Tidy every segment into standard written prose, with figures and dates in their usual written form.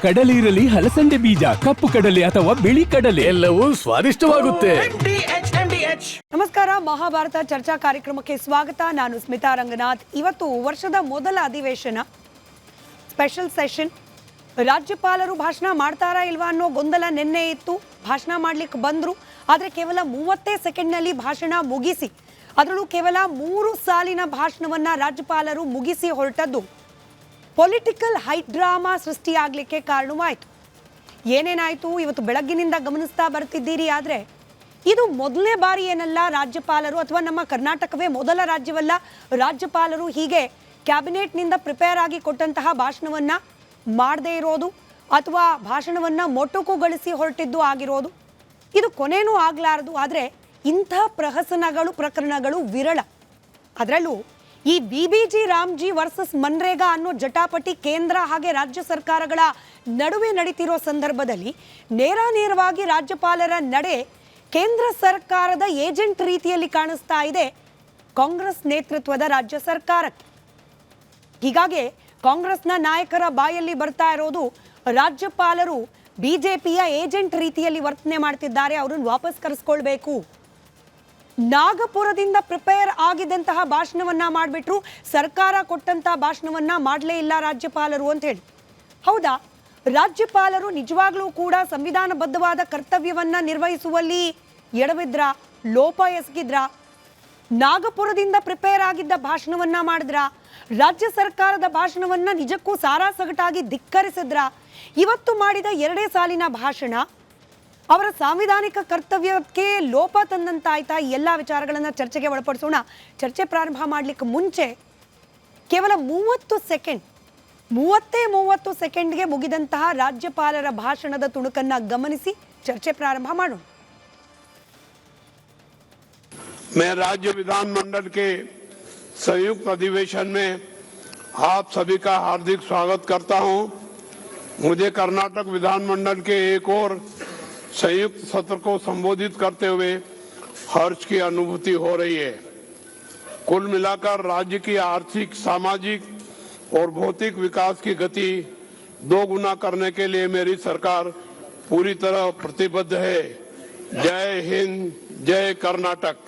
ಕಡಲೆ ಇರಲಿ, ಹಲಸಂದೆ ಬೀಜ, ಕಪ್ಪು ಕಡಲೆ ಅಥವಾ ಬಿಳಿ ಕಡಲೆ, ಎಲ್ಲವೂ ಸ್ವಾದಿಷ್ಟವಾಗುತ್ತೆ. ನಮಸ್ಕಾರ, ಮಹಾಭಾರತ ಚರ್ಚಾ ಕಾರ್ಯಕ್ರಮಕ್ಕೆ ಸ್ವಾಗತ. ನಾನು ಸ್ಮಿತಾ ರಂಗನಾಥ್. ಇವತ್ತು ವರ್ಷದ ಮೊದಲ ಅಧಿವೇಶನ, ಸ್ಪೆಷಲ್ ಸೆಷನ್. ರಾಜ್ಯಪಾಲರು ಭಾಷಣ ಮಾಡ್ತಾರಾ ಇಲ್ವಾ ಅನ್ನೋ ಗೊಂದಲ ನಿನ್ನೆ ಇತ್ತು. ಭಾಷಣ ಮಾಡ್ಲಿಕ್ಕೆ ಬಂದ್ರು, ಆದರೆ ಕೇವಲ 30 ಸೆಕೆಂಡ್ನಲ್ಲಿ ಭಾಷಣ ಮುಗಿಸಿ, ಅದರಲ್ಲೂ ಕೇವಲ 3 ಸಾಲಿನ ಭಾಷಣವನ್ನ ರಾಜ್ಯಪಾಲರು ಮುಗಿಸಿ ಹೊರಟದ್ದು ಪೊಲಿಟಿಕಲ್ ಹೈಡ್ರಾಮಾ ಸೃಷ್ಟಿಯಾಗಲಿಕ್ಕೆ ಕಾರಣವಾಯಿತು. ಏನೇನಾಯಿತು ಇವತ್ತು ಬೆಳಗ್ಗಿನಿಂದ ಗಮನಿಸ್ತಾ ಬರ್ತಿದ್ದೀರಿ. ಆದರೆ ಇದು ಮೊದಲನೇ ಬಾರಿ ಏನಲ್ಲ, ರಾಜ್ಯಪಾಲರು ಅಥವಾ ನಮ್ಮ ಕರ್ನಾಟಕವೇ ಮೊದಲ ರಾಜ್ಯವಲ್ಲ, ರಾಜ್ಯಪಾಲರು ಹೀಗೆ ಕ್ಯಾಬಿನೆಟ್ನಿಂದ ಪ್ರಿಪೇರ್ ಆಗಿ ಕೊಟ್ಟಂತಹ ಭಾಷಣವನ್ನು ಮಾಡದೇ ಇರೋದು ಅಥವಾ ಭಾಷಣವನ್ನು ಮೊಟಕುಗೊಳಿಸಿ ಹೊರಟಿದ್ದು ಆಗಿರೋದು. ಇದು ಕೊನೆಯೂ ಆಗಲಾರದು. ಆದರೆ ಇಂಥ ಪ್ರಕರಣಗಳು ವಿರಳ. ಅದರಲ್ಲೂ ಈ BBG ರಾಮ್ಜಿ ವರ್ಸಸ್ ಮನ್ರೇಗಾ ಅನ್ನೋ ಜಟಾಪಟಿ ಕೇಂದ್ರ ಹಾಗೆ ರಾಜ್ಯ ಸರ್ಕಾರಗಳ ನಡುವೆ ನಡೀತಿರೋ ಸಂದರ್ಭದಲ್ಲಿ ನೇರವಾಗಿ ರಾಜ್ಯಪಾಲರ ನಡೆ ಕೇಂದ್ರ ಸರ್ಕಾರದ ಏಜೆಂಟ್ ರೀತಿಯಲ್ಲಿ ಕಾಣಿಸ್ತಾ ಇದೆ ಕಾಂಗ್ರೆಸ್ ನೇತೃತ್ವದ ರಾಜ್ಯ ಸರ್ಕಾರಕ್ಕೆ. ಹೀಗಾಗಿ ಕಾಂಗ್ರೆಸ್ನ ನಾಯಕರ ಬಾಯಲ್ಲಿ ಬರ್ತಾ ಇರೋದು ರಾಜ್ಯಪಾಲರು BJPಯ ಏಜೆಂಟ್ ರೀತಿಯಲ್ಲಿ ವರ್ತನೆ ಮಾಡ್ತಿದ್ದಾರೆ, ಅವ್ರನ್ನ ವಾಪಸ್ ಕರೆಸ್ಕೊಳ್ಬೇಕು. ನಾಗಪುರದಿಂದ ಪ್ರಿಪೇರ್ ಆಗಿದ್ದಂತಹ ಭಾಷಣವನ್ನ ಮಾಡಿಬಿಟ್ರು, ಸರ್ಕಾರ ಕೊಟ್ಟಂತಹ ಭಾಷಣವನ್ನ ಮಾಡಲೇ ಇಲ್ಲ ರಾಜ್ಯಪಾಲರು ಅಂತ ಹೇಳಿ. ಹೌದಾ, ರಾಜ್ಯಪಾಲರು ನಿಜವಾಗ್ಲೂ ಕೂಡ ಸಂವಿಧಾನಬದ್ಧವಾದ ಕರ್ತವ್ಯವನ್ನ ನಿರ್ವಹಿಸುವಲ್ಲಿ ಎಡವಿದ್ರ, ಲೋಪ ಎಸಗಿದ್ರ? ನಾಗಪುರದಿಂದ ಪ್ರಿಪೇರ್ ಆಗಿದ್ದ ಭಾಷಣವನ್ನ ಮಾಡಿದ್ರ? ರಾಜ್ಯ ಸರ್ಕಾರದ ಭಾಷಣವನ್ನ ನಿಜಕ್ಕೂ ಸಾರಾಸಗಟಾಗಿ ಧಿಕ್ಕರಿಸಿದ್ರ? ಇವತ್ತು ಮಾಡಿದ 2 ಸಾಲಿನ ಭಾಷಣ ಅವರ ಸಾಂವಿಧಾನಿಕ ಕರ್ತವ್ಯಕ್ಕೆ ಲೋಪ ತಂದಂತಾಯ್ತಾ? ಎಲ್ಲ ವಿಚಾರಗಳನ್ನು ಚರ್ಚೆಗೆ ಒಳಪಡಿಸೋಣ. ಚರ್ಚೆ ಪ್ರಾರಂಭ ಮಾಡಲಿಕ್ಕೆ ಮುಂಚೆ ಕೇವಲ 30 ಸೆಕೆಂಡ್ಗೆ ಮುಗಿದಂತಹ ರಾಜ್ಯಪಾಲರ ಭಾಷಣದ ತುಣುಕನ್ನ ಗಮನಿಸಿ ಚರ್ಚೆ ಪ್ರಾರಂಭ ಮಾಡೋಣ. मैं राज्य विधानमंडल के संयुक्त अधिवेशन में आप सभी का हार्दिक स्वागत करता हूं। मुझे कर्नाटक विधानमंडल के एक और संयुक्त सत्र को संबोधित करते हुए हर्ष की अनुभूति हो रही है। कुल मिलाकर राज्य की आर्थिक, सामाजिक और भौतिक विकास की गति 2 गुना करने के लिए मेरी सरकार पूरी तरह प्रतिबद्ध है। जय हिंद, जय कर्नाटक।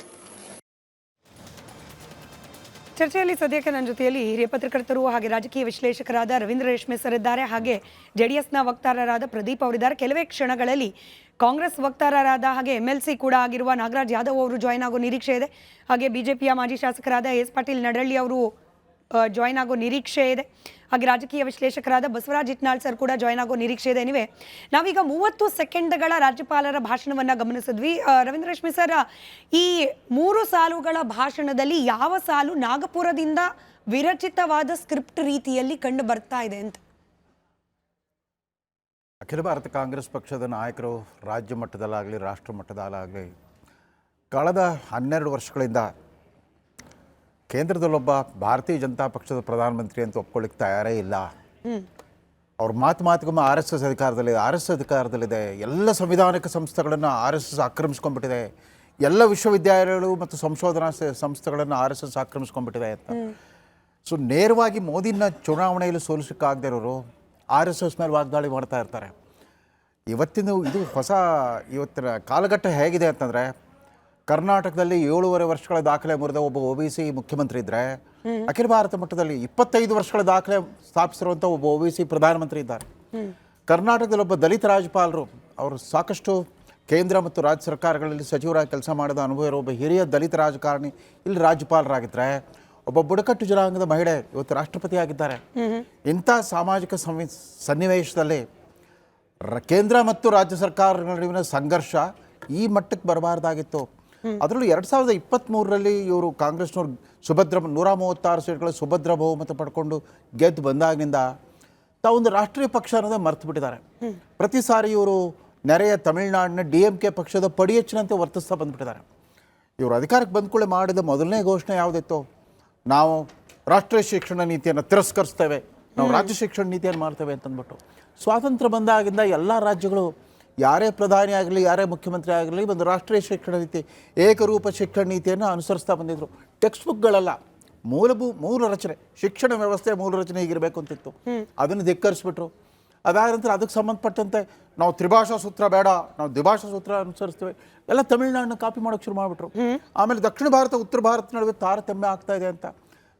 ಚರ್ಚೆಯಲ್ಲಿ ಸದ್ಯಕ್ಕೆ ನನ್ನ ಜೊತೆಯಲ್ಲಿ ಹಿರಿಯ ಪತ್ರಕರ್ತರು ಹಾಗೆ ರಾಜಕೀಯ ವಿಶ್ಲೇಷಕರಾದ ರವೀಂದ್ರ ರೇಷ್ಮೆ ಸರ್ ಇದ್ದಾರೆ, ಹಾಗೆ JDSನ ವಕ್ತಾರರಾದ ಪ್ರದೀಪ್ ಅವರಿದ್ದಾರೆ. ಕೆಲವೇ ಕ್ಷಣಗಳಲ್ಲಿ ಕಾಂಗ್ರೆಸ್ ವಕ್ತಾರರಾದ ಹಾಗೆ MLC ಕೂಡ ಆಗಿರುವ ನಾಗರಾಜ್ ಯಾದವ್ ಅವರು ಜಾಯ್ನ್ ಆಗೋ ನಿರೀಕ್ಷೆ ಇದೆ. ಹಾಗೆ BJPಯ ಮಾಜಿ ಶಾಸಕರಾದ S ಪಾಟೀಲ್ ನಡಳ್ಳಿ ಅವರು ಜಾಯ್ನ್ ಆಗೋ ನಿರೀಕ್ಷೆ ಇದೆ. ಹಾಗೆ ರಾಜಕೀಯ ವಿಶ್ಲೇಷಕರಾದ ಬಸವರಾಜ್ ಇಟ್ನಾಳ್ ಸರ್ ಕೂಡ ಜಾಯ್ನ್ ಆಗೋ ನಿರೀಕ್ಷೆ ಇದೆ. ಎನಿವೆ, ನಾವೀಗ 30 ಸೆಕೆಂಡ್ಗಳ ರಾಜ್ಯಪಾಲರ ಭಾಷಣವನ್ನು ಗಮನಿಸಿದ್ವಿ. ರವೀಂದ್ರ ರೇಷ್ಮೆ ಸರ್, ಈ 3 ಸಾಲುಗಳ ಭಾಷಣದಲ್ಲಿ ಯಾವ ಸಾಲು ನಾಗಪುರದಿಂದ ವಿರಚಿತವಾದ ಸ್ಕ್ರಿಪ್ಟ್ ರೀತಿಯಲ್ಲಿ ಕಂಡು ಬರ್ತಾ ಇದೆ ಅಂತ? ಅಖಿಲ ಭಾರತ ಕಾಂಗ್ರೆಸ್ ಪಕ್ಷದ ನಾಯಕರು ರಾಜ್ಯ ಮಟ್ಟದಲ್ಲಾಗಲಿ ರಾಷ್ಟ್ರ ಮಟ್ಟದಲ್ಲಾಗಲಿ ಕಳೆದ 12 ವರ್ಷಗಳಿಂದ ಕೇಂದ್ರದಲ್ಲೊಬ್ಬ ಭಾರತೀಯ ಜನತಾ ಪಕ್ಷದ ಪ್ರಧಾನಮಂತ್ರಿ ಅಂತ ಒಪ್ಕೊಳ್ಳಿಕ್ಕೆ ತಯಾರೇ ಇಲ್ಲ. ಅವ್ರ ಮಾತಿಗೊಮ್ಮೆ RSS ಅಧಿಕಾರದಲ್ಲಿದೆ, ಎಲ್ಲ ಸಂವಿಧಾನಿಕ ಸಂಸ್ಥೆಗಳನ್ನು RSS ಆಕ್ರಮಿಸ್ಕೊಂಡ್ಬಿಟ್ಟಿದೆ, ಎಲ್ಲ ವಿಶ್ವವಿದ್ಯಾಲಯಗಳು ಮತ್ತು ಸಂಶೋಧನಾ ಸಂಸ್ಥೆಗಳನ್ನು RSS ಆಕ್ರಮಿಸ್ಕೊಂಡ್ಬಿಟ್ಟಿದೆ ಅಂತ. ಸೊ ನೇರವಾಗಿ ಮೋದಿನ ಚುನಾವಣೆಯಲ್ಲಿ ಸೋಲಿಸೋಕ್ಕಾಗದೇ ಇರೋರು RSS ಮೇಲೆ ವಾಗ್ದಾಳಿ ಮಾಡ್ತಾ ಇರ್ತಾರೆ. ಇವತ್ತಿನ ಕಾಲಘಟ್ಟ ಹೇಗಿದೆ ಅಂತಂದರೆ, ಕರ್ನಾಟಕದಲ್ಲಿ 7.5 ವರ್ಷಗಳ ದಾಖಲೆ ಮುರಿದ ಒಬ್ಬ OBC ಮುಖ್ಯಮಂತ್ರಿ ಇದ್ದರೆ, ಅಖಿಲ ಭಾರತ ಮಟ್ಟದಲ್ಲಿ 25 ವರ್ಷಗಳ ದಾಖಲೆ ಸ್ಥಾಪಿಸಿರುವಂಥ ಒಬ್ಬ OBC ಪ್ರಧಾನಮಂತ್ರಿ ಇದ್ದಾರೆ. ಕರ್ನಾಟಕದಲ್ಲಿ ಒಬ್ಬ ದಲಿತ ರಾಜ್ಯಪಾಲರು, ಅವರು ಸಾಕಷ್ಟು ಕೇಂದ್ರ ಮತ್ತು ರಾಜ್ಯ ಸರ್ಕಾರಗಳಲ್ಲಿ ಸಚಿವರಾಗಿ ಕೆಲಸ ಮಾಡಿದ ಅನುಭವ ಇರೋ ಒಬ್ಬ ಹಿರಿಯ ದಲಿತ ರಾಜಕಾರಣಿ ಇಲ್ಲಿ ರಾಜ್ಯಪಾಲರಾಗಿದ್ದರೆ, ಒಬ್ಬ ಬುಡಕಟ್ಟು ಜನಾಂಗದ ಮಹಿಳೆ ಇವತ್ತು ರಾಷ್ಟ್ರಪತಿ ಆಗಿದ್ದಾರೆ. ಇಂಥ ಸಾಮಾಜಿಕ ಸನ್ನಿವೇಶದಲ್ಲಿ ಕೇಂದ್ರ ಮತ್ತು ರಾಜ್ಯ ಸರ್ಕಾರಗಳ ನಡುವಿನ ಸಂಘರ್ಷ ಈ ಮಟ್ಟಕ್ಕೆ ಬರಬಾರ್ದಾಗಿತ್ತು. ಅದರಲ್ಲೂ 2023ರಲ್ಲಿ ಇವರು ಕಾಂಗ್ರೆಸ್ನವ್ರು 136 ಸೀಟ್ಗಳ ಸುಭದ್ರ ಬಹುಮತ ಪಡ್ಕೊಂಡು ಗೆದ್ದು ಬಂದಾಗಿನಿಂದ ತಾವೊಂದು ರಾಷ್ಟ್ರೀಯ ಪಕ್ಷ ಅನ್ನೋದೇ ಮರ್ತು ಬಿಟ್ಟಿದ್ದಾರೆ. ಪ್ರತಿ ಸಾರಿ ಇವರು ನೆರೆಯ ತಮಿಳುನಾಡಿನ DMK ಪಕ್ಷದ ಪಡಿಯಚ್ಚಿನಂತೆ ವರ್ತಿಸ್ತಾ ಬಂದುಬಿಟ್ಟಿದ್ದಾರೆ. ಇವರು ಅಧಿಕಾರಕ್ಕೆ ಬಂದ್ಕೊಳ್ಳೆ ಮಾಡಿದ ಮೊದಲನೇ ಘೋಷಣೆ ಯಾವುದಿತ್ತು? ನಾವು ರಾಷ್ಟ್ರೀಯ ಶಿಕ್ಷಣ ನೀತಿಯನ್ನು ತಿರಸ್ಕರಿಸ್ತೇವೆ, ನಾವು ರಾಜ್ಯ ಶಿಕ್ಷಣ ನೀತಿಯನ್ನು ಮಾಡ್ತೇವೆ ಅಂತಂದ್ಬಿಟ್ಟು. ಸ್ವಾತಂತ್ರ್ಯ ಬಂದಾಗಿಂದ ಎಲ್ಲ ರಾಜ್ಯಗಳು ಯಾರೇ ಪ್ರಧಾನಿ ಆಗಲಿ, ಯಾರೇ ಮುಖ್ಯಮಂತ್ರಿ ಆಗಲಿ, ಒಂದು ರಾಷ್ಟ್ರೀಯ ಶಿಕ್ಷಣ ನೀತಿ, ಏಕರೂಪ ಶಿಕ್ಷಣ ನೀತಿಯನ್ನು ಅನುಸರಿಸ್ತಾ ಬಂದಿದ್ದರು. ಟೆಕ್ಸ್ಟ್ ಬುಕ್ಗಳಲ್ಲ, ಮೂಲ ರಚನೆ, ಶಿಕ್ಷಣ ವ್ಯವಸ್ಥೆ ಮೂಲ ರಚನೆ ಹೀಗಿರಬೇಕು ಅಂತಿತ್ತು. ಅದನ್ನು ಧಿಕ್ಕರಿಸ್ಬಿಟ್ರು. ಅದಾದ ನಂತರ ಅದಕ್ಕೆ ಸಂಬಂಧಪಟ್ಟಂತೆ ನಾವು ತ್ರಿಭಾಷಾ ಸೂತ್ರ ಬೇಡ, ನಾವು ದ್ವಿಭಾಷಾ ಸೂತ್ರ ಅನುಸರಿಸ್ತೇವೆ, ಎಲ್ಲ ತಮಿಳ್ನಾಡನ್ನ ಕಾಪಿ ಮಾಡೋಕೆ ಶುರು ಮಾಡಿಬಿಟ್ರು. ಆಮೇಲೆ ದಕ್ಷಿಣ ಭಾರತ ಉತ್ತರ ಭಾರತ ನಡುವೆ ತಾರತಮ್ಯ ಆಗ್ತಾ ಇದೆ ಅಂತ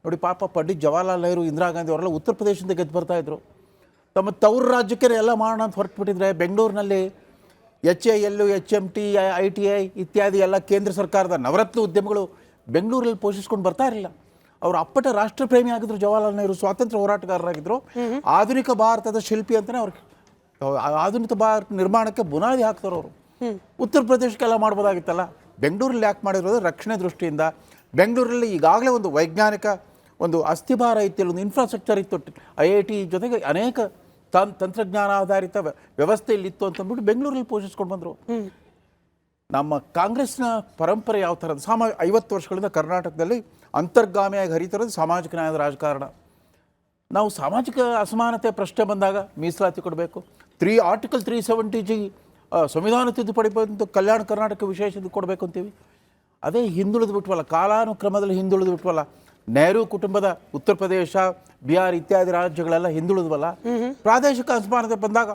ನೋಡಿ. ಪಾಪ ಪಂಡಿತ್ ಜವಾಹರ್ಲಾಲ್ ನೆಹರು, ಇಂದಿರಾ ಗಾಂಧಿ ಅವರೆಲ್ಲ ಉತ್ತರ ಪ್ರದೇಶದಿಂದ ಗೆದ್ದು ಬರ್ತಾ ಇದ್ರು. ತಮ್ಮ ತವ್ರ ರಾಜ್ಯಕ್ಕೆ ಎಲ್ಲ ಮಾಡೋಣ ಅಂತ ಹೊರಟುಬಿಟ್ಟಿದ್ರೆ ಬೆಂಗಳೂರಿನಲ್ಲಿ HAL, HMT, ITI ಇತ್ಯಾದಿ ಎಲ್ಲ ಕೇಂದ್ರ ಸರ್ಕಾರದ ನವರತ್ನ ಉದ್ಯಮಗಳು ಬೆಂಗಳೂರಲ್ಲಿ ಪೋಷಿಸ್ಕೊಂಡು ಬರ್ತಾ ಇರಲಿಲ್ಲ. ಅವರು ಅಪ್ಪಟ ರಾಷ್ಟ್ರಪ್ರೇಮಿ ಆಗಿದ್ರು ಜವಾಹರ್ಲಾಲ್ ನೆಹರು, ಸ್ವಾತಂತ್ರ್ಯ ಹೋರಾಟಗಾರರಾಗಿದ್ದರು. ಆಧುನಿಕ ಭಾರತದ ಶಿಲ್ಪಿ ಅಂತಲೇ ಅವ್ರಿಗೆ ಆಧುನಿಕ ಭಾರತ ನಿರ್ಮಾಣಕ್ಕೆ ಬುನಾದಿ ಹಾಕ್ತಾರೆ ಅವರು. ಉತ್ತರ ಪ್ರದೇಶಕ್ಕೆಲ್ಲ ಮಾಡ್ಬೋದಾಗಿತ್ತಲ್ಲ, ಬೆಂಗಳೂರಲ್ಲಿ ಯಾಕೆ ಮಾಡಿರೋದು? ರಕ್ಷಣೆ ದೃಷ್ಟಿಯಿಂದ. ಬೆಂಗಳೂರಲ್ಲಿ ಈಗಾಗಲೇ ಒಂದು ವೈಜ್ಞಾನಿಕ ಒಂದು ಅಸ್ಥಿಭಾರ ಇತ್ತು, ಒಂದು ಇನ್ಫ್ರಾಸ್ಟ್ರಕ್ಚರ್ ಇತ್ತು, IIT ಜೊತೆಗೆ ಅನೇಕ ತಂತ್ರಜ್ಞಾನ ಆಧಾರಿತ ವ್ಯವಸ್ಥೆ ಇಲ್ಲಿತ್ತು ಅಂತಂದ್ಬಿಟ್ಟು ಬೆಂಗಳೂರಲ್ಲಿ ಪೋಷಿಸ್ಕೊಂಡು ಬಂದರು. ನಮ್ಮ ಕಾಂಗ್ರೆಸ್ನ ಪರಂಪರೆ ಯಾವ ಥರದ 50 ವರ್ಷಗಳಿಂದ ಕರ್ನಾಟಕದಲ್ಲಿ ಅಂತರ್ಗಾಮಿಯಾಗಿ ಹರಿತಿರೋದು ಸಾಮಾಜಿಕ ನ್ಯಾಯದ ರಾಜಕಾರಣ. ನಾವು ಸಾಮಾಜಿಕ ಅಸಮಾನತೆ ಪ್ರಶ್ನೆ ಬಂದಾಗ ಮೀಸಲಾತಿ ಕೊಡಬೇಕು, ಆರ್ಟಿಕಲ್ 370G ಸಂವಿಧಾನ ತಿದ್ದುಪಡಿ ಬಂದು ಕಲ್ಯಾಣ ಕರ್ನಾಟಕ ವಿಶೇಷ ಕೊಡಬೇಕು ಅಂತೀವಿ. ಅದೇ ಹಿಂದುಳಿದು ಬಿಟ್ವಲ್ಲ, ಕಾಲಾನುಕ್ರಮದಲ್ಲಿ ಹಿಂದುಳಿದು ಬಿಟ್ವಲ್ಲ. ನೆಹರು ಕುಟುಂಬದ ಉತ್ತರ ಪ್ರದೇಶ, ಬಿಹಾರ್ ಇತ್ಯಾದಿ ರಾಜ್ಯಗಳೆಲ್ಲ ಹಿಂದುಳಿದ್ವಲ್ಲ. ಪ್ರಾದೇಶಿಕ ಅಸಮಾನತೆ ಬಂದಾಗ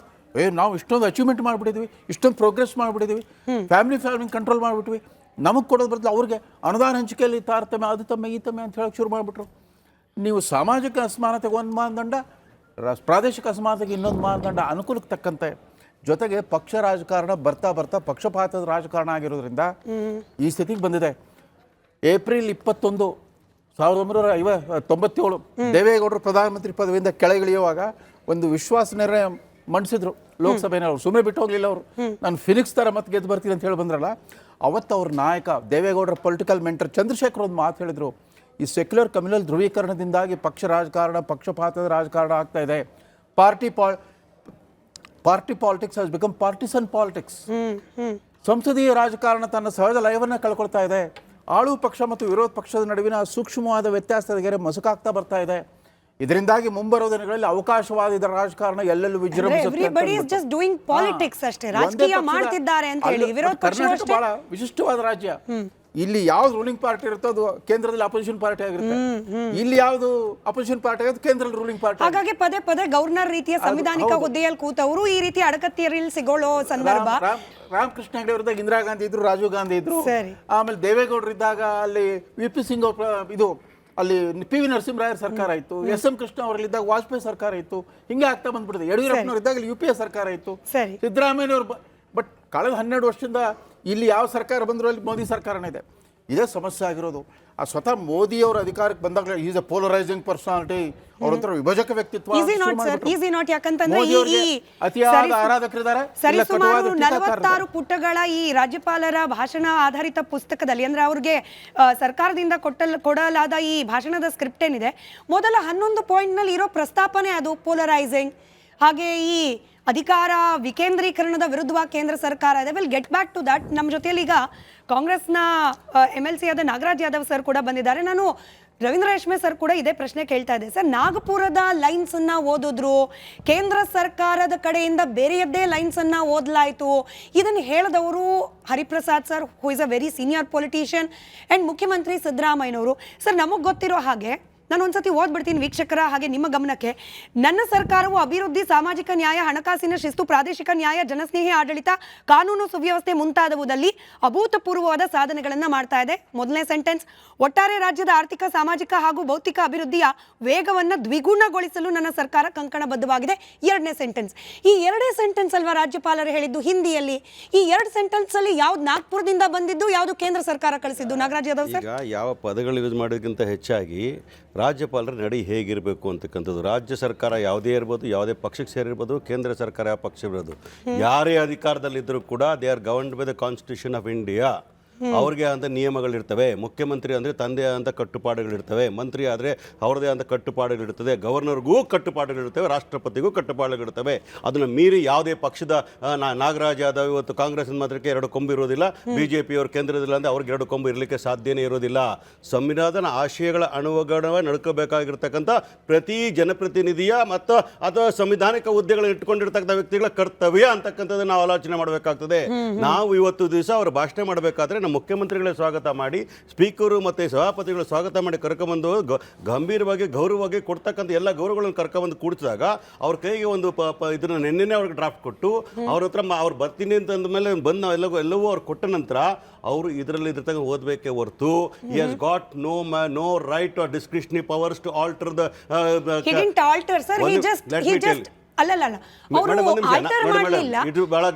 ನಾವು ಇಷ್ಟೊಂದು ಅಚೀವ್ಮೆಂಟ್ ಮಾಡಿಬಿಟ್ಟಿದ್ವಿ, ಇಷ್ಟೊಂದು ಪ್ರೋಗ್ರೆಸ್ ಮಾಡಿಬಿಟ್ಟಿದ್ವಿ, ಫ್ಯಾಮಿಲಿ ಕಂಟ್ರೋಲ್ ಮಾಡಿಬಿಟ್ವಿ, ನಮಗೆ ಕೊಡೋದು ಬದಲು ಅವ್ರಿಗೆ ಅನುದಾನ ಹಂಚಿಕೆಯಲ್ಲಿ ತಾರತಮ್ಯ, ಅದು ತಮ್ಮ ಈ ತಮ್ಮ ಅಂತ ಹೇಳೋಕೆ ಶುರು ಮಾಡಿಬಿಟ್ರು. ನೀವು ಸಾಮಾಜಿಕ ಅಸಮಾನತೆಗೆ ಒಂದು ಮಾನದಂಡ, ಪ್ರಾದೇಶಿಕ ಅಸಮಾನತೆಗೆ ಇನ್ನೊಂದು ಮಾನದಂಡ, ಅನುಕೂಲಕ್ಕೆ ತಕ್ಕಂತೆ. ಜೊತೆಗೆ ಪಕ್ಷ ರಾಜಕಾರಣ ಬರ್ತಾ ಬರ್ತಾ ಪಕ್ಷಪಾತದ ರಾಜಕಾರಣ ಆಗಿರೋದ್ರಿಂದ ಈ ಸ್ಥಿತಿಗೆ ಬಂದಿದೆ. ಏಪ್ರಿಲ್ 21, 1997 ದೇವೇಗೌಡರು ಪ್ರಧಾನಮಂತ್ರಿ ಪದವಿಯಿಂದ ಕೆಳಗಿಳಿಯುವಾಗ ಒಂದು ವಿಶ್ವಾಸ ನಿರ್ಣಯ ಮಂಡಿಸಿದ್ರು ಲೋಕಸಭೆಯವರು. ಸುಮ್ಮನೆ ಬಿಟ್ಟು ಹೋಗಲಿಲ್ಲ ಅವರು. ನಾನು ಫಿನಿಕ್ಸ್ ಥರ ಮತ್ತೆ ಗೆದ್ದು ಬರ್ತೀನಿ ಅಂತ ಹೇಳಿ ಬಂದ್ರಲ್ಲ, ಅವತ್ತು ಅವ್ರ ನಾಯಕ ದೇವೇಗೌಡರ ಪೊಲಿಟಿಕಲ್ ಮೆಂಟರ್ ಚಂದ್ರಶೇಖರ್ ಒಂದು ಮಾತು ಹೇಳಿದರು, ಈ ಸೆಕ್ಯುಲರ್ ಕಮ್ಯುನಲ್ ಧ್ರುವೀಕರಣದಿಂದಾಗಿ ಪಕ್ಷ ರಾಜಕಾರಣ ಪಕ್ಷಪಾತದ ರಾಜಕಾರಣ ಆಗ್ತಾ ಇದೆ. Party politics has become partisan politics. ಸಂಸದೀಯ ರಾಜಕಾರಣ ತನ್ನ ಸಹಜ ಲಯವನ್ನು ಕಳ್ಕೊಳ್ತಾ ಇದೆ. ಆಳುವ ಪಕ್ಷ ಮತ್ತು ವಿರೋಧ ಪಕ್ಷದ ನಡುವಿನ ಸೂಕ್ಷ್ಮವಾದ ವ್ಯತ್ಯಾಸದ ಗೆರೆ ಮಸುಕಾಗ್ತಾ ಬರ್ತಾ ಇದೆ. ಇದರಿಂದಾಗಿ ಮುಂಬರುವ ದಿನಗಳಲ್ಲಿ ಅವಕಾಶವಾದ ರಾಜಕಾರಣ ಎಲ್ಲೆಲ್ಲೂ ಕರ್ನಾಟಕ ಬಹಳ ವಿಶಿಷ್ಟವಾದ ರಾಜ್ಯ. ಇಲ್ಲಿ ಯಾವ್ದು ರೂಲಿಂಗ್ ಪಾರ್ಟಿ ಇರುತ್ತೋ ಅದು ಕೇಂದ್ರದಲ್ಲಿ ಅಪೋಸಿಷನ್ ಪಾರ್ಟಿ ಆಗಿರುತ್ತೆ, ಇಲ್ಲಿ ಯಾವ್ದು ಅಪೋಸಿಷನ್ ಪಾರ್ಟಿ ಆಗುತ್ತೆ ಕೇಂದ್ರದಲ್ಲಿ ರೂಲಿಂಗ್ ಪಾರ್ಟಿ. ಹಾಗಾಗಿ ಪದೇ ಪದೇ ಗವರ್ನರ್ ರೀತಿಯ ಸಂವಿಧಾನಿಕ ಹುದ್ದೆಯಲ್ಲಿ ಕೂತವರು ಈ ರೀತಿ ಅಡಕತ್ತಿಯಲ್ಲಿ ಸಿಗೋಳೋ ಸಂದರ್ಭ. ರಾಮಕೃಷ್ಣ ಹೆಗಡೆ ಅವರಿದ್ದಾಗ ಇಂದಿರಾ ಗಾಂಧಿ ಇದ್ರು, ರಾಜೀವ್ ಗಾಂಧಿ ಇದ್ರು. ಆಮೇಲೆ ದೇವೇಗೌಡರು ಇದ್ದಾಗ ಅಲ್ಲಿ VP ಸಿಂಗ್ ಇದು ಅಲ್ಲಿ PV ನರಸಿಂಹರಾಯರ್ ಸರ್ಕಾರ ಇತ್ತು. SM ಕೃಷ್ಣ ಅವರಲ್ಲಿದ್ದಾಗ ವಾಜಪೇಯಿ ಸರ್ಕಾರ ಇತ್ತು. ಹಿಂಗೆ ಆಗ್ತಾ ಬಂದ್ಬಿಟ್ಟಿದೆ. ಯಡಿಯೂರಪ್ಪನವ್ರು ಇದ್ದಾಗ ಇಲ್ಲಿ UPA ಸರ್ಕಾರ ಇತ್ತು. ಸಿದ್ದರಾಮಯ್ಯನವರು ಬಟ್ ಕಳೆದ 12 ವರ್ಷದಿಂದ ಇಲ್ಲಿ ಯಾವ ಸರ್ಕಾರ ಬಂದರೂ ಅಲ್ಲಿ ಮೋದಿ ಸರ್ಕಾರನೇ ಇದೆ. ಇದೇ ಸಮಸ್ಯೆ ಆಗಿರೋದು. ಆ ಸ್ವತಃ ಮೋದಿಯವರು ಅಧಿಕಾರಕ್ಕೆ ಬಂದಾಗ ಈಸ್ ಎ ಪೋಲರೈಸಿಂಗ್ ಪರ್ಸನಾಲಿಟಿ, ಅವ್ರ ಹತ್ರ ವಿಭಜಕ ವ್ಯಕ್ತಿತ್ವ. ಅತಿಯಾದ ಆರಾಧಕರಿದ್ದಾರೆ. ಸರಿಸುಮಾರು 46 ಪುಟಗಳ ಈ ರಾಜ್ಯಪಾಲರ ಭಾಷಣ ಆಧಾರಿತ ಪುಸ್ತಕದಲ್ಲಿ, ಅಂದ್ರೆ ಅವ್ರಿಗೆ ಸರ್ಕಾರದಿಂದ ಕೊಡಲಾದ ಈ ಭಾಷಣದ ಸ್ಕ್ರಿಪ್ಟ್ ಏನಿದೆ, ಮೊದಲ 11 ಪಾಯಿಂಟ್ನಲ್ಲಿ ಇರೋ ಪ್ರಸ್ತಾಪನೆ ಅದು ಪೋಲರೈಸಿಂಗ್. ಹಾಗೆ ಈ ಅಧಿಕಾರ ವಿಕೇಂದ್ರೀಕರಣದ ವಿರುದ್ಧವಾಗಿ ಕೇಂದ್ರ ಸರ್ಕಾರ ಇದೆ. Will get back to that. ನಮ್ಮ ಜೊತೆಯಲ್ಲಿ ಈಗ ಕಾಂಗ್ರೆಸ್ನ MLC ಆದ ನಾಗರಾಜ್ ಯಾದವ್ ಸರ್ ಕೂಡ ಬಂದಿದ್ದಾರೆ. ನಾನು ರವೀಂದ್ರ ರೇಷ್ಮೆ ಸರ್ ಕೂಡ ಇದೇ ಪ್ರಶ್ನೆ ಕೇಳ್ತಾ ಇದ್ದೆ. ಸರ್, ನಾಗಪುರದ ಲೈನ್ಸ್ ಅನ್ನ ಓದಿದ್ರು, ಕೇಂದ್ರ ಸರ್ಕಾರದ ಕಡೆಯಿಂದ ಬೇರೆಯದ್ದೇ ಲೈನ್ಸ್ ಅನ್ನ ಓದಲಾಯಿತು. ಇದನ್ನು ಹೇಳಿದವರು Hariprasad sir, who is a very senior politician, and ಮುಖ್ಯಮಂತ್ರಿ ಸಿದ್ದರಾಮಯ್ಯನವರು. ಸರ್, ನಮಗೆ ಗೊತ್ತಿರೋ ಹಾಗೆ ನಾನು ಒಂದ್ಸತಿ ಓದ್ಬಿಡ್ತೀನಿ ವೀಕ್ಷಕರ ಹಾಗೆ ನಿಮ್ಮ ಗಮನಕ್ಕೆ. ನನ್ನ ಸರ್ಕಾರವು ಅಭಿವೃದ್ಧಿ, ಸಾಮಾಜಿಕ ನ್ಯಾಯ, ಹಣಕಾಸಿನ ಶಿಸ್ತು, ಪ್ರಾದೇಶಿಕ ನ್ಯಾಯ, ಜನಸ್ನೇಹಿ ಆಡಳಿತ, ಕಾನೂನು ಸುವ್ಯವಸ್ಥೆ ಮುಂತಾದವುದಲ್ಲಿ ಅಭೂತಪೂರ್ವವಾದ ಸಾಧನೆಗಳನ್ನು ಮಾಡ್ತಾ ಇದೆ. ಮೊದಲನೇ ಸೆಂಟೆನ್ಸ್, ಒಟ್ಟಾರೆ ರಾಜ್ಯದ ಆರ್ಥಿಕ, ಸಾಮಾಜಿಕ ಹಾಗೂ ಭೌತಿಕ ಅಭಿವೃದ್ಧಿಯ ವೇಗವನ್ನು ದ್ವಿಗುಣಗೊಳಿಸಲು ನನ್ನ ಸರ್ಕಾರ ಕಂಕಣಬದ್ಧವಾಗಿದೆ. ಎರಡನೇ ಸೆಂಟೆನ್ಸ್. ಈ ಎರಡೇ ಸೆಂಟೆನ್ಸ್ ಅಲ್ವಾ ರಾಜ್ಯಪಾಲರು ಹೇಳಿದ್ದು ಹಿಂದಿಯಲ್ಲಿ? ಈ 2 ಸೆಂಟೆನ್ಸ್ ಅಲ್ಲಿ ಯಾವ್ದು ನಾಗ್ಪುರದಿಂದ ಬಂದಿದ್ದು, ಯಾವ್ದು ಕೇಂದ್ರ ಸರ್ಕಾರ ಕಳಿಸಿದ್ದು? ನಾಗರಾಜ್ ಯಾದವ್ ಸರ್, ಯಾವ ಪದಗಳು ಯೂಸ್ ಮಾಡೋದಕ್ಕಿಂತ ಹೆಚ್ಚಾಗಿ ರಾಜ್ಯಪಾಲರ ನಡೆ ಹೇಗಿರಬೇಕು ಅಂತಕ್ಕಂಥದ್ದು. ರಾಜ್ಯ ಸರ್ಕಾರ ಯಾವುದೇ ಇರ್ಬೋದು, ಯಾವುದೇ ಪಕ್ಷಕ್ಕೆ ಸೇರಿರ್ಬೋದು, ಕೇಂದ್ರ ಸರ್ಕಾರ ಯಾವ ಪಕ್ಷ ಇರ್ಬೋದು, ಯಾರೇ ಅಧಿಕಾರದಲ್ಲಿದ್ದರೂ ಕೂಡ they are governed by the constitution of India. ಅವ್ರಿಗೆ ಅಂತ ನಿಯಮಗಳಿರ್ತವೆ. ಮುಖ್ಯಮಂತ್ರಿ ಅಂದರೆ ತಂದೆ ಅಂತ ಕಟ್ಟುಪಾಡುಗಳಿರ್ತವೆ, ಮಂತ್ರಿ ಆದರೆ ಅವ್ರದ್ದೇ ಅಂತ ಕಟ್ಟುಪಾಡುಗಳಿರ್ತದೆ, ಗವರ್ನರ್ಗೂ ಕಟ್ಟುಪಾಡುಗಳಿರ್ತವೆ, ರಾಷ್ಟ್ರಪತಿಗೂ ಕಟ್ಟುಪಾಡುಗಳಿರ್ತವೆ. ಅದನ್ನು ಮೀರಿ ಯಾವುದೇ ಪಕ್ಷದ ನಾಗರಾಜ್ ಯಾದವ್ ಇವತ್ತು ಕಾಂಗ್ರೆಸ್ ಮಾತ್ರಕ್ಕೆ 2 ಕೊಂಬು ಇರೋದಿಲ್ಲ, BJPಯವರು ಕೇಂದ್ರದಲ್ಲಿ ಅಂದರೆ ಅವ್ರಿಗೆ 2 ಕೊಂಬು ಇರಲಿಕ್ಕೆ ಸಾಧ್ಯನೇ ಇರೋದಿಲ್ಲ. ಸಂವಿಧಾನದ ಆಶಯಗಳ ಅನುಗುಣವಾಗಿ ನಡ್ಕೋಬೇಕಾಗಿರ್ತಕ್ಕಂಥ ಪ್ರತಿ ಜನಪ್ರತಿನಿಧಿಯ ಮತ್ತು ಅಥವಾ ಸಂವಿಧಾನಿಕ ಹುದ್ದೆಗಳನ್ನು ಇಟ್ಕೊಂಡಿರ್ತಕ್ಕಂಥ ವ್ಯಕ್ತಿಗಳ ಕರ್ತವ್ಯ ಅಂತಕ್ಕಂಥದ್ದು ನಾವು ಆಲೋಚನೆ ಮಾಡಬೇಕಾಗ್ತದೆ. ನಾವು ಇವತ್ತು ದಿವಸ ಅವರು ಭಾಷಣ ಮಾಡಬೇಕಾದ್ರೆ ಮುಖ್ಯಮಂತ್ರಿಗಳೇ ಸ್ವಾಗತ ಮಾಡಿ, ಸ್ಪೀಕರು ಮತ್ತು ಸಭಾಪತಿಗಳು ಸ್ವಾಗತ ಮಾಡಿ ಕರ್ಕೊಂಬಂದು ಗಂಭೀರವಾಗಿ ಗೌರವವಾಗಿ ಕೊಡ್ತಕ್ಕಂಥ ಎಲ್ಲ ಗೌರವಗಳನ್ನು ಕರ್ಕೊಂಬಂದು ಕೂಡಿಸಿದಾಗ ಅವ್ರ ಕೈಗೆ ಒಂದು ಇದನ್ನು ನಿನ್ನೆ ಅವ್ರಿಗೆ ಡ್ರಾಫ್ಟ್ ಕೊಟ್ಟು ಅವ್ರ ಹತ್ರ ಅವ್ರು ಬರ್ತೀನಿ ಅಂತಂದ ಮೇಲೆ ಬಂದು ಎಲ್ಲವೂ ಅವ್ರು ಕೊಟ್ಟ ನಂತರ ಅವರು ಇದರಲ್ಲಿ ಇದ್ರತಕ್ಕ ಓದಬೇಕೇ ಹೊರತು he has got no right or discretionary powers to alter the he didn't alter sir, he just ಅಲ್ಲಲ್ಲ ಅವರು ಆಲ್ಟರ್ ಮಾಡಲಿಲ್ಲ.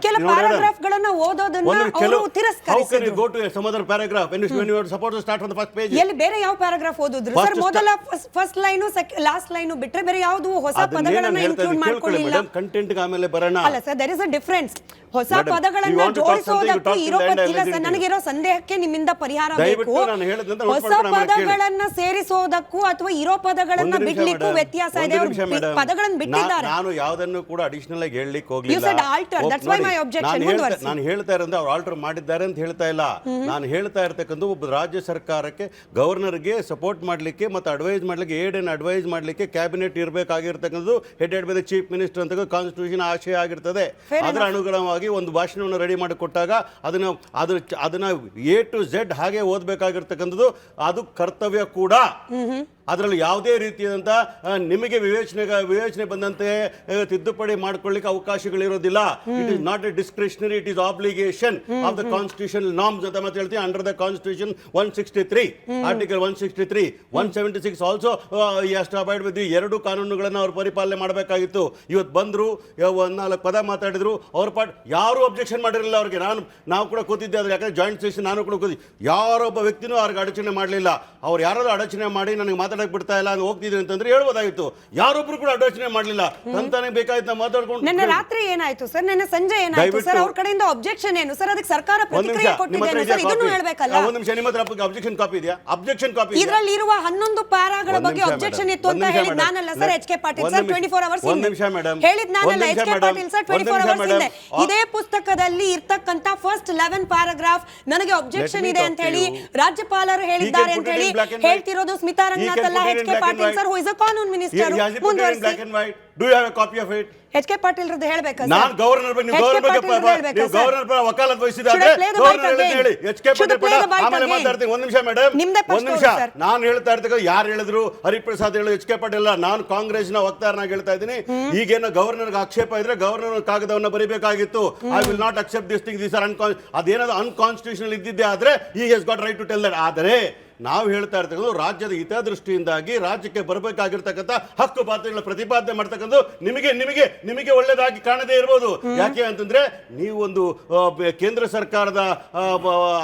ಕೆಲ ಪ್ಯಾರಾಗ್ರಾಫ್ ಗಳನ್ನ ಓದೋದನ್ನ ಅವರು ತಿರಸ್ಕರಿಸಿದ್ರು. go to some other paragraph when you are supposed to start from the first page. ಎಲ್ಲಿ ಬೇರೆ ಯಾವ paragraph ಓದಿದ್ರು ಸರ್? ಮೊದಲ ಫಸ್ಟ್ ಲೈನ್ ಲಾಸ್ಟ್ ಲೈನ್ ಬಿಟ್ರೆ ಬೇರೆ ಯಾವುದು ಹೊಸ ಪದಗಳನ್ನ ಇನ್ಕ್ಲೂಡ್ ಮಾಡ್ಕೊಳ್ಳಿಲ್ಲ. ಕಂಟೆಂಟ್ ಗೆ ಆಮೇಲೆ ಬರೋಣ. ಅಲ್ಲ sir, there is a difference. ಹೊಸ ಪದಗಳನ್ನ ಜೋಡಿಸೋದಕ್ಕೂ ಇರೋ ಇಲ್ಲ ಸರ್, ನನಗಿರೋ ಸಂದೇಹಕ್ಕೆ ನಿಮ್ಮಿಂದ ಪರಿಹಾರ ಬೇಕು. ಹೊಸ ಪದಗಳನ್ನ ಸೇರಿಸೋದಕ್ಕೂ ಅಥವಾ ಇರೋ ಪದಗಳನ್ನ ಬಿಡ್ಲಿಕ್ಕೂ ವ್ಯತ್ಯಾಸ ಇದೆ. ಪದಗಳನ್ನ ಬಿಟ್ಟಿದ್ದಾರೆ. ನಾನು ಯಾವುದನ್ನು ಕೂಡ ಅಡಿಷನಲ್ ಆಗಿ ಹೇಳಲಿಕ್ಕೆ ಹೋಗಲಿಲ್ಲ. You said alter, that's why my objection. ನಾನು ಹೇಳ್ತಾ ಇರೋದು ಅವ್ರು ಆಲ್ಟರ್ ಮಾಡಿದ್ದಾರೆ ಅಂತ ಹೇಳ್ತಾ ಇಲ್ಲ. ನಾನು ಹೇಳ್ತಾ ಇರ್ತಕ್ಕಂಥ ಒಬ್ಬ ರಾಜ್ಯ ಸರ್ಕಾರಕ್ಕೆ ಗವರ್ನರ್ಗೆ ಸಪೋರ್ಟ್ ಮಾಡಲಿಕ್ಕೆ ಮತ್ತು ಅಡ್ವೈಸ್ ಮಾಡಲಿಕ್ಕೆ ಏಡ್ ಅಂಡ್ ಅಡ್ವೈಸ್ ಮಾಡಲಿಕ್ಕೆ ಕ್ಯಾಬಿನೆಟ್ ಇರಬೇಕಾಗಿರ್ತಕ್ಕಂಥದ್ದು headed by the chief minister ಅಂತ ಕಾನ್ಸ್ಟಿಟ್ಯೂಷನ್ ಆಶಯ ಆಗಿರ್ತದೆ. ಅದರ ಅನುಗುಣವಾಗಿ ಒಂದು ಭಾಷಣವನ್ನು ರೆಡಿ ಮಾಡಿ ಕೊಟ್ಟಾಗ ಅದನ್ನ ಎ ಟು ಝೆಡ್ ಹಾಗೆ ಓದಬೇಕಾಗಿರ್ತಕ್ಕಂಥದ್ದು ಅದು ಕರ್ತವ್ಯ ಕೂಡ. ಅದರಲ್ಲಿ ಯಾವುದೇ ರೀತಿಯಾದಂಥ ನಿಮಗೆ ವಿವೇಚನೆ ಬಂದಂತೆ ತಿದ್ದುಪಡಿ ಮಾಡ್ಕೊಳ್ಳಿಕ್ಕೆ ಅವಕಾಶಗಳಿರೋದಿಲ್ಲ. It is not a discretionary, it is obligation of the constitutional norms ಅಂತ ಮತ್ತೆ ಹೇಳ್ತೀವಿ. Under the constitution 163 article 163 176 also has to abide with ಎರಡು ಕಾನೂನುಗಳನ್ನು ಅವರು ಪರಿಪಾಲನೆ ಮಾಡಬೇಕಾಗಿತ್ತು. ಇವತ್ತು ಬಂದರು, 4 ಪದ ಮಾತಾಡಿದ್ರು, ಅವ್ರ ಪಾಟ್ ಯಾರು ಅಬ್ಜೆಕ್ಷನ್ ಮಾಡಿರಲಿಲ್ಲ ಅವ್ರಿಗೆ. ನಾವು ಕೂಡ ಕೂತಿದ್ದೆ, ಅದ್ರ ಯಾಕಂದ್ರೆ ಜಾಯಿಂಟ್ ಸೆಷನ್ ನಾನು ಕೂಡ ಕೂತಿ, ಯಾರೊಬ್ಬ ವ್ಯಕ್ತಿನೂ ಅವ್ರಿಗೆ ಅಡಚಣೆ ಮಾಡಲಿಲ್ಲ. ಅವ್ರು ಯಾರಾದ್ರೂ ಅಡಚಣೆ ಮಾಡಿ ನನಗೆ ಮಾತಾಡಕ್ಕೆ ಬಿಡ್ತಾ ಇಲ್ಲ ಅಂತ ಹೋಗ್ತಿದ್ರು ಅಂತಂದ್ರೆ ಹೇಳ್ಬೋದಾಗಿತ್ತು. ಯಾರೊಬ್ರು ಕೂಡ ಅಡಚಣೆ ಮಾಡಲಿಲ್ಲ. ತಂತಾನೆ ಬೇಕಾಯ್ತು ಮಾತಾಡ್ಕೊಂಡು. ನಿನ್ನೆ ರಾತ್ರಿ ಏನಾಯ್ತು ಸರ್? ನಿನ್ನೆ ಸಂಜೆ ಏನಾಯ್ತು ಸರ್? ಅವ್ರ ಕಡೆಯಿಂದ ಅಬ್ಜೆಕ್ಷನ್ ಏನು ಸರ್? ಅದಕ್ಕೆ ಸರ್ಕಾರ ಪ್ರತಿಕ್ರಿಯೆ ಕೊಟ್ಟಿದೆ ಸರ್, ಇದನ್ನು ಹೇಳಬೇಕಲ್ಲ. ಒಂದು ನಿಮಿಷ, ನಿಮ್ಮ ಹತ್ರ ಅಬ್ಜೆಕ್ಷನ್ ಕಾಪಿ ಇದೆಯಾ? ಅಬ್ಜೆಕ್ಷನ್ ಕಾಪಿ ಇದರಲ್ಲಿ ಇರುವ 11 ಪ್ಯಾರಾಗಳ ಬಗ್ಗೆ ಅಬ್ಜೆಕ್ಷನ್ ಇತ್ತು ಅಂತ ಹೇಳಿದ್ ನಾನಲ್ಲ sir, H K Patil sir 24 hours ಹೇಳಿದ್ ನಾನಲ್ಲ, H K Patil sir 24 hours ಹಿಂದೆ. ಇದೇ ಪುಸ್ತಕದಲ್ಲಿ ಇರ್ತಕ್ಕಂತ ಫಸ್ಟ್ 11 ಪ್ಯಾರಾಗ್ರಾಫ್ ನನಗೆ ಅಬ್ಜೆಕ್ಷನ್ ಇದೆ ಅಂತ ಹೇಳಿ ರಾಜ್ಯಪಾಲರು ಹೇಳಿದ್ದಾರೆ ಅಂತ ಹೇಳಿ ಹೇಳ್ತಿರೋದು ಸ್ಮಿತಾ ರಂಗನಾಥ್ ಅಲ್ಲ, H K Patil sir, who is a ಕಾನೂನು minister. Do you have a copy of it? H K Patil ರದ್ದು ಹೇಳಬೇಕಾ? ನಾನು ಗವರ್ನರ್ ಬಗ್ಗೆ ಗವರ್ನರ್ ಪರ ವಕಾಲತ್ ವಹಿಸಿದ್ದಾರೆ. ಗವರ್ನರ್ ಹೇಳಿ, ಎಚ್ ಕೆ ಪಾಟೀಲ್ ಪರ ಆಮೇಲೆ ಮಾತಾಡ್ತೀನಿ. ಒಂದು ನಿಮಿಷ ಮೇಡಮ್, ಒಂದು ನಿಮಿಷ. ನಾನು ಹೇಳ್ತಾ ಇರ್ತಕ್ಕ ಯಾರು ಹೇಳಿದ್ರು? ಹರಿಪ್ರಸಾದ್ ಹೇಳು, ಎಚ್ ಕೆ ಪಾಟೀಲ್. ನಾನು ಕಾಂಗ್ರೆಸ್ನ ವಕ್ತಾರನಾಗಿ ಹೇಳ್ತಾ ಇದ್ದೀನಿ. ಈಗೇನೋ ಗವರ್ನರ್ಗೆ ಆಕ್ಷೇಪ ಇದ್ರೆ ಗವರ್ನರ್ ಕಾಗದವನ್ನು ಬರೀಬೇಕಾಗಿತ್ತು. I will not accept this thing, this are ಅದೇನಾದ್ರು ಅನ್ಕಾನ್ಸ್ಟಿಟ್ಯೂಷನಲ್ ಇದ್ದಿದ್ದೆ ಆದ್ರೆ he has got right to tell that. ಆದರೆ ನಾವು ಹೇಳ್ತಾ ಇರ್ತಕ್ಕಂಥ ರಾಜ್ಯದ ಹಿತದೃಷ್ಟಿಯಿಂದಾಗಿ ರಾಜ್ಯಕ್ಕೆ ಬರಬೇಕಾಗಿರ್ತಕ್ಕಂಥ ಹಕ್ಕು ಪಾತ್ರಗಳ ಪ್ರತಿಪಾದನೆ ಮಾಡ್ತಕ್ಕಂಥ ನಿಮಗೆ ಒಳ್ಳೇದಾಗಿ ಕಾಣದೇ ಇರಬಹುದು. ಯಾಕೆ ಅಂತಂದ್ರೆ ನೀವು ಒಂದು ಕೇಂದ್ರ ಸರ್ಕಾರದ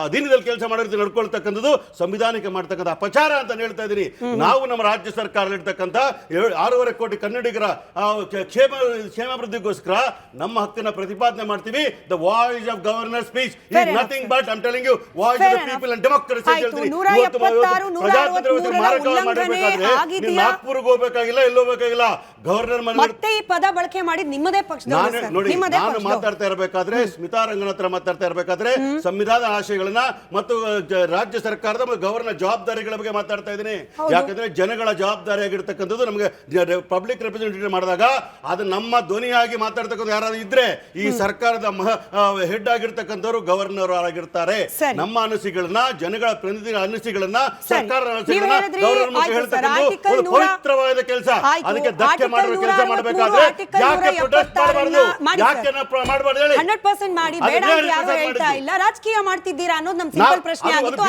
ಅಧೀನದಲ್ಲಿ ಕೆಲಸ ಮಾಡೋದು ನಡ್ಕೊಳ್ತಕ್ಕಂಥದ್ದು ಸಂವಿಧಾನಕ್ಕೆ ಮಾಡ್ತಕ್ಕಂಥ ಅಪಚಾರ ಅಂತ ಹೇಳ್ತಾ ಇದ್ದೀನಿ. ನಾವು ನಮ್ಮ ರಾಜ್ಯ ಸರ್ಕಾರ ಇರ್ತಕ್ಕಂಥ 6.5 ಕೋಟಿ ಕನ್ನಡಿಗರ ಕ್ಷೇಮಾಭಿವೃದ್ಧಿಗೋಸ್ಕರ ನಮ್ಮ ಹಕ್ಕನ್ನ ಪ್ರತಿಪಾದನೆ ಮಾಡ್ತೀವಿ. The voice of governor speech is nothing but I am telling you voice of the people and democracy ಅಂತ ಹೇಳ್ತೀನಿ. ನಾಗ್ಪುರ್ಗೆ ಹೋಗ್ಬೇಕಾಗಿಲ್ಲ, ಎಲ್ಲೋ ಬೇಕಾಗಿಲ್ಲ. ಗವರ್ನರ್ ಮತ್ತೆ ಈ ಪದ ಬಳಕೆ ಮಾಡಿ ನಿಮ್ಮದೇ ಪಕ್ಷದವರು ನೋಡಿ. ನಾನು ಮಾತಾಡ್ತಾ ಇರಬೇಕಾದ್ರೆ, ಸ್ಮಿತಾ ರಂಗನಾಥ್ ಮಾತಾಡ್ತಾ ಇರಬೇಕಾದ್ರೆ ಸಂವಿಧಾನ ಆಶಯಗಳನ್ನ ಮತ್ತು ರಾಜ್ಯ ಸರ್ಕಾರದ ಗವರ್ನರ್ ಜವಾಬ್ದಾರಿಗಳ ಬಗ್ಗೆ ಮಾತಾಡ್ತಾ ಇದ್ದೀನಿ. ಯಾಕಂದ್ರೆ ಜನಗಳ ಜವಾಬ್ದಾರಿ ಆಗಿರ್ತಕ್ಕಂಥದ್ದು ನಮಗೆ ಪಬ್ಲಿಕ್ ರೆಪ್ರೆಸೆಂಟೇಟಿವ್ ಮಾಡಿದಾಗ ಅದು ನಮ್ಮ ಧ್ವನಿಯಾಗಿ ಮಾತಾಡ್ತಕ್ಕಂಥ ಯಾರಾದ್ರೂ ಇದ್ರೆ ಈ ಸರ್ಕಾರದ ಹೆಡ್ ಆಗಿರ್ತಕ್ಕಂಥವ್ರು ಗವರ್ನರ್ ಆಗಿರ್ತಾರೆ. ನಮ್ಮ ಅನಿಸಿಕೆಗಳನ್ನ, ಜನಗಳ ಪ್ರತಿನಿಧಿಗಳ ಅನಿಸಿಕೆಗಳನ್ನ, ಸರ್ಕಾರ ಪವಿತ್ರವಾದ ಕೆಲಸ. ಅದಕ್ಕೆ ಧಕ್ಕೆ ಮಾಡುವ ಕೆಲಸ ಮಾಡಬೇಕಾದ್ರೆ ಯಾಕೆ ಪ್ರೊಟೆಸ್ಟ್ ಮಾಡಬಾರದು? ಯಾಕೆ ಮಾಡಬಾರದು ಹೇಳಿ? 100% ಮಾಡಿ, ಬೇಡ ಅಂತ ಯಾರು ಹೇಳ್ತಾ ಇಲ್ಲ. ರಾಜಕೀಯ ಮಾಡ್ತಿದ್ದೀರಾ ಅನ್ನೋದು ನಮ್ಮ ಸಿಂಪಲ್ ಪ್ರಶ್ನೆ ಆಗಿತ್ತು.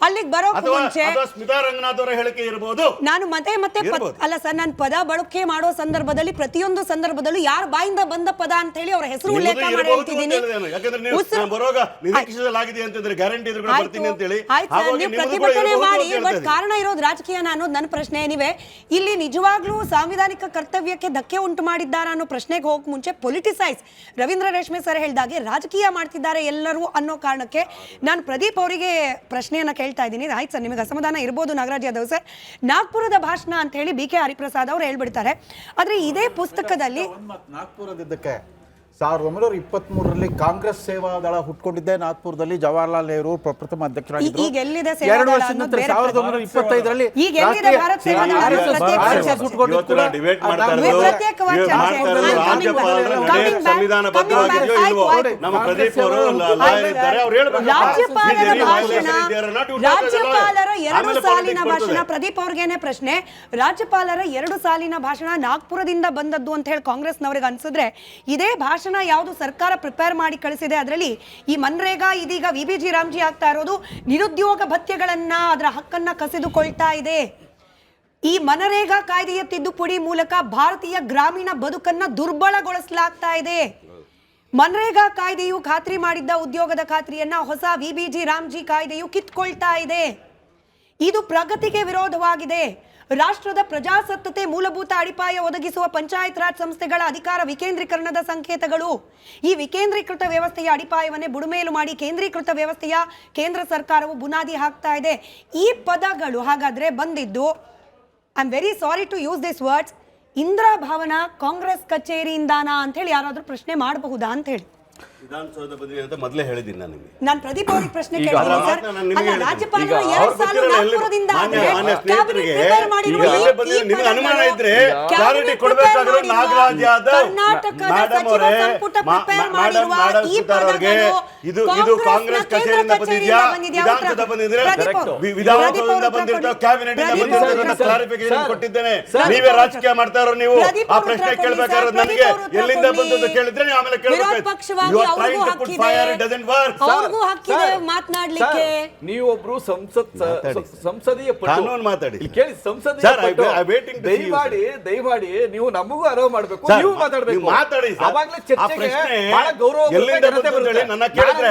ಅಲ್ಲಿಗೆ ಬರೋಕೆ ಮುಂಚೆ ಸ್ಮಿತಾ ರಂಗನಾಥ್ ಅವರ ಹೇಳಿಕೆ ಇರಬಹುದು. ನಾನು ಮತ್ತೆ ಅಲ್ಲ ಸರ್, ನಾನು ಪದ ಬಳಕೆ ಮಾಡೋ ಸಂದರ್ಭದಲ್ಲಿ ಪ್ರತಿಯೊಂದು ಸಂದರ್ಭದಲ್ಲೂ ಯಾರ ಬಾಯಿಂದ ಬಂದ ಪದ ಅಂತ ಹೇಳಿ ಅವರ ಹೆಸರು ಉಲ್ಲೇಖ ಮಾಡಿ ಹೇಳ್ತಿದ್ದೀನಿ. ಯಾಕಂದ್ರೆ ನೀವು ಬರುವಾಗ ನಿರೀಕ್ಷಿಸಲಾಗಿದೆ ಅಂತಂದ್ರೆ ಗ್ಯಾರಂಟಿ ಇದ್ರು ಬರ್ತೀನಿ ಅಂತ ಹೇಳಿ ನೀವು ಪ್ರತಿಭಟನೆ ಮಾಡಿ, ಬಟ್ ಕಾರಣ ಇರೋದು ರಾಜಕೀಯನ ಅನ್ನೋದು ನನ್ನ ಪ್ರಶ್ನೆ. ಏನಿವೆ ಇಲ್ಲಿ ನಿಜವಾಗ್ಲೂ ಸಾಂವಿಧಾನಿಕ ಕರ್ತವ್ಯಕ್ಕೆ ಧಕ್ಕೆ ಉಂಟು ಮಾಡಿದ್ದಾರಾ ಅನ್ನೋ ಪ್ರಶ್ನೆಗೆ ಹೋಗಕ್ ಮುಂಚೆ ಪೊಲಿಟಿಸೈಸ್ ರವೀಂದ್ರ ರೇಷ್ಮೆ ಸರ್ ಹೇಳಿದಾಗೆ ರಾಜಕೀಯ ಮಾಡ್ತಿದ್ದಾರೆ ಎಲ್ಲರೂ ಅನ್ನೋ ಕಾರಣಕ್ಕೆ ನಾನು ಪ್ರದೀಪ್ ಅವರಿಗೆ ಪ್ರಶ್ನೆಯನ್ನ ಕೇಳ್ತಾ ಇದ್ದೀನಿ. ಆಯ್ತು ಸರ್, ನಿಮಗೆ ಅಸಮಾಧಾನ ಇರ್ಬೋದು ನಾಗರಾಜ್ ಯಾದವ್ ಸರ್, ನಾಗ್ಪುರದ ಭಾಷಣ ಅಂತ ಹೇಳಿ BK ಹರಿಪ್ರಸಾದ್ ಅವರು ಹೇಳ್ಬಿಡ್ತಾರೆ. ಆದ್ರೆ ಇದೇ ಪುಸ್ತಕದಲ್ಲಿ ನಾಗ್ಪುರದಿದ್ದಕ್ಕೆ 1923ರಲ್ಲಿ ಕಾಂಗ್ರೆಸ್ ಸೇವಾ ದಳ ಹುಟ್ಕೊಂಡಿದ್ದೆ ನಾಗ್ಪುರದಲ್ಲಿ. ಜವಾಹರ್ಲಾಲ್ ನೆಹರು ಪ್ರಪ್ರಥಮ ಅಧ್ಯಕ್ಷರಾಗಿದ್ದರು. ಈಗ ಎಲ್ಲಿದೆ ಸೇವಾ 2 ದಳ ವರ್ಷದ ಅನ್ನೋದು ನಂತರ ಬೇರೆ 1925ರಲ್ಲಿ ಈಗ ಎಲ್ಲಿದೆ ಭಾರತ್ ಸೇವಾ ದಳ ಅನ್ನೋದು ಪ್ರತ್ಯೇಕ ಚರ್ಚೆ. ಇವತ್ತು ನಾವು ಡಿಬೇಟ್ ಮಾಡ್ತಾ ಇರೋದು ಪ್ರತ್ಯೇಕವಾಗಿ ಚರ್ಚೆ. ರಾಜ್ಯಪಾಲರ ನಡೆ ಸಂವಿಧಾನಬದ್ಧವಾಗಿದೆಯೋ ಇಲ್ವೋ ನಮ್ಮ ಪ್ರದೀಪ್ ಅವರು ಲಾಯರ್ ಇದ್ದಾರೆ, ಅವ್ರು ಹೇಳ್ಬೇಕು. ರಾಜ್ಯಪಾಲರ ಭಾಷಣ, ರಾಜ್ಯಪಾಲರ 2 ಸಾಲಿನ ಭಾಷಣ, ಪ್ರದೀಪ್ ಅವ್ರಿಗೇನೆ ಪ್ರಶ್ನೆ. ರಾಜ್ಯಪಾಲರ 2 ಸಾಲಿನ ಭಾಷಣ ನಾಗ್ಪುರದಿಂದ ಬಂದದ್ದು ಅಂತ ಹೇಳಿ ಕಾಂಗ್ರೆಸ್ನವರಿಗೆ ಅನ್ಸಿದ್ರೆ, ಇದೇ ಭಾಷಣ ಯಾವುದು ಸರ್ಕಾರ ಪ್ರಿಪೇರ್ ಮಾಡಿ ಕಳಿಸಿದೆ, ಅದರಲ್ಲಿ ಈ ಮನ್ರೇಗಾ ಇದೀಗ VBG ರಾಮ್ಜಿ ಆಗ್ತಾ ಇರೋದು ನಿರುದ್ಯೋಗ ಭತ್ಯೆಗಳನ್ನ ಅದರ ಹಕ್ಕನ್ನ ಕಸಿದುಕೊಳ್ತಾ ಇದೆ. ಈ ಮನರೇಗಾ ಕಾಯ್ದೆಯ ತಿದ್ದುಪಡಿ ಮೂಲಕ ಭಾರತೀಯ ಗ್ರಾಮೀಣ ಬದುಕನ್ನ ದುರ್ಬಲಗೊಳಿಸಲಾಗ್ತಾ ಇದೆ. ಮನ್ರೇಗಾ ಕಾಯ್ದೆಯು ಖಾತ್ರಿ ಮಾಡಿದ್ದ ಉದ್ಯೋಗದ ಖಾತ್ರಿಯನ್ನ ಹೊಸ VBG ರಾಮ್ಜಿ ಕಾಯ್ದೆಯು ಕಿತ್ಕೊಳ್ತಾ ಇದೆ. ಇದು ಪ್ರಗತಿಗೆ ವಿರೋಧವಾಗಿದೆ. ರಾಷ್ಟ್ರದ ಪ್ರಜಾಸತ್ತತೆ ಮೂಲಭೂತ ಅಡಿಪಾಯ ಒದಗಿಸುವ ಪಂಚಾಯತ್ ರಾಜ್ ಸಂಸ್ಥೆಗಳ ಅಧಿಕಾರ ವಿಕೇಂದ್ರೀಕರಣದ ಸಂಕೇತಗಳು. ಈ ವಿಕೇಂದ್ರೀಕೃತ ವ್ಯವಸ್ಥೆಯ ಅಡಿಪಾಯವನ್ನೇ ಬುಡಮೇಲು ಮಾಡಿ ಕೇಂದ್ರೀಕೃತ ವ್ಯವಸ್ಥೆಯ ಕೇಂದ್ರ ಸರ್ಕಾರವು ಬುನಾದಿ ಹಾಕ್ತಾ ಇದೆ. ಈ ಪದಗಳು ಹಾಗಾದ್ರೆ ಬಂದಿದ್ದು, I am very sorry to use this words, Indira Bhavan Congress ಕಚೇರಿಯಿಂದಾನಾ ಅಂತ ಹೇಳಿ ಯಾರಾದ್ರೂ ಪ್ರಶ್ನೆ ಮಾಡಬಹುದಾ ಅಂತ ಹೇಳಿ. ವಿಧಾನಸೌಧ ಬಂದಿದೆ ಅಂತ ಮೊದಲೇ ಹೇಳಿದ್ದೀನಿ ನಾನು ನಿಮಗೆ. ನಾನು ಪ್ರದೀಪ್ ಅವ್ರಿಗೆ ಪ್ರಶ್ನೆ ಕೇಳಿದ್ದೀನಿ ಸರ್. ಅಲ್ಲ, ರಾಜ್ಯಪಾಲರು 2 ಸಾಲು ನಾಗ್ಪುರದಿಂದ ನಿಮಗೆ ಅನುಮಾನ ಇದ್ರೆ ಕ್ಲಾರಿಟಿ ಕೊಡಬೇಕಾದ್ರೆ ನಾಗರಾಜ್ ಯಾದವ್ ಮೇಡಮ್ ಅವರೇ, ಮೇಡಮ್ ಅವರಿಗೆ ಇದು ಕಾಂಗ್ರೆಸ್ ಕಚೇರಿಯಿಂದ ಬಂದಿದ್ಯಾ, ವಿಧಾನಸೌಧ ಬಂದಿದ್ರೆ ವಿಧಾನಸೌಧದಿಂದ ಬಂದಿರ್ತಾವ, ಕ್ಯಾಬಿನೆಟ್ ಇಂದ ಬಂದಿರ್ತಕ್ಕಂಥ ಕ್ಲಾರಿಫಿಕೇಶನ್ ಕೊಟ್ಟಿದ್ದೇನೆ. ನೀವೇ ರಾಜಕೀಯ ಮಾಡ್ತಾ ಇರೋ ನೀವು. ಆ ಪ್ರಶ್ನೆ ಕೇಳಬೇಕಾದ್ರೆ ನನಗೆ ಎಲ್ಲಿಂದ ಬಂದದ್ದು ಕೇಳಿದ್ರೆ ನೀವು ಆಮೇಲೆ ಕೇಳಬೇಕು. ಮಾತನಾಡ್ಲಿಕ್ಕೆ ನೀವೊಬ್ರು ಸಂಸದೀಯ ಕಾನೂನು ಮಾತಾಡಿ ಕೇಳಿ. ಸಂಸದೀಯ ದಯಮಾಡಿ ನೀವು ನಮಗೂ ಅರಿವು ಮಾಡಬೇಕು, ನೀವು ಮಾತಾಡಬೇಕು. ಮಾತಾಡಿ. ಅವಾಗಲೇ ಚರ್ಚೆಗೆ ಬಹಳ ಗೌರವ. ನನ್ನ ಕೇಳಿದ್ರೆ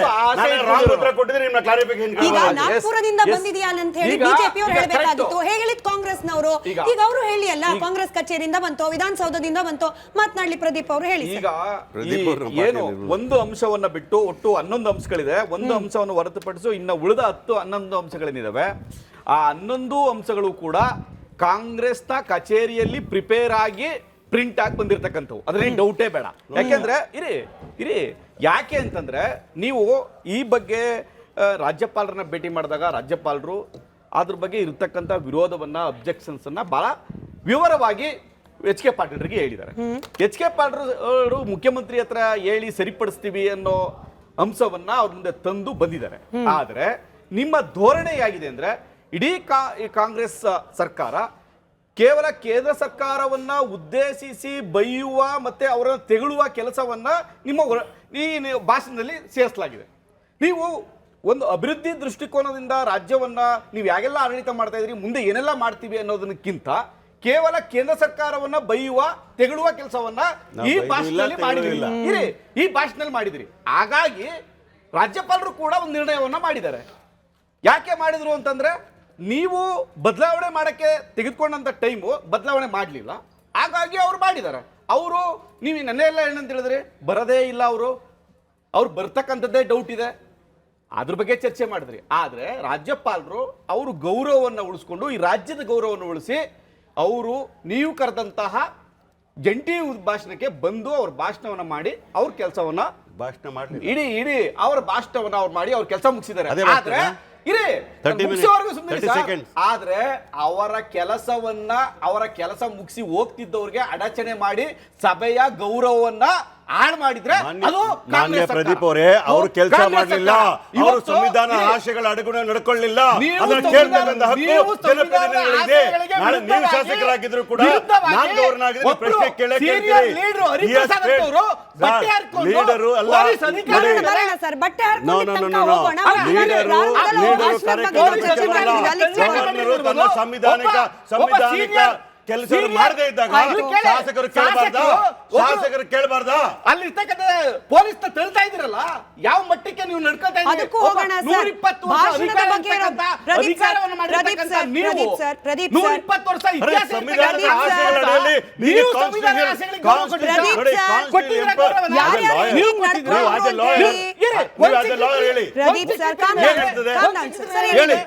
ಕೊಟ್ಟಿದ್ರೆ ನಿಮ್ಮ ಕ್ಲಾರಿಫಿಕೇಶನ್ ಈಗ ನಾಗ್ಪುರದಿಂದ ಬಂದಿದೆಯಾ ಅಂತ ಹೇಳಿ ಬಿಜೆಪಿ ಅವರು ಹೇಳಬೇಕಾಗಿತ್ತು. ಹೇಳಿದ್ ಕಾಂಗ್ರೆಸ್ನವರು. ಈಗ ಅವರು ಹೇಳಿ ಅಲ್ಲ, ಕಾಂಗ್ರೆಸ್ ಕಚೇರಿಯಿಂದ ಬಂತೋ ವಿಧಾನಸೌಧದಿಂದ ಬಂತೋ ಮಾತನಾಡ್ಲಿ ಪ್ರದೀಪ್ ಅವರು ಹೇಳಿ. ಈಗ ಏನು ಒಂದು ಅಂಶವನ್ನ ಬಿಟ್ಟು ಒಟ್ಟು 11 ಅಂಶಗಳಿದೆ. ಒಂದು ಅಂಶವನ್ನು ಹೊರತುಪಡಿಸಿ ಇನ್ನು ಉಳಿದ 10-11 ಅಂಶಗಳೇನಿದಾವೆ, ಆ 11 ಅಂಶಗಳು ಕೂಡ ಕಾಂಗ್ರೆಸ್ನ ಕಚೇರಿಯಲ್ಲಿ ಪ್ರಿಪೇರ್ ಆಗಿ ಪ್ರಿಂಟ್ ಆಗಿ ಬಂದಿರತಕ್ಕಂಥವು. ಅದ್ರಲ್ಲಿ ಡೌಟೇ ಬೇಡ. ಯಾಕೆಂದ್ರೆ ಇರಿ ಯಾಕೆ ಅಂತಂದ್ರೆ, ನೀವು ಈ ಬಗ್ಗೆ ರಾಜ್ಯಪಾಲರನ್ನ ಭೇಟಿ ಮಾಡಿದಾಗ ರಾಜ್ಯಪಾಲರು ಅದ್ರ ಬಗ್ಗೆ ಇರತಕ್ಕಂಥ ವಿರೋಧವನ್ನ, ಅಬ್ಜೆಕ್ಷನ್ಸ್ ಅನ್ನ ಬಹಳ ವಿವರವಾಗಿ ಎಚ್ ಕೆ ಪಾಟೀಲ್ರಿಗೆ ಹೇಳಿದ್ದಾರೆ. ಎಚ್ ಕೆ ಪಾಟೀಲ್ ಮುಖ್ಯಮಂತ್ರಿ ಹತ್ರ ಹೇಳಿ ಸರಿಪಡಿಸ್ತೀವಿ ಅನ್ನೋ ಅಂಶವನ್ನ ಅವ್ರ ಮುಂದೆ ತಂದು ಬಂದಿದ್ದಾರೆ. ಆದ್ರೆ ನಿಮ್ಮ ಧೋರಣೆ ಹೇಗಿದೆ ಅಂದ್ರೆ, ಇಡೀ ಕಾಂಗ್ರೆಸ್ ಸರ್ಕಾರ ಕೇವಲ ಕೇಂದ್ರ ಸರ್ಕಾರವನ್ನ ಉದ್ದೇಶಿಸಿ ಬೈಯುವ ಮತ್ತೆ ಅವರನ್ನು ತೆಗಳುವ ಕೆಲಸವನ್ನ ನಿಮ್ಮ ಭಾಷಣದಲ್ಲಿ ಸೇರಿಸಲಾಗಿದೆ. ನೀವು ಒಂದು ಅಭಿವೃದ್ಧಿ ದೃಷ್ಟಿಕೋನದಿಂದ ರಾಜ್ಯವನ್ನ ನೀವು ಯಾಗೆಲ್ಲ ಆಡಳಿತ ಮಾಡ್ತಾ ಇದ್ರಿ, ಮುಂದೆ ಏನೆಲ್ಲ ಮಾಡ್ತೀವಿ ಅನ್ನೋದಕ್ಕಿಂತ ಕೇವಲ ಕೇಂದ್ರ ಸರ್ಕಾರವನ್ನ ಬೈಯುವ ತೆಗಳುವ ಕೆಲಸವನ್ನ ಈ ಭಾಷಣದಲ್ಲಿ ಮಾಡಿದ್ರಿ. ಈ ಭಾಷಣದಲ್ಲಿ ಮಾಡಿದ್ರಿ. ಹಾಗಾಗಿ ರಾಜ್ಯಪಾಲರು ಕೂಡ ಒಂದು ನಿರ್ಣಯವನ್ನ ಮಾಡಿದ್ದಾರೆ. ಯಾಕೆ ಮಾಡಿದ್ರು ಅಂತಂದ್ರೆ, ನೀವು ಬದಲಾವಣೆ ಮಾಡಕ್ಕೆ ತೆಗೆದುಕೊಂಡಂತ ಟೈಮು ಬದಲಾವಣೆ ಮಾಡಲಿಲ್ಲ. ಹಾಗಾಗಿ ಅವ್ರು ಮಾಡಿದ್ದಾರೆ. ಅವರು ನೀವು ನೆನ್ನೆಲ್ಲ ಏನಂತ ಹೇಳಿದ್ರಿ, ಬರದೇ ಇಲ್ಲ, ಅವ್ರು ಬರ್ತಕ್ಕಂಥದ್ದೇ ಡೌಟ್ ಇದೆ, ಅದ್ರ ಬಗ್ಗೆ ಚರ್ಚೆ ಮಾಡಿದ್ರಿ. ಆದ್ರೆ ರಾಜ್ಯಪಾಲರು ಅವರು ಗೌರವವನ್ನು ಉಳಿಸ್ಕೊಂಡು, ಈ ರಾಜ್ಯದ ಗೌರವವನ್ನು ಉಳಿಸಿ, ಅವರು ನೀವು ಕರೆದಂತಹ ಜಂಟಿ ಭಾಷಣಕ್ಕೆ ಬಂದು ಅವ್ರ ಭಾಷಣವನ್ನ ಮಾಡಿ ಅವ್ರ ಕೆಲಸವನ್ನ ಇಡೀ ಅವರ ಭಾಷಣವನ್ನ ಅವ್ರು ಮಾಡಿ ಅವ್ರ ಕೆಲಸ ಮುಗಿಸಿದ್ದಾರೆ. ಆದ್ರೆ ಆದ್ರೆ ಅವರ ಕೆಲಸ ಮುಗಿಸಿ ಹೋಗ್ತಿದ್ದವ್ರಿಗೆ ಅಡಚಣೆ ಮಾಡಿ ಸಭೆಯ ಗೌರವವನ್ನ ಹಾಳು ಮಾಡಿದ್ರೆ ಮಾನ್ಯ ಪ್ರದೀಪ್ ಅವರೇ, ಅವರು ಕೆಲಸ ಮಾಡಲಿಲ್ಲ, ಅವರು ಸಂವಿಧಾನ ಆಶಯಗಳ ಅಡುಗುಣ ನಡ್ಕೊಳ್ಳಿಲ್ಲ. ಜನಪ್ರತಿನಿಧಿಗಳಿದೆ. ನಾಳೆ ನೀವು ಶಾಸಕರಾಗಿದ್ರು ಕೂಡ ನಾನು ಗೌರವನಾಗಿದ್ದೀನಿ, ಪ್ರಶ್ನೆ ಕೇಳಕ್ಕೆ ಲೀಡರು ಅಲ್ಲ, ಗವರ್ನರು ತನ್ನ ಸಂವಿಧಾನಿಕ ಕೆಲಸ ಮಾಡದೇ ಇದ್ದಾಗ ಶಾಸಕರು ಕೇಳಬಾರ್ದ? ಅಲ್ಲಿ ಇರ್ತಕ್ಕಂಥ ಪೊಲೀಸ್ ತಳ್ತಾ ಇದ್ರಲ್ಲ, ಯಾವ ಮಟ್ಟಕ್ಕೆ ನೀವು ನಡ್ಕೊತಾ ಇದ್ದೀರಿ? 120 ವರ್ಷ ಅಧಿಕಾರವನ್ನು ಮಾಡಿರ್ತಕ್ಕಂಥ ನೀವು 120 ವರ್ಷ ಸಂವಿಧಾನದ ಆಶಯಗಳ ಅಡಿಯಲ್ಲಿ ನೀವು ಸಂವಿಧಾನ ಆಸೆಗಳಿಗೆ ಗೌರವ ಕೊಟ್ಟಿದ್ದೀರಾ? ನೋಡಿ, ಕೊಟ್ಟಿದ್ದೀರಾ ಗೌರವನ? ಯಾರ್ಯಾರು lawyer. ಹೆಂಗ್ ನಡ್ಕೊಂಡ್ರು ನೀವು as a lawyer, ಅಂತ ಹೇಳಿ. ಹೇಳಿ. Pradeep sir, calm down. ಏನ್ ಹೇಳ್ತದೆ? Calm down, sir. ಸರಿ, ಹೇಳಿ.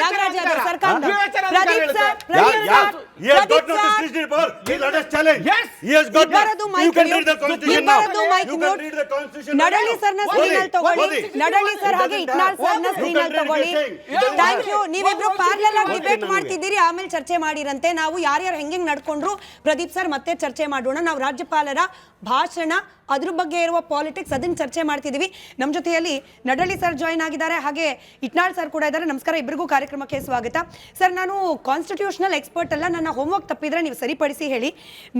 Nagaraj Yadav sir, calm down. ವಿವೇಚನಾಧಿಕಾರ ಪ್ರದೀಪ್ ಹೇಳುತ್ತೆ. Sir, Pradeep sir, He has got Pradeep no sir. discretionary power. Let us challenge. Yes. He has got ಇಬ್ಬರದು that. mic You can mute. read the constitution now. ಇಬ್ಬರದು mic You mute. can read the constitution ನಡಳಿ now. ಸರ್ನ ಓದಿ, ಸ್ಕ್ರೀನಲ್ಲಿ ತಗೊಳ್ಳಿ. ಓದಿ. ನಡಳಿ sir It ಹಾಗೆ doesn't ಇಟ್ನಾಳ್ matter. ಸರ್ನ You can ಸ್ಕ್ರೀನಲ್ಲಿ read ತಗೊಳ್ಳಿ. what you're saying. Thank you. ನೀವಿಬ್ರು ಪ್ಯಾರಲಲ್ ಆಗಿ ಓಕೆ ಡಿಬೇಟ್ ನನಗೆ. ಮಾಡ್ತಿದ್ದೀರಿ, ಆಮೇಲೆ ಚರ್ಚೆ ಮಾಡಿರಂತೆ. ನಾವು ಯಾರ್ಯಾರು ಹೆಂಗೆ ನಡ್ಕೊಂಡ್ರು ಪ್ರದೀಪ್ ಸರ್ ಮತ್ತೆ ಚರ್ಚೆ ಮಾಡೋಣ. ನಾವು ರಾಜ್ಯಪಾಲರ ಭಾಷಣ, ಅದ್ರ ಬಗ್ಗೆ ಇರುವ ಪಾಲಿಟಿಕ್ಸ್, ಅದನ್ನ ಚರ್ಚೆ ಮಾಡ್ತಿದೀವಿ. ನಮ್ಮ ಜೊತೆಯಲ್ಲಿ ನಡಳಿ ಸರ್ ಜಾಯ್ನ್ ಆಗಿದ್ದಾರೆ, ಹಾಗೆ ಇಟ್ನಾಳ್ ಸರ್ ಕೂಡ ಇದ್ದಾರೆ. ನಮಸ್ಕಾರ, ಇಬ್ಬರಿಗೂ ಕಾರ್ಯಕ್ರಮಕ್ಕೆ ಸ್ವಾಗತ. ಸರ್, ನಾನು ಕಾನ್ಸ್ಟಿಟ್ಯೂಷನಲ್ ಎಕ್ಸ್ಪರ್ಟ್ ಅಲ್ಲ, ನನ್ನ ಹೋಮ್ವರ್ಕ್ ತಪ್ಪಿದ್ರೆ ನೀವು ಸರಿಪಡಿಸಿ ಹೇಳಿ.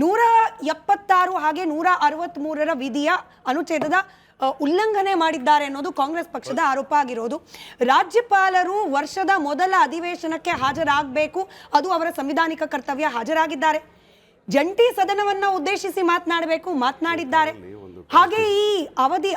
176 ಹಾಗೆ 163ರ ವಿಧಿಯ ಅನುಚ್ಛೇದದ ಉಲ್ಲಂಘನೆ ಮಾಡಿದ್ದಾರೆ ಅನ್ನೋದು ಕಾಂಗ್ರೆಸ್ ಪಕ್ಷದ ಆರೋಪ ಆಗಿರೋದು. ರಾಜ್ಯಪಾಲರು ವರ್ಷದ ಮೊದಲ ಅಧಿವೇಶನಕ್ಕೆ ಹಾಜರಾಗಬೇಕು, ಅದು ಅವರ ಸಂವಿಧಾನಿಕ ಕರ್ತವ್ಯ. ಹಾಜರಾಗಿದ್ದಾರೆ. ಜಂಟಿ ಸದನವನ್ನ ಉದ್ದೇಶಿಸಿ ಮಾತನಾಡಿದ್ದಾರೆ. ಹಾಗೆ ಈ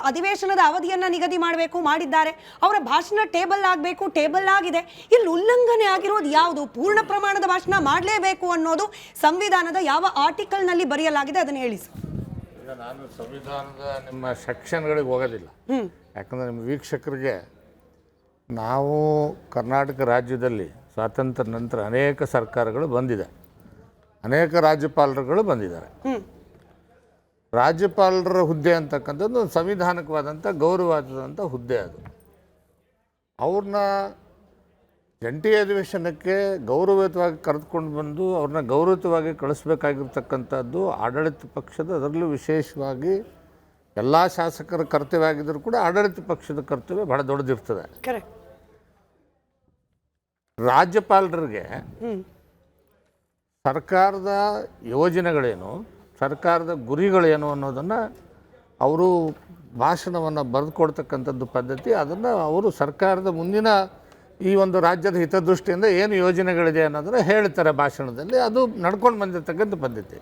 ಅಧಿವೇಶನದ ಅವಧಿಯನ್ನ ನಿಗದಿ ಮಾಡಬೇಕು, ಮಾಡಿದ್ದಾರೆ. ಅವರ ಭಾಷಣ ಟೇಬಲ್ ಆಗಬೇಕು, ಟೇಬಲ್ ಆಗಿದೆ. ಇಲ್ಲಿ ಉಲ್ಲಂಘನೆ ಆಗಿರೋದು ಯಾವುದು? ಪೂರ್ಣ ಪ್ರಮಾಣದ ಭಾಷಣ ಮಾಡಲೇಬೇಕು ಅನ್ನೋದು ಸಂವಿಧಾನದ ಯಾವ ಆರ್ಟಿಕಲ್ ನಲ್ಲಿ ಬರೆಯಲಾಗಿದೆ, ಅದನ್ನು ಹೇಳಿ ಸರ್. ಈಗ ನಾನು ಸಂವಿಧಾನದ ನಿಮ್ಮ ಸೆಕ್ಷನ್ಗಳಿಗೆ ಹೋಗೋದಿಲ್ಲ, ಯಾಕಂದರೆ ನಿಮ್ಮ ವೀಕ್ಷಕರಿಗೆ ನಾವು ಕರ್ನಾಟಕ ರಾಜ್ಯದಲ್ಲಿ ಸ್ವಾತಂತ್ರ್ಯ ನಂತರ ಅನೇಕ ಸರ್ಕಾರಗಳು ಬಂದಿದೆ, ಅನೇಕ ರಾಜ್ಯಪಾಲರುಗಳು ಬಂದಿದ್ದಾರೆ. ರಾಜ್ಯಪಾಲರ ಹುದ್ದೆ ಅಂತಕ್ಕಂಥದ್ದು ಒಂದು ಸಂವಿಧಾನಿಕವಾದಂಥ ಗೌರವವಾದಂಥ ಹುದ್ದೆ. ಅದು ಅವ್ರನ್ನ ಜಂಟಿ ಅಧಿವೇಶನಕ್ಕೆ ಗೌರವಯುತವಾಗಿ ಕರೆದುಕೊಂಡು ಬಂದು ಅವ್ರನ್ನ ಗೌರವಯುತವಾಗಿ ಕಳಿಸ್ಬೇಕಾಗಿರ್ತಕ್ಕಂಥದ್ದು ಆಡಳಿತ ಪಕ್ಷದ, ಅದರಲ್ಲೂ ವಿಶೇಷವಾಗಿ ಎಲ್ಲ ಶಾಸಕರ ಕರ್ತವ್ಯ ಆಗಿದ್ದರೂ ಕೂಡ ಆಡಳಿತ ಪಕ್ಷದ ಕರ್ತವ್ಯ ಬಹಳ ದೊಡ್ಡದಿರ್ತದೆ. ರಾಜ್ಯಪಾಲರಿಗೆ ಸರ್ಕಾರದ ಯೋಜನೆಗಳೇನು, ಸರ್ಕಾರದ ಗುರಿಗಳೇನು ಅನ್ನೋದನ್ನು ಅವರು ಭಾಷಣವನ್ನು ಬರೆದುಕೊಡ್ತಕ್ಕಂಥದ್ದು ಪದ್ಧತಿ. ಅದನ್ನು ಅವರು ಸರ್ಕಾರದ ಮುಂದಿನ ಈ ಒಂದು ರಾಜ್ಯದ ಹಿತದೃಷ್ಟಿಯಿಂದ ಏನು ಯೋಜನೆಗಳಿದೆ ಅನ್ನೋದನ್ನು ಹೇಳ್ತಾರೆ ಭಾಷಣದಲ್ಲಿ. ಅದು ನಡ್ಕೊಂಡು ಬಂದಿರತಕ್ಕಂಥ ಪದ್ಧತಿ.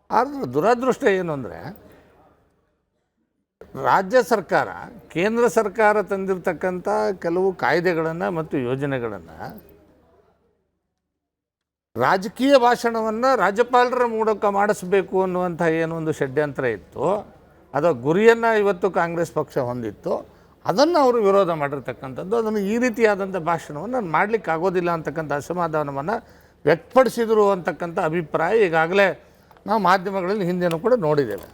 ಆದರೆ ದುರದೃಷ್ಟ ಏನು ಅಂದರೆ, ರಾಜ್ಯ ಸರ್ಕಾರ, ಕೇಂದ್ರ ಸರ್ಕಾರ ತಂದಿರತಕ್ಕಂಥ ಕೆಲವು ಕಾಯ್ದೆಗಳನ್ನು ಮತ್ತು ಯೋಜನೆಗಳನ್ನು ರಾಜಕೀಯ ಭಾಷಣವನ್ನು ರಾಜ್ಯಪಾಲರ ಮೂಲಕ ಮಾಡಿಸಬೇಕು ಅನ್ನುವಂಥ ಏನೊಂದು ಷಡ್ಯಂತ್ರ ಇತ್ತು, ಅದರ ಗುರಿಯನ್ನು ಇವತ್ತು ಕಾಂಗ್ರೆಸ್ ಪಕ್ಷ ಹೊಂದಿತ್ತು. ಅದನ್ನು ಅವರು ವಿರೋಧ ಮಾಡಿರ್ತಕ್ಕಂಥದ್ದು. ಅದನ್ನು ಈ ರೀತಿಯಾದಂಥ ಭಾಷಣವನ್ನು ಮಾಡಲಿಕ್ಕೆ ಆಗೋದಿಲ್ಲ ಅಂತಕ್ಕಂಥ ಅಸಮಾಧಾನವನ್ನು ವ್ಯಕ್ತಪಡಿಸಿದರು ಅಂತಕ್ಕಂಥ ಅಭಿಪ್ರಾಯ ಈಗಾಗಲೇ ನಾವು ಮಾಧ್ಯಮಗಳಲ್ಲಿ ಹಿಂದೆನೂ ಕೂಡ ನೋಡಿದ್ದೇವೆ.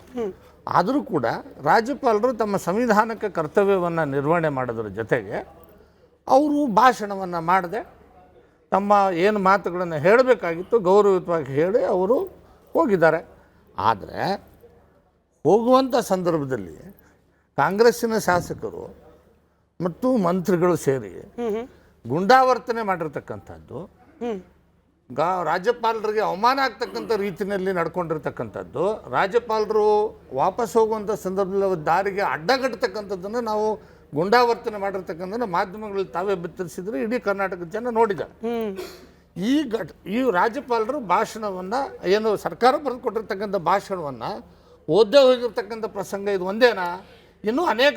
ಆದರೂ ಕೂಡ ರಾಜ್ಯಪಾಲರು ತಮ್ಮ ಸಂವಿಧಾನಕ್ಕೆ ಕರ್ತವ್ಯವನ್ನು ನಿರ್ವಹಣೆ ಮಾಡೋದ್ರ ಜೊತೆಗೆ ಅವರು ಭಾಷಣವನ್ನು ಮಾಡದೆ ತಮ್ಮ ಏನು ಮಾತುಗಳನ್ನು ಹೇಳಬೇಕಾಗಿತ್ತು ಗೌರವಯುತವಾಗಿ ಹೇಳಿ ಅವರು ಹೋಗಿದ್ದಾರೆ. ಆದರೆ ಹೋಗುವಂಥ ಸಂದರ್ಭದಲ್ಲಿ ಕಾಂಗ್ರೆಸ್ಸಿನ ಶಾಸಕರು ಮತ್ತು ಮಂತ್ರಿಗಳು ಸೇರಿ ಗುಂಡಾವರ್ತನೆ ಮಾಡಿರ್ತಕ್ಕಂಥದ್ದು, ರಾಜ್ಯಪಾಲರಿಗೆ ಅವಮಾನ ಆಗ್ತಕ್ಕಂಥ ರೀತಿಯಲ್ಲಿ ನಡ್ಕೊಂಡಿರ್ತಕ್ಕಂಥದ್ದು, ರಾಜ್ಯಪಾಲರು ವಾಪಸ್ ಹೋಗುವಂಥ ಸಂದರ್ಭದಲ್ಲಿ ದಾರಿಗೆ ಅಡ್ಡಗಟ್ಟತಕ್ಕಂಥದ್ದನ್ನು ನಾವು ಗುಂಡಾವರ್ತನೆ ಮಾಡಿರ್ತಕ್ಕಂಥ ಮಾಧ್ಯಮಗಳಲ್ಲಿ ತಾವೇ ಬಿತ್ತರಿಸಿದ್ರೆ ಇಡೀ ಕರ್ನಾಟಕದ ಜನ ನೋಡಿದ್ದಾರೆ. ಈ ರಾಜ್ಯಪಾಲರು ಭಾಷಣವನ್ನು, ಏನು ಸರ್ಕಾರ ಬರೆದುಕೊಟ್ಟಿರ್ತಕ್ಕಂಥ ಭಾಷಣವನ್ನು ಓದೇ ಹೋಗಿರ್ತಕ್ಕಂಥ ಪ್ರಸಂಗ ಇದು ಒಂದೇನಾ? ಇನ್ನೂ ಅನೇಕ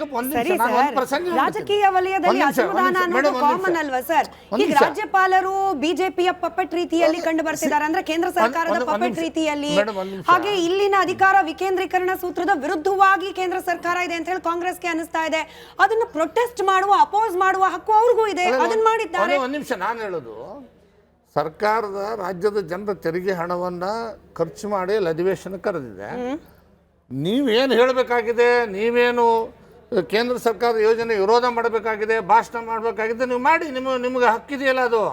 ರಾಜಕೀಯ ವಲಯದಲ್ಲಿ ಅಸಮಾಧಾನ ಅನ್ನೋದು ಕಾಮನ್ ಅಲ್ವಾ ಸರ್? ಈಗ ರಾಜ್ಯಪಾಲರು ಬಿಜೆಪಿಯ ಪಪೆಟ್ ರೀತಿಯಲ್ಲಿ ಕಂಡು ಬರ್ತಿದ್ದಾರೆ, ಅಂದ್ರೆ ಕೇಂದ್ರ ಸರ್ಕಾರದ ಪಪೆಟ್ ರೀತಿಯಲ್ಲಿ. ಹಾಗೆ ಇಲ್ಲಿನ ಅಧಿಕಾರ ವಿಕೇಂದ್ರೀಕರಣ ಸೂತ್ರದ ವಿರುದ್ಧವಾಗಿ ಕೇಂದ್ರ ಸರ್ಕಾರ ಇದೆ ಅಂತ ಹೇಳಿ ಕಾಂಗ್ರೆಸ್ಗೆ ಅನಿಸ್ತಾ ಇದೆ. ಅದನ್ನು ಪ್ರೊಟೆಸ್ಟ್ ಮಾಡುವ, ಅಪೋಸ್ ಮಾಡುವ ಹಕ್ಕು ಅವ್ರಿಗೂ ಇದೆ, ಅದನ್ನ ಮಾಡಿದ್ದಾರೆ. ಒಂದು ನಿಮಿಷ, ನಾನು ಹೇಳೋದು, ಸರ್ಕಾರದ ರಾಜ್ಯದ ಜನರ ತೆರಿಗೆ ಹಣವನ್ನು ಖರ್ಚು ಮಾಡಿ ಅಧಿವೇಶನ ಕರೆದಿದೆ. ನೀವೇನು ಹೇಳಬೇಕಾಗಿದೆ, ನೀವೇನು ಕೇಂದ್ರ ಸರ್ಕಾರದ ಯೋಜನೆ ವಿರೋಧ ಮಾಡಬೇಕಾಗಿದೆ, ಭಾಷಣ ಮಾಡಬೇಕಾಗಿದೆ, ನೀವು ಮಾಡಿ. ನಿಮಗೆ ಹಕ್ಕಿದೆಯಲ್ಲ ಅದು.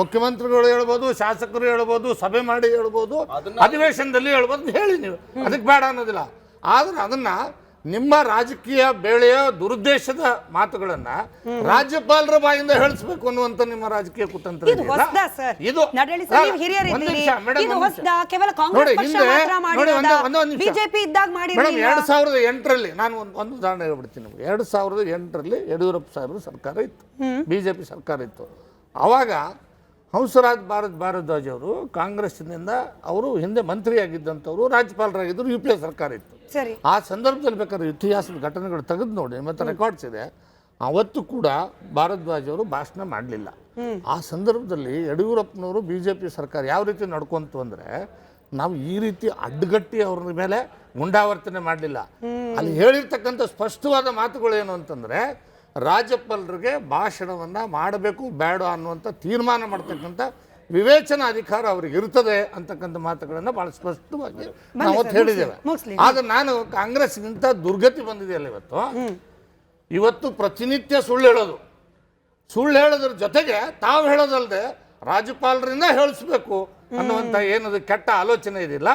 ಮುಖ್ಯಮಂತ್ರಿಗಳು ಹೇಳ್ಬೋದು, ಶಾಸಕರು ಹೇಳ್ಬೋದು, ಸಭೆ ಮಾಡಿ ಹೇಳ್ಬೋದು, ಅಧಿವೇಶನದಲ್ಲಿ ಹೇಳ್ಬೋದು, ಹೇಳಿ ನೀವು, ಅದಕ್ಕೆ ಬೇಡ ಅನ್ನೋದಿಲ್ಲ. ಆದ್ರೆ ಅದನ್ನ ನಿಮ್ಮ ರಾಜಕೀಯ ಬೇಳೆಯ ದುರುದ್ದೇಶದ ಮಾತುಗಳನ್ನ ರಾಜ್ಯಪಾಲರ ಬಾಯಿಂದ ಹೇಳಿಸ್ಬೇಕು ಅನ್ನುವಂತ ನಿಮ್ಮ ರಾಜಕೀಯ ಕುತಂತ್ರ ಇದು ಹೊಸದಾ ಸರ್? ಇದು ಹಿರಿಯರಿದ್ದೀರಿ, ಇದು ಹೊಸದಾ? ಕೇವಲ ಕಾಂಗ್ರೆಸ್ ಪಕ್ಷ ಮಾತ್ರ ಮಾಡಿರೋದಾ? ಬಿಜೆಪಿ ಇದ್ದಾಗ ಮಾಡಿರಲಿಲ್ಲ? 2008ರಲ್ಲಿ ನಾನು ಒಂದು ಉದಾಹರಣೆ ಹೇಳ್ಬಿಡ್ತೀನಿ ನಿಮಗೆ. 2008ರಲ್ಲಿ ಯಡಿಯೂರಪ್ಪ ಸಾಹೇಬರು ಸರ್ಕಾರ ಇತ್ತು, ಬಿಜೆಪಿ ಸರ್ಕಾರ ಇತ್ತು. ಆವಾಗ ಹಂಸರಾಜ್ ಭಾರದ್ವಾಜ್ ಅವರು ಕಾಂಗ್ರೆಸ್ನಿಂದ, ಅವರು ಹಿಂದೆ ಮಂತ್ರಿಯಾಗಿದ್ದಂಥವ್ರು, ರಾಜ್ಯಪಾಲರಾಗಿದ್ದರು, UPA ಸರ್ಕಾರ ಇತ್ತು. ಆ ಸಂದರ್ಭದಲ್ಲಿ ಬೇಕಾದ್ರೆ ಇತಿಹಾಸದ ಘಟನೆಗಳು ತೆಗೆದು ನೋಡಿ, ಮತ್ತೆ ರೆಕಾರ್ಡ್ಸ್ ಇದೆ. ಅವತ್ತು ಕೂಡ ಭಾರದ್ವಾಜ್ ಅವರು ಭಾಷಣ ಮಾಡಲಿಲ್ಲ. ಆ ಸಂದರ್ಭದಲ್ಲಿ ಯಡಿಯೂರಪ್ಪನವರು ಬಿಜೆಪಿ ಸರ್ಕಾರ ಯಾವ ರೀತಿ ನಡ್ಕೊಂತು ಅಂದರೆ, ನಾವು ಈ ರೀತಿ ಅಡ್ಡಗಟ್ಟಿ ಅವ್ರ ಮೇಲೆ ಮುಂಡಾವರ್ತನೆ ಮಾಡಲಿಲ್ಲ. ಅಲ್ಲಿ ಹೇಳಿರ್ತಕ್ಕಂಥ ಸ್ಪಷ್ಟವಾದ ಮಾತುಗಳೇನು ಅಂತಂದರೆ, ರಾಜ್ಯಪಾಲರಿಗೆ ಭಾಷಣವನ್ನು ಮಾಡಬೇಕು ಬೇಡ ಅನ್ನುವಂಥ ತೀರ್ಮಾನ ಮಾಡ್ತಕ್ಕಂಥ ವಿವೇಚನಾ ಅಧಿಕಾರ ಅವ್ರಿಗೆ ಇರ್ತದೆ ಅಂತಕ್ಕಂಥ ಮಾತುಗಳನ್ನು ಭಾಳ ಸ್ಪಷ್ಟವಾಗಿ ನಾವು ಅವತ್ತು ಹೇಳಿದ್ದೇವೆ. ಆದರೆ ನಾನು ಕಾಂಗ್ರೆಸ್ಗಿಂತ ದುರ್ಗತಿ ಬಂದಿದೆಯಲ್ಲ ಇವತ್ತು ಪ್ರತಿನಿತ್ಯ ಸುಳ್ಳು ಹೇಳೋದ್ರ ಜೊತೆಗೆ ತಾವು ಹೇಳೋದಲ್ಲದೆ ರಾಜ್ಯಪಾಲರಿಂದ ಹೇಳಿಸ್ಬೇಕು ಅನ್ನುವಂಥ ಏನದು ಕೆಟ್ಟ ಆಲೋಚನೆ ಇದೆಯಲ್ಲ,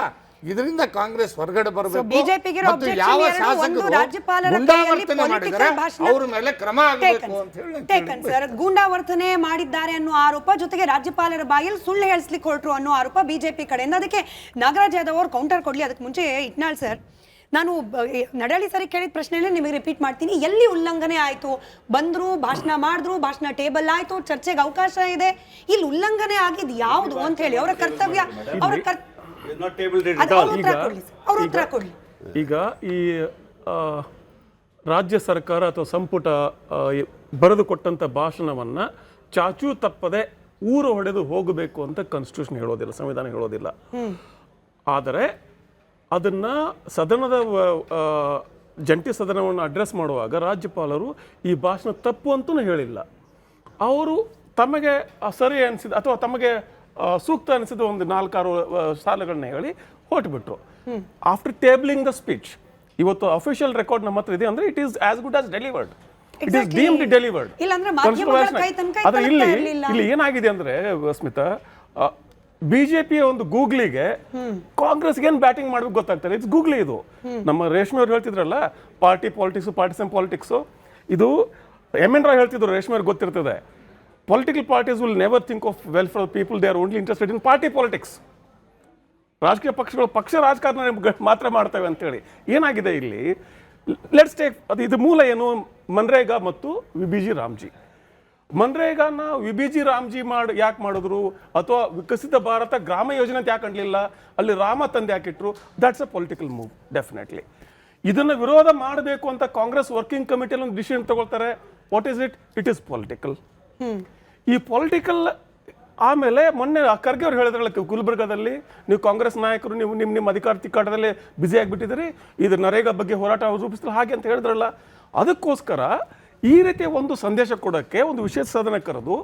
ಇದರಿಂದ ಕಾಂಗ್ರೆಸ್ ಹೊರಗಡೆ ಬರಬೇಕು. ಮತ್ತು ಯಾವ ಶಾಸಕರು ಗುಂಡಾವರ್ತನೆ ಮಾಡಿದರೆ ಅವ್ರ ಮೇಲೆ ಕ್ರಮ ಆಗಬೇಕು ಅಂತ ಹೇಳಿ ಗೂಂಡಾವರ್ತನೆ ಮಾಡಿದ್ದಾರೆ ಅನ್ನೋ ಆರೋಪ, ಜೊತೆಗೆ ರಾಜ್ಯಪಾಲರ ಬಾಯಲ್ಲಿ ಸುಳ್ಳು ಹೇಳಿಸ್ಲಿಕ್ಕೆ ಹೊರಟರು ಅನ್ನೋ ಆರೋಪ ಬಿಜೆಪಿ ಕಡೆಯಿಂದ. ಅದಕ್ಕೆ ನಾಗರಾಜ್ ಯಾದವ್ ಅವರು ಕೌಂಟರ್ ಕೊಡ್ಲಿ. ಅದಕ್ಕೆ ಮುಂಚೆ ಇಟ್ನಾಳ್ ಸರ್, ನಾನು ನಡಳಿ ಸರಿ ಕೇಳಿದ ಪ್ರಶ್ನೆನೇ ನಿಮಗೆ ರಿಪೀಟ್ ಮಾಡ್ತೀನಿ. ಎಲ್ಲಿ ಉಲ್ಲಂಘನೆ ಆಯಿತು? ಬಂದರು, ಭಾಷಣ ಮಾಡಿದ್ರು, ಭಾಷಣ ಟೇಬಲ್ ಆಯಿತು, ಚರ್ಚೆಗೆ ಅವಕಾಶ ಇದೆ. ಇಲ್ಲಿ ಉಲ್ಲಂಘನೆ ಆಗಿದ್ದು ಯಾವುದು ಅಂತ ಹೇಳಿ ಅವರ ಕರ್ತವ್ಯ, ಅವರ ಉತ್ತರ ಕೊಡ್ಲಿ. ಈಗ ಈ ರಾಜ್ಯ ಸರ್ಕಾರ ಅಥವಾ ಸಂಪುಟ ಬರೆದು ಕೊಟ್ಟಂತ ಭಾಷಣವನ್ನ ಚಾಚೂ ತಪ್ಪದೆ ಊರು ಹೊಡೆದು ಹೋಗಬೇಕು ಅಂತ ಕಾನ್ಸ್ಟಿಟ್ಯೂಷನ್ ಹೇಳೋದಿಲ್ಲ, ಸಂವಿಧಾನ ಹೇಳೋದಿಲ್ಲ. ಆದರೆ ಅದನ್ನ ಸದನದ ಜಂಟಿ ಸದನವನ್ನು ಅಡ್ರೆಸ್ ಮಾಡುವಾಗ ರಾಜ್ಯಪಾಲರು ಈ ಭಾಷಣ ತಪ್ಪು ಅಂತೂ ಹೇಳಿಲ್ಲ. ಅವರು ತಮಗೆ ಸರಿ ಅನಿಸಿದ ಅಥವಾ ತಮಗೆ ಸೂಕ್ತ ಅನಿಸಿದ ಒಂದು 4-6 ಸಾಲುಗಳನ್ನ ಹೇಳಿ ಹೊರಟುಬಿಟ್ರು. ಆಫ್ಟರ್ ಟೇಬಲಿಂಗ್ ದ ಸ್ಪೀಚ್, ಇವತ್ತು ಅಫಿಷಿಯಲ್ ರೆಕಾರ್ಡ್ ನಮ್ಮ ಹತ್ರ ಇದೆ ಅಂದ್ರೆ it is as good as delivered, it is deemed delivered. ಆದ್ರೆ ಇಲ್ಲಿ ಏನಾಗಿದೆ ಅಂದ್ರೆ ಸ್ಮಿತಾ, ಬಿಜೆಪಿಯ ಒಂದು ಗೂಗ್ಲಿಗೆ ಕಾಂಗ್ರೆಸ್ಗೆ ಏನ್ ಬ್ಯಾಟಿಂಗ್ ಮಾಡ್ಬೇಕು ಗೊತ್ತಾಗ್ತಾರೆ. It's googly. ಇದು ನಮ್ಮ ರೇಷ್ಮೆ ಅವ್ರು ಹೇಳ್ತಿದ್ರಲ್ಲ, ಪಾರ್ಟಿ ಪಾಲಿಟಿಕ್ಸ್, ಪಾರ್ಟಿಸನ್ ಪಾಲಿಟಿಕ್ಸ್. ಇದು ಎನ್ ರಾಯ್ ಹೇಳ್ತಿದ್ರು, ರೇಷ್ಮೆ ಅವ್ರಿಗೆ ಗೊತ್ತಿರ್ತದೆ. Political parties will never think of welfare of people. They are only interested in party politics. ರಾಜಕೀಯ ಪಕ್ಷಗಳು ಪಕ್ಷ ರಾಜಕಾರಣ ಮಾತ್ರ ಮಾಡ್ತವೆ ಅಂತೇಳಿ ಏನಾಗಿದೆ ಇಲ್ಲಿ. ಲೆಟ್ಸ್ ಟೇಕ್ ಇದು ಮೂಲ ಏನು, ಮನ್ರೇಗಾ ಮತ್ತು ವಿಬಿಜಿ ರಾಮ್ಜಿ. ಮನ್ರೇಗಾನ ವಿಬಿಜಿ ರಾಮ್ಜಿ ಯಾಕೆ ಮಾಡಿದ್ರು, ಅಥವಾ ವಿಕಸಿತ ಭಾರತ ಗ್ರಾಮ ಯೋಜನೆ ಅಂತ ಯಾಕೆ ಅನ್ಲಿಲ್ಲ, ಅಲ್ಲಿ ರಾಮ ತಂದೆ ಯಾಕಿಟ್ರು, that's a political move definitely. ಇದನ್ನ ವಿರೋಧ ಮಾಡಬೇಕು ಅಂತ ಕಾಂಗ್ರೆಸ್ ವರ್ಕಿಂಗ್ ಕಮಿಟಿಯಲ್ಲಿ ಒಂದು ಡಿಸಿಷನ್ ತಗೊಳ್ತಾರೆ. What is it? It is political. ಈ ಪೊಲಿಟಿಕಲ್ ಆಮೇಲೆ ಮೊನ್ನೆ ಖರ್ಗೆ ಅವ್ರು ಹೇಳಿದ್ರಲ್ಲ ಗುಲ್ಬರ್ಗಾದಲ್ಲಿ, ನೀವು ಕಾಂಗ್ರೆಸ್ ನಾಯಕರು ನೀವು ನಿಮ್ಮ ಅಧಿಕಾರ ತಿಕ್ಕಾಟದಲ್ಲಿ ಬ್ಯುಸಿ ಆಗಿಬಿಟ್ಟಿದ್ದೀರಿ, ಇದು ನರೇಗಾ ಬಗ್ಗೆ ಹೋರಾಟ ರೂಪಿಸಿದ್ರೆ ಹಾಗೆ ಅಂತ ಹೇಳಿದ್ರಲ್ಲ. ಅದಕ್ಕೋಸ್ಕರ ಈ ರೀತಿಯ ಒಂದು ಸಂದೇಶ ಕೊಡೋಕ್ಕೆ ಒಂದು ವಿಶೇಷ ಸದನ ಕರೆದು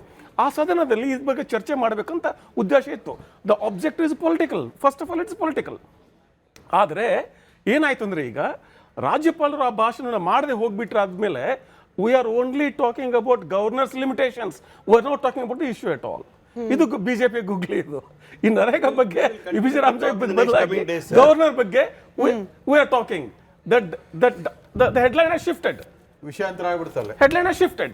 ಆ ಸದನದಲ್ಲಿ ಇದ್ರ ಬಗ್ಗೆ ಚರ್ಚೆ ಮಾಡಬೇಕಂತ ಉದ್ದೇಶ ಇತ್ತು. The object is political. First of all it's political. ಆದರೆ ಏನಾಯ್ತು ಅಂದರೆ, ಈಗ ರಾಜ್ಯಪಾಲರು ಆ ಭಾಷಣ ಮಾಡದೆ ಹೋಗ್ಬಿಟ್ರೆ ಆದ್ಮೇಲೆ we are only talking about governor's limitations. We are not talking about the issue at all. ಇದು ಬಿಜೆಪಿ ಗುಗ್ಲಿ. ಇದು ಈ ನರೇಗಾ ಬಗ್ಗೆ ವಿಬಿಜಿ ರಾಮ್ಜಿ ಬದಲಾಗಿ ಗವರ್ನರ್ ಬಗ್ಗೆ we are talking that the headline has shifted. ವಿಷಯಾಂತರ ಆಗ್ಬಿಡ್ತಲ್ಲ, ಹೆಡ್ಲೈನ್ has shifted.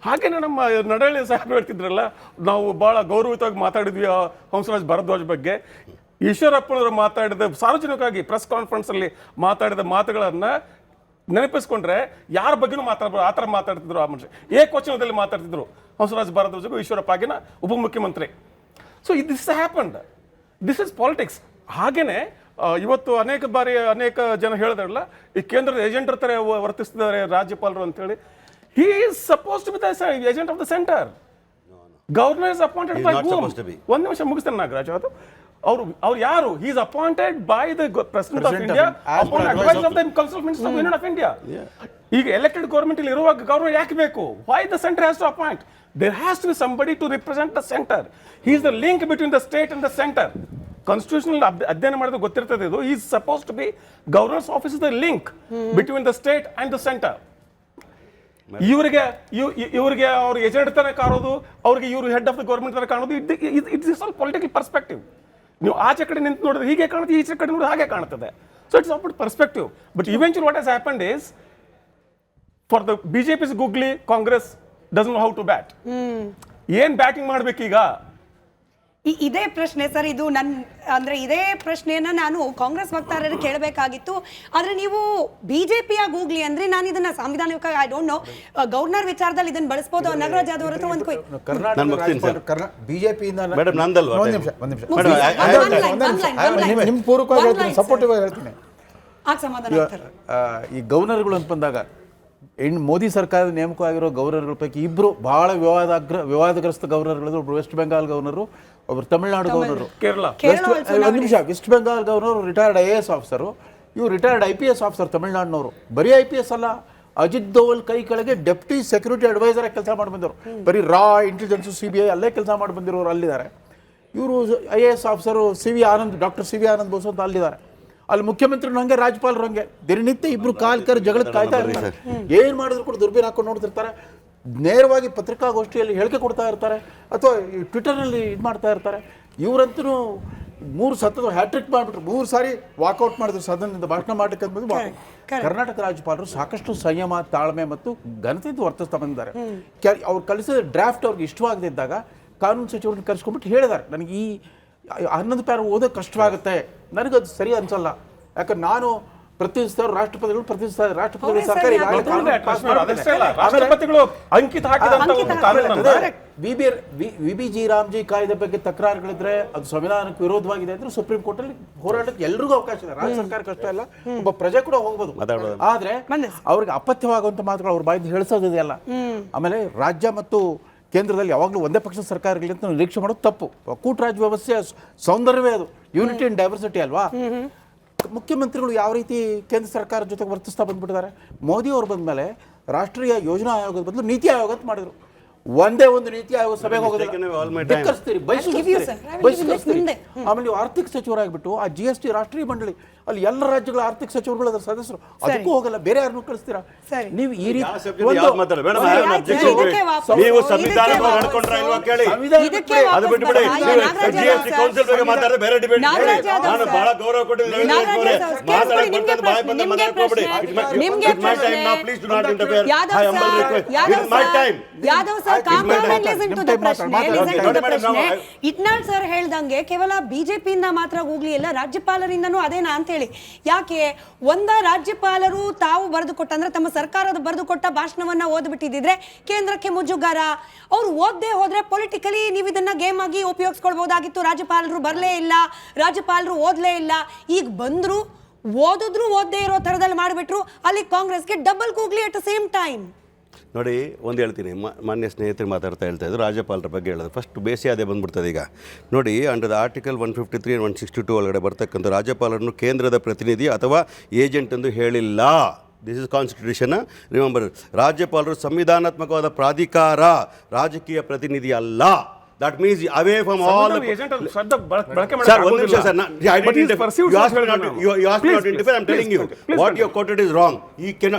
ಹಾಗೇನೆ ನಮ್ಮ ನಡಹಳ್ಳಿ ಸಾಹೇಬ್ ಹೇಳ್ತಿದ್ರಲ್ಲ, ನಾವು ಬಹಳ ಗೌರವಯುತವಾಗಿ ಮಾತಾಡಿದ್ವಿ ಹಂಸರಾಜ್ ಭಾರದ್ವಾಜ್ ಬಗ್ಗೆ. ಈಶ್ವರಪ್ಪನವರು ಮಾತಾಡಿದ ಸಾರ್ವಜನಿಕವಾಗಿ ಪ್ರೆಸ್ ಕಾನ್ಫರೆನ್ಸ್ ಅಲ್ಲಿ ಮಾತಾಡಿದ ಮಾತುಗಳನ್ನ ನೆನಪಿಸ್ಕೊಂಡ್ರೆ ಯಾರ ಬಗ್ಗೆನೂ ಮಾತಾಡ್ಬೋದು. ಆ ಥರ ಮಾತಾಡ್ತಿದ್ರು ಆ ಮನುಷ್ಯ. ಏಕವಚನದಲ್ಲಿ ಮಾತಾಡ್ತಿದ್ರು ಹಂಸರಾಜ್ ಭಾರದ್ವಾಜ್ ಈಶ್ವರಪ್ಪ ಆಗಿನ ಉಪಮುಖ್ಯಮಂತ್ರಿ. So this happened. This is politics. ಹಾಗೇನೆ ಇವತ್ತು ಅನೇಕ ಬಾರಿ ಅನೇಕ ಜನ ಹೇಳಿದ್ರಲ್ಲ, ಈ ಕೇಂದ್ರದ ಏಜೆಂಟರ್ ಥರ ವರ್ತಿಸ್ತಿದ್ದಾರೆ ರಾಜ್ಯಪಾಲರು ಅಂತೇಳಿ. He is suppose to be the agent of the centre. Governor is appointed by whom? ಒಂದು ನಿಮಿಷ ಮುಗಿಸ್ತೇನೆ ನಾಗರಾಜ್. ಅವ್ರು ಯಾರು? He is appointed by the president of India upon advice of the council of ministers of union of India. ಈಗ elected government ಇಲ್ಲಿ ಇರುವಾಗ governor ಯಾಕೆ ಬೇಕು? Why the centre has to appoint? There has to be somebody to represent the centre. He is the link between the state and the centre. Constitutional ಅಧ್ಯಯನ ಮಾಡಿದ್ರೆ ಗೊತ್ತಿರ್ತದೆ ಇದು. Is suppose to be governor's office is the link between the state and the centre. ಇವರಿಗೆ ಅವ್ರ agent ತರ ಕಾಣೋದು, ಅವ್ರಿಗೆ ಇವರು ಹೆಡ್ ಆಫ್ ದ ಗವರ್ಮೆಂಟ್ ತರ ಕಾಣೋದು, it's is all political perspective. ನೀವು ಆಚೆ ಕಡೆ ನಿಂತು ನೋಡಿದ್ರೆ ಹೀಗೆ ಕಾಣುತ್ತೆ, ಈಚೆ ಕಡೆ ನೋಡಿದ್ರೆ ಹಾಗೆ ಕಾಣುತ್ತದೆ. So it's about perspective. But eventually what has happened is, for the BJP's googly, Congress doesn't know how to bat. ಏನ್ ಬ್ಯಾಟಿಂಗ್ ಮಾಡ್ಬೇಕೀಗ? ಇದೇ ಪ್ರಶ್ನೆ ಸರ್, ಇದು ಅಂದ್ರೆ ಇದೇ ಪ್ರಶ್ನೆಯನ್ನ ನಾನು ಕಾಂಗ್ರೆಸ್ ವಕ್ತಾರರಿಗೆ ಕೇಳಬೇಕಾಗಿತ್ತು. ಆದ್ರೆ ನೀವು ಬಿಜೆಪಿಯ ಗೂಗ್ಲಿ ಅಂದ್ರೆ ನಾನು ಇದನ್ನ ಸಾಂವಿಧಾನಿಕ ಐ ಡೋಂಟ್ ನೋ, ಗವರ್ನರ್ ವಿಚಾರದಲ್ಲಿ ಇದನ್ನ ಬಳಸಬಹುದು. ನಾಗರಾಜ್ ಯಾದವ್ ಅವರ ಹತ್ರ ಒಂದು ಬಿಜೆಪಿಯಿಂದ ಮೇಡಮ್ ನಂದಲ್ವಾ? ನಿಮ್ ಪೂರ್ವಕವಾಗಿ ಹೇಳ್ತೀನಿ, ಸಪೋರ್ಟಿವ್ ಆಗಿ ಹೇಳ್ತೀನಿ. ಸಮಾಧಾನ. ಈ ಗವರ್ನರ್ಗಳು ಅಂತ ಬಂದಾಗ ಮೋದಿ ಸರ್ಕಾರದ ನೇಮಕವಾಗಿರೋ ಗವರ್ನರ್ಗಳ ಪೈಕಿ ಇಬ್ಬರು ಬಹಳ ವಿವಾದಗ್ರಸ್ತ ಗವರ್ನರ್ಗಳು. ಒಬ್ರು ವೆಸ್ಟ್ ಬೆಂಗಾಲ್ ಗವರ್ನರು, ಒಬ್ರು ತಮಿಳುನಾಡು ಗವರ್ನರು. ಕೇರಳ ಒಂದು ನಿಮಿಷ, West Bengal governor retired IAS officer, ಇವ್ರು ರಿಟೈರ್ಡ್ IPS ಆಫೀಸರ್ ತಮಿಳುನಾಡಿನವರು. ಬರೀ IPS ಅಲ್ಲ, ಅಜಿತ್ ದೋವಲ್ ಕೈ ಕೆಳಗೆ ಡೆಪ್ಟಿ ಸೆಕ್ಯೂರಿಟಿ ಅಡ್ವೈಸರ್ ಕೆಲಸ ಮಾಡಿ ಬಂದವರು. ಬರೀ ಇಂಟೆಲಿಜೆನ್ಸ್ CBI ಅಲ್ಲೇ ಕೆಲಸ ಮಾಡಿ ಬಂದಿರೋರು ಅಲ್ಲಿದ್ದಾರೆ. ಇವರು IAS officer doctor C V Anand Bose ಅಂತ ಅಲ್ಲಿದ್ದಾರೆ. ಅಲ್ಲಿ ಮುಖ್ಯಮಂತ್ರಿನೂ ಹಂಗೆ, ರಾಜ್ಯಪಾಲರು ಹಂಗೆ, ದಿನನಿತ್ಯ ಇಬ್ರು ಕಾಲ್ಕರ್ ಜಗಳಕ್ಕೆ ಕಾಯ್ತಾ ಇರ್ತಾರೆ. ಏನು ಮಾಡಿದ್ರು ಕೂಡ ದುರ್ಬೀನ್ ಹಾಕೊಂಡು ನೋಡ್ತಿರ್ತಾರೆ. ನೇರವಾಗಿ ಪತ್ರಿಕಾಗೋಷ್ಠಿಯಲ್ಲಿ ಹೇಳಿಕೆ ಕೊಡ್ತಾ ಇರ್ತಾರೆ, ಅಥವಾ ಟ್ವಿಟರ್ನಲ್ಲಿ ಇದು ಮಾಡ್ತಾ ಇರ್ತಾರೆ. ಇವರಂತೂ 3 ಸತತ ಹ್ಯಾಟ್ರಿಕ್ ಮಾಡಿಬಿಟ್ರು, 3 ಸಾರಿ ವಾಕೌಟ್ ಮಾಡಿದ್ರು ಸದನದಿಂದ ಭಾಷಣ ಮಾಡಲಿಕ್ಕೆ ಅಂದ್ಬಿಟ್ಟು. ಕರ್ನಾಟಕ ರಾಜ್ಯಪಾಲರು ಸಾಕಷ್ಟು ಸಂಯಮ, ತಾಳ್ಮೆ ಮತ್ತು ಘನತೆಯಿಂದ ವರ್ತಿಸ್ತಾ ಬಂದಿದ್ದಾರೆ. ಅವ್ರು ಕಲಿಸಿದ ಡ್ರಾಫ್ಟ್ ಅವ್ರಿಗೆ ಇಷ್ಟವಾಗದಿದ್ದಾಗ ಕಾನೂನು ಸಚಿವರನ್ನ ಕರೆಸ್ಕೊಂಡ್ಬಿಟ್ಟು ಹೇಳಿದ್ದಾರೆ, ನನಗೆ ಈ 11 ಪ್ಯಾರ ಓದೋಕೆ ಕಷ್ಟವಾಗುತ್ತೆ, ನನಗದು ಸರಿ ಅನ್ಸಲ್ಲ. ಯಾಕಂದ್ರೆ ನಾನು ಪ್ರತಿನಿಧಿಸಿದವರು ರಾಷ್ಟ್ರಪತಿಗಳು ಸರ್ಕಾರಿ ರಾಷ್ಟ್ರಪತಿಗಳು ಅಂಕಿತ VBG ರಾಮ್ಜಿ ಕಾಯ್ದೆ ಬಗ್ಗೆ ತಕರಾರುಗಳಿದ್ರೆ, ಅದು ಸಂವಿಧಾನಕ್ಕೆ ವಿರೋಧವಾಗಿದೆ ಅಂದ್ರೆ ಸುಪ್ರೀಂ ಕೋರ್ಟ್ ಅಲ್ಲಿ ಹೋರಾಟಕ್ಕೆ ಎಲ್ರಿಗೂ ಅವಕಾಶ ಇದೆ. ರಾಜ್ಯ ಸರ್ಕಾರಕ್ಕೆ ಅಷ್ಟೇ ಅಲ್ಲ, ಒಬ್ಬ ಪ್ರಜೆ ಕೂಡ ಹೋಗ್ಬೋದು. ಆದ್ರೆ ಅವ್ರಿಗೆ ಅಪಥ್ಯವಾಗುವಂತ ಮಾತುಗಳು ಅವ್ರ ಬಾಯಿಂದ ಹೇಳಿಸೋದಿದೆಯಲ್ಲ. ಆಮೇಲೆ ರಾಜ್ಯ ಮತ್ತು ಕೇಂದ್ರದಲ್ಲಿ ಯಾವಾಗಲೂ ಒಂದೇ ಪಕ್ಷದ ಸರ್ಕಾರಗಳಿಗೆ ಅಂತ ನಿರೀಕ್ಷೆ ಮಾಡೋದು ತಪ್ಪು. ಒಕ್ಕೂಟ ರಾಜ್ಯ ವ್ಯವಸ್ಥೆಯ ಸೌಂದರ್ಯವೇ ಅದು, ಯೂನಿಟಿ ಅಂಡ್ ಡೈವರ್ಸಿಟಿ ಅಲ್ವಾ. ಮುಖ್ಯಮಂತ್ರಿಗಳು ಯಾವ ರೀತಿ ಕೇಂದ್ರ ಸರ್ಕಾರದ ಜೊತೆಗೆ ವರ್ತಿಸ್ತಾ ಬಂದ್ಬಿಟ್ಟಿದ್ದಾರೆ. ಮೋದಿ ಅವರು ಬಂದ ಮೇಲೆ ರಾಷ್ಟ್ರೀಯ ಯೋಜನಾ ಆಯೋಗದ ಬದಲು ನೀತಿ ಆಯೋಗ ಅಂತ ಮಾಡಿದ್ರು. ಒಂದೇ ಒಂದು ನೀತಿ ಆಯೋಗ ಸಭೆಗೆ ಹೋಗೋದಿಲ್ಲ, ಬಹಿಷ್ಕರಿಸ್ತೀರಿ. ಆಮೇಲೆ ನೀವು ಆರ್ಥಿಕ ಸಚಿವರಾಗ್ಬಿಟ್ಟು ಆ GST ರಾಷ್ಟ್ರೀಯ ಮಂಡಳಿ ಅಲ್ಲಿ ಎಲ್ಲ ರಾಜ್ಯಗಳ ಆರ್ಥಿಕ ಸಚಿವರುಗಳು ಅದರ ಸದಸ್ಯರು, ಅದಕ್ಕೂ ಹೋಗಲ್ಲ, ಬೇರೆ ಯಾರನ್ನು ಕಳಿಸ್ತೀರಾ ನೀವು? ಈ ರೀತಿ ನೀವು ಸಂವಿಧಾನ ನಡ್ಕೊಂಡ್ರ ಇಲ್ವಾ ಕೇಳಿ, ಅದು ಬಿಟ್ಟು ಬಿಡಿ. GST ಕೌನ್ಸಿಲ್ ಬಗ್ಗೆ ಮಾತಾಡಿದ್ರೆ ಬೇರೆ ಡಿಬೇಟ್. ನಾನು ಬಹಳ ಗೌರವ ಕೊಟ್ಟಿದ್ದೀನಿ, ಇಟ್ನಾಳ್ ಸರ್ ಹೇಳ್ದಂಗೆ ಕೇವಲ ಬಿಜೆಪಿಯಿಂದ ಮಾತ್ರ ಹೋಗ್ಲಿ, ಎಲ್ಲ ರಾಜ್ಯಪಾಲರಿಂದನೂ ಅದೇನಾ ಅಂತ ಹೇಳಿ. ಯಾಕೆ ರಾಜ್ಯಪಾಲರು ತಾವು ಬರೆದುಕೊಟ್ಟ ಅಂದ್ರೆ ತಮ್ಮ ಸರ್ಕಾರದ ಬರೆದುಕೊಟ್ಟ ಭಾಷಣವನ್ನ ಓದ್ಬಿಟ್ಟಿದ್ರೆ ಕೇಂದ್ರಕ್ಕೆ ಮುಜುಗರ. ಅವ್ರು ಓದದೆ ಹೋದ್ರೆ ಪೊಲಿಟಿಕಲಿ ನೀವು ಇದನ್ನ ಗೇಮ್ ಆಗಿ ಉಪಯೋಗಿಸ್ಕೊಳ್ಬಹುದಾಗಿತ್ತು. ರಾಜ್ಯಪಾಲರು ಬರಲೇ ಇಲ್ಲ, ರಾಜ್ಯಪಾಲರು ಓದ್ಲೇ ಇಲ್ಲ, ಈಗ ಬಂದ್ರು ಓದಿದ್ರು ಓದದೇ ಇರೋ ತರದಲ್ಲಿ ಮಾಡಿಬಿಟ್ರು. ಅಲ್ಲಿ ಕಾಂಗ್ರೆಸ್ಗೆ double googly at the same time. ನೋಡಿ, ಒಂದು ಹೇಳ್ತೀನಿ, ಮಾನ್ಯ ಸ್ನೇಹಿತರು ಹೇಳ್ತಾ ಇದ್ರು ರಾಜ್ಯಪಾಲರ ಬಗ್ಗೆ ಹೇಳಿದ್ರು. ಫಸ್ಟ್ ಬೇಸಿ ಅದೇ ಬಂದ್ಬಿಡ್ತದೆ. ಈಗ ನೋಡಿ, ಅಂಡರ್ ದ ಆರ್ಟಿಕಲ್ 153 and 162 ಒಳಗಡೆ ಬರ್ತಕ್ಕಂಥ ರಾಜ್ಯಪಾಲರನ್ನು ಕೇಂದ್ರದ ಪ್ರತಿನಿಧಿ ಅಥವಾ ಏಜೆಂಟ್ ಎಂದು ಹೇಳಿಲ್ಲ. This is constitution, remember. ರಾಜ್ಯಪಾಲರು ಸಂವಿಧಾನಾತ್ಮಕವಾದ ಪ್ರಾಧಿಕಾರ, ರಾಜಕೀಯ ಪ್ರತಿನಿಧಿ ಅಲ್ಲ. That means away from all the agent sir, one minute sir, you asked me not to interfere. I'm telling you what you quoted is wrong.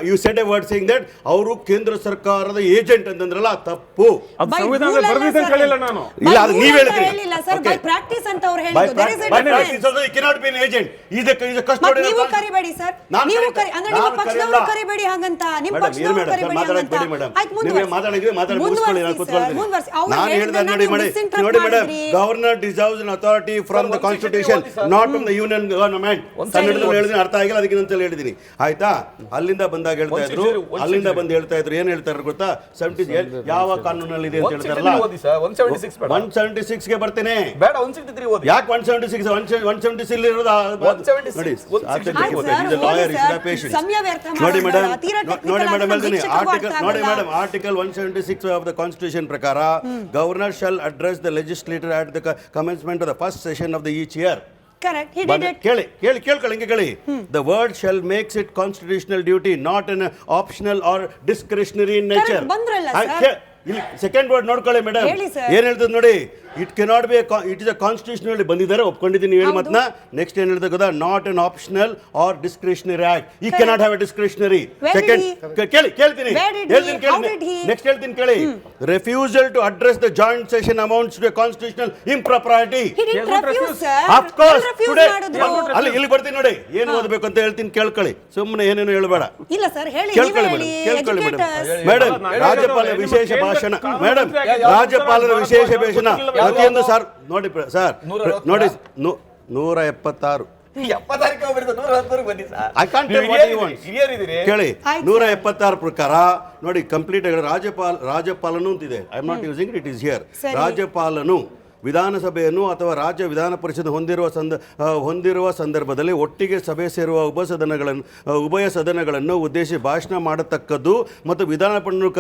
You said a word saying that ಅವರು ಕೇಂದ್ರ ಸರ್ಕಾರದ agent ಅಂತಂದ್ರಲ್ಲ, ತಪ್ಪು. ಅದು ಸಂವಿಧಾನದಲ್ಲಿ ಬರೆದಿದೆ ಅಂತ ಹೇಳಿಲ್ಲ ನಾನು. ಇಲ್ಲ, ಅದು ನೀವು ಹೇಳಿದ್ರಿ. ಹೇಳಿಲ್ಲ ಸರ್, ಬೈ ಪ್ರಾಕ್ಟೀಸ್ ಅಂತ ಅವರು ಹೇಳಿದ್ರು. there is a by practice also he cannot be an agent. He is a custodian. ನೀವು ಕರಿಬೇಡಿ ಸರ್, ನೀವು ಅಂದ್ರೆ ನಿಮ್ಮ ಪಕ್ಷದವರು ಕರಿಬೇಡಿ ಹಾಗಂತ, ನಿಮ್ಮ ಪಕ್ಷದವರು ಕರಿಬೇಡಿ ಹಾಗಂತ. ಆಯ್ತು, ನೀವು ಮಾತಾಡಿ ಮುಗಿಸ್ಕೊಳ್ಳಿ, ನಾನು ಕೂತ್ಕೊಳ್ತೀನಿ. ನಾನು ಹೇಳಿದ ನೋಡಿ madam, governor deserves an authority from the constitution, not from the union government. ಕನ್ನಡದಲ್ಲಿ ಹೇಳಿದ್ರೆ ಅರ್ಥ ಆಗಿಲ್ಲ, ಅದಕ್ಕೆ ನಾನು ಹೇಳಿದ್ದೀನಿ. ಆಯ್ತಾ? ಅಲ್ಲಿಂದ ಬಂದಾಗ ಹೇಳ್ತಾ ಇದ್ರು, ಅಲ್ಲಿಂದ ಬಂದು ಹೇಳ್ತಾ ಇದ್ರು, ಏನ್ ಹೇಳ್ತಾರೆ ಗೊತ್ತಾ? 70 ಯಾವ ಕಾನೂನಲ್ಲಿ ಇದೆ ಅಂತ ಹೇಳ್ತಾರಲ್ಲ, 176 ಗೆ ಬರ್ತೇನೆ. ಬೇಡ, 163 ಓದಿ. ಯಾಕೆ 176? 176 ಇರೋದು ನೋಡಿ madam, article 176 of the constitution ಪ್ರಕಾರ governor shall address the legislature at the commencement of the first session of the each year. Correct, he did it. ಕೇಳಿ. The word shall makes it constitutional duty, not an optional or discretionary in nature. ಬಂದ್ರಲ್ಲ sir, second word ನೋಡ್ಕೊಳ್ಳಿ madam, ಏನ್ ಹೇಳ್ತದೆ ನೋಡಿ. It cannot be it is a constitutional ಬಂದಿದ್ದಾರೆ, ಒಪ್ಕೊಂಡಿದ್ದೀನಿ ನೀವು ಹೇಳಿ ಮಾತನ್ನ. ನೆಕ್ಸ್ಟ್ ಏನ್ ಹೇಳ್ತದೆ ಗೊತ್ತಾ? Not an optional or discretionary act. He cannot have a discretionary. Second ಹೇಳ್ತೀನಿ ನೆಕ್ಸ್ಟ್ ಹೇಳ್ತೀನಿ ಕೇಳಿ. Refusal to address the joint session amounts to constitutional impropriety. Of course today ಅಲ್ಲಿ ಇಲ್ಲಿ ಬರ್ತೀನಿ ನೋಡಿ, ಏನು ಓದಬೇಕು ಅಂತ ಹೇಳ್ತೀನಿ, ಕೇಳ್ಕೊಳ್ಳಿ. ಸುಮ್ಮನೆ ಏನೇನು ಹೇಳಬೇಡ. ಕೇಳ್ಕೊಳ್ಳಿ ಮೇಡಮ್. ರಾಜ್ಯಪಾಲರ ವಿಶೇಷ ಭಾಷಣ ಮೇಡಮ್, ರಾಜ್ಯಪಾಲರ ವಿಶೇಷ ಭಾಷಣ ಪ್ರತಿಯೊಂದು ಸರ್ ನೋಡಿ 176 ಕೇಳಿ. 176 ಪ್ರಕಾರ ನೋಡಿ, ಕಂಪ್ಲೀಟ್ ರಾಜ್ಯಪಾಲನು ಅಂತಿದೆ. I am not using it, is here. ರಾಜ್ಯಪಾಲನು ವಿಧಾನಸಭೆಯನ್ನು ಅಥವಾ ರಾಜ್ಯ ವಿಧಾನ ಪರಿಷತ್ ಹೊಂದಿರುವ ಸಂದರ್ಭದಲ್ಲಿ ಒಟ್ಟಿಗೆ ಸಭೆ ಸೇರುವ ಉಭಯ ಸದನಗಳನ್ನು ಉದ್ದೇಶಿಸಿ ಭಾಷಣ ಮಾಡತಕ್ಕದ್ದು ಮತ್ತು ವಿಧಾನಪಡಿಯನ್ನು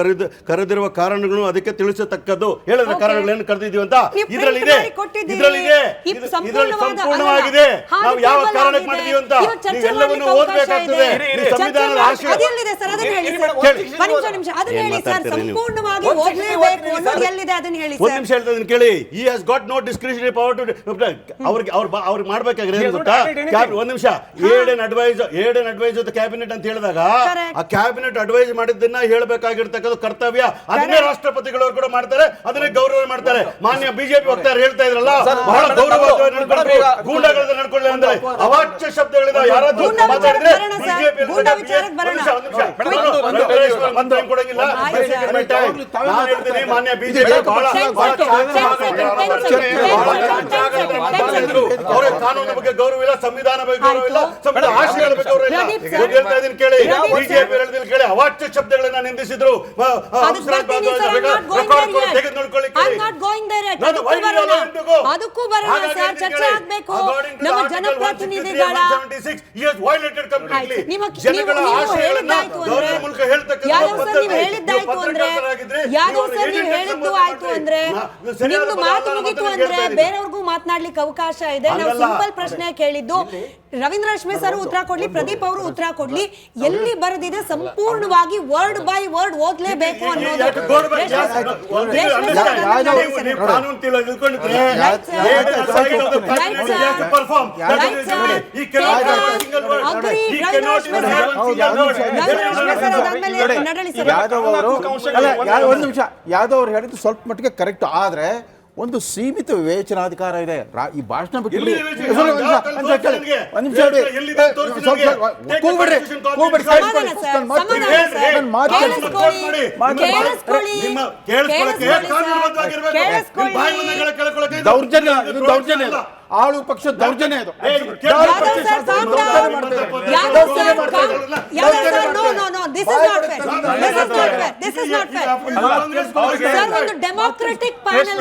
ಕರೆದಿರುವ ಕಾರಣಗಳನ್ನು ಅದಕ್ಕೆ ತಿಳಿಸತಕ್ಕದ್ದು. ಹೇಳಿದ ಕಾರಣಗಳೇನು ಕರೆದಿದ್ದೀವಿ ಅಂತ ಇದರಲ್ಲಿದೆ, ಸಂಪೂರ್ಣವಾಗಿದೆ. ನಾವು ಯಾವ ಕಾರಣಕ್ಕೆ ಮಾಡಿದೀವಿ ಅಂತ ನೀವೆಲ್ಲವನ್ನು ಓದಬೇಕಾಗ್ತದೆ. ಸಂವಿಧಾನದ ಆಶಯ ಒಂದು ನಿಮಿಷ ಹೇಳ್ತಾ ಇದ್ದೀನಿ ಕೇಳಿ. He has got no discretionary power to ಅವ್ರಿಗೆ ಮಾಡ್ಬೇಕಾದ್ರೆ ಏನು ಗೊತ್ತಾ, ಒಂದ್ ನಿಮಿಷ ಏಡ್ ಅಡ್ವೈಸ್ ಕ್ಯಾಬಿನೆಟ್ ಅಂತ ಹೇಳಿದಾಗ ಆ ಕ್ಯಾಬಿನೆಟ್ ಅಡ್ವೈಸ್ ಮಾಡಿದ್ದನ್ನ ಹೇಳಬೇಕಾಗಿರ್ತಕ್ಕಂಥ ಕರ್ತವ್ಯ ಅದನ್ನೇ ರಾಷ್ಟ್ರಪತಿಗಳವರು ಕೂಡ ಮಾಡ್ತಾರೆ, ಅದನ್ನೇ ಗೌರವ ಮಾಡ್ತಾರೆ. ಮಾನ್ಯ ಬಿಜೆಪಿ ವಕ್ತಾರರು ಹೇಳ್ತಾ ಇದ್ರಲ್ಲ, ಬಹಳ ಗೌರವವಾಗಿ ಗೂಂಡಾಗಳನ್ನ ನಡ್ಕೊಳ್ಳಿ ಅಂದ್ರೆ ಅವಾಚ್ಯ ಶಬ್ದಗಳಿಂದ ಯಾರಾದ್ರೂ ಮಾತಾಡಿದ್ರೆ ಬಿಜೆಪಿ ಕೊಡಂಗಿಲ್ಲ. ನಾನು ಹೇಳ್ತೀನಿ ಮಾನ್ಯ ಬಿಜೆಪಿ ಅವರ ಕಾನೂನು ಬಗ್ಗೆ ಗೌರವ ಇಲ್ಲ, ಸಂವಿಧಾನ ಬಗ್ಗೆ ಗೌರವ ಇಲ್ಲ, ಸಂವಿಧಾನ ಆಶಯಗಳ ಬಗ್ಗೆ ಗೌರವ ಇಲ್ಲ. ಹೇಳ್ತಾ ಇದೀನಿ ಕೇಳಿ, ಬಿಜೆಪಿ ಹೇಳಿದ್ರು ಕೇಳಿ, ಅವಾಚ್ಯ ಶಬ್ದಗಳನ್ನ ನಿಂದಿಸಿದ್ರು. ಅದಕ್ಕೂ ಬರೋಣ ಸರ್, ಚರ್ಚೆ ಆಗ್ಬೇಕು. ನಮ್ಮ ಜನಪ್ರತಿನಿಧಿಗಳ ನಿಮ್ದು ಮಾತು ಮುಗಿತು ಅಂದ್ರೆ ಬೇರೆಯವ್ರಿಗೂ ಮಾತನಾಡ್ಲಿಕ್ಕೆ ಅವಕಾಶ ಇದೆ. ನಾವು ಸಿಂಪಲ್ ಪ್ರಶ್ನೆ ಕೇಳಿದ್ದು, ರವೀಂದ್ರ ರಶ್ಮಿ ಸರ್ ಉತ್ತರ ಕೊಡ್ಲಿ, ಪ್ರದೀಪ್ ಅವರು ಉತ್ತರ ಕೊಡ್ಲಿ. ಎಲ್ಲಿ ಬರೆದಿದೆ ಸಂಪೂರ್ಣವಾಗಿ ವರ್ಡ್ ಬೈ ವರ್ಡ್ ಓದ್ಲೇಬೇಕು ಅನ್ನೋದು. ಒಂದು ನಿಮಿಷ, ಯಾದವ್ ಅವರು ಹೇಳಿದ್ದು ಸ್ವಲ್ಪ ಮಟ್ಟಿಗೆ ಕರೆಕ್ಟ್, ಆದ್ರೆ ಒಂದು ಸೀಮಿತ ವಿವೇಚನಾಧಿಕಾರ ಇದೆ. ಈ ಭಾಷಣ ಬಿಟ್ಟು ದೌರ್ಜನ್ಯ, ಇದು ದೌರ್ಜನ್ಯ, ಆಳು ಪಕ್ಷ ದೌರ್ಜನ್ಯ ಇದು. ಡೆಮಾಕ್ರೆಟಿಕ್ ಪ್ಯಾನೆಲ್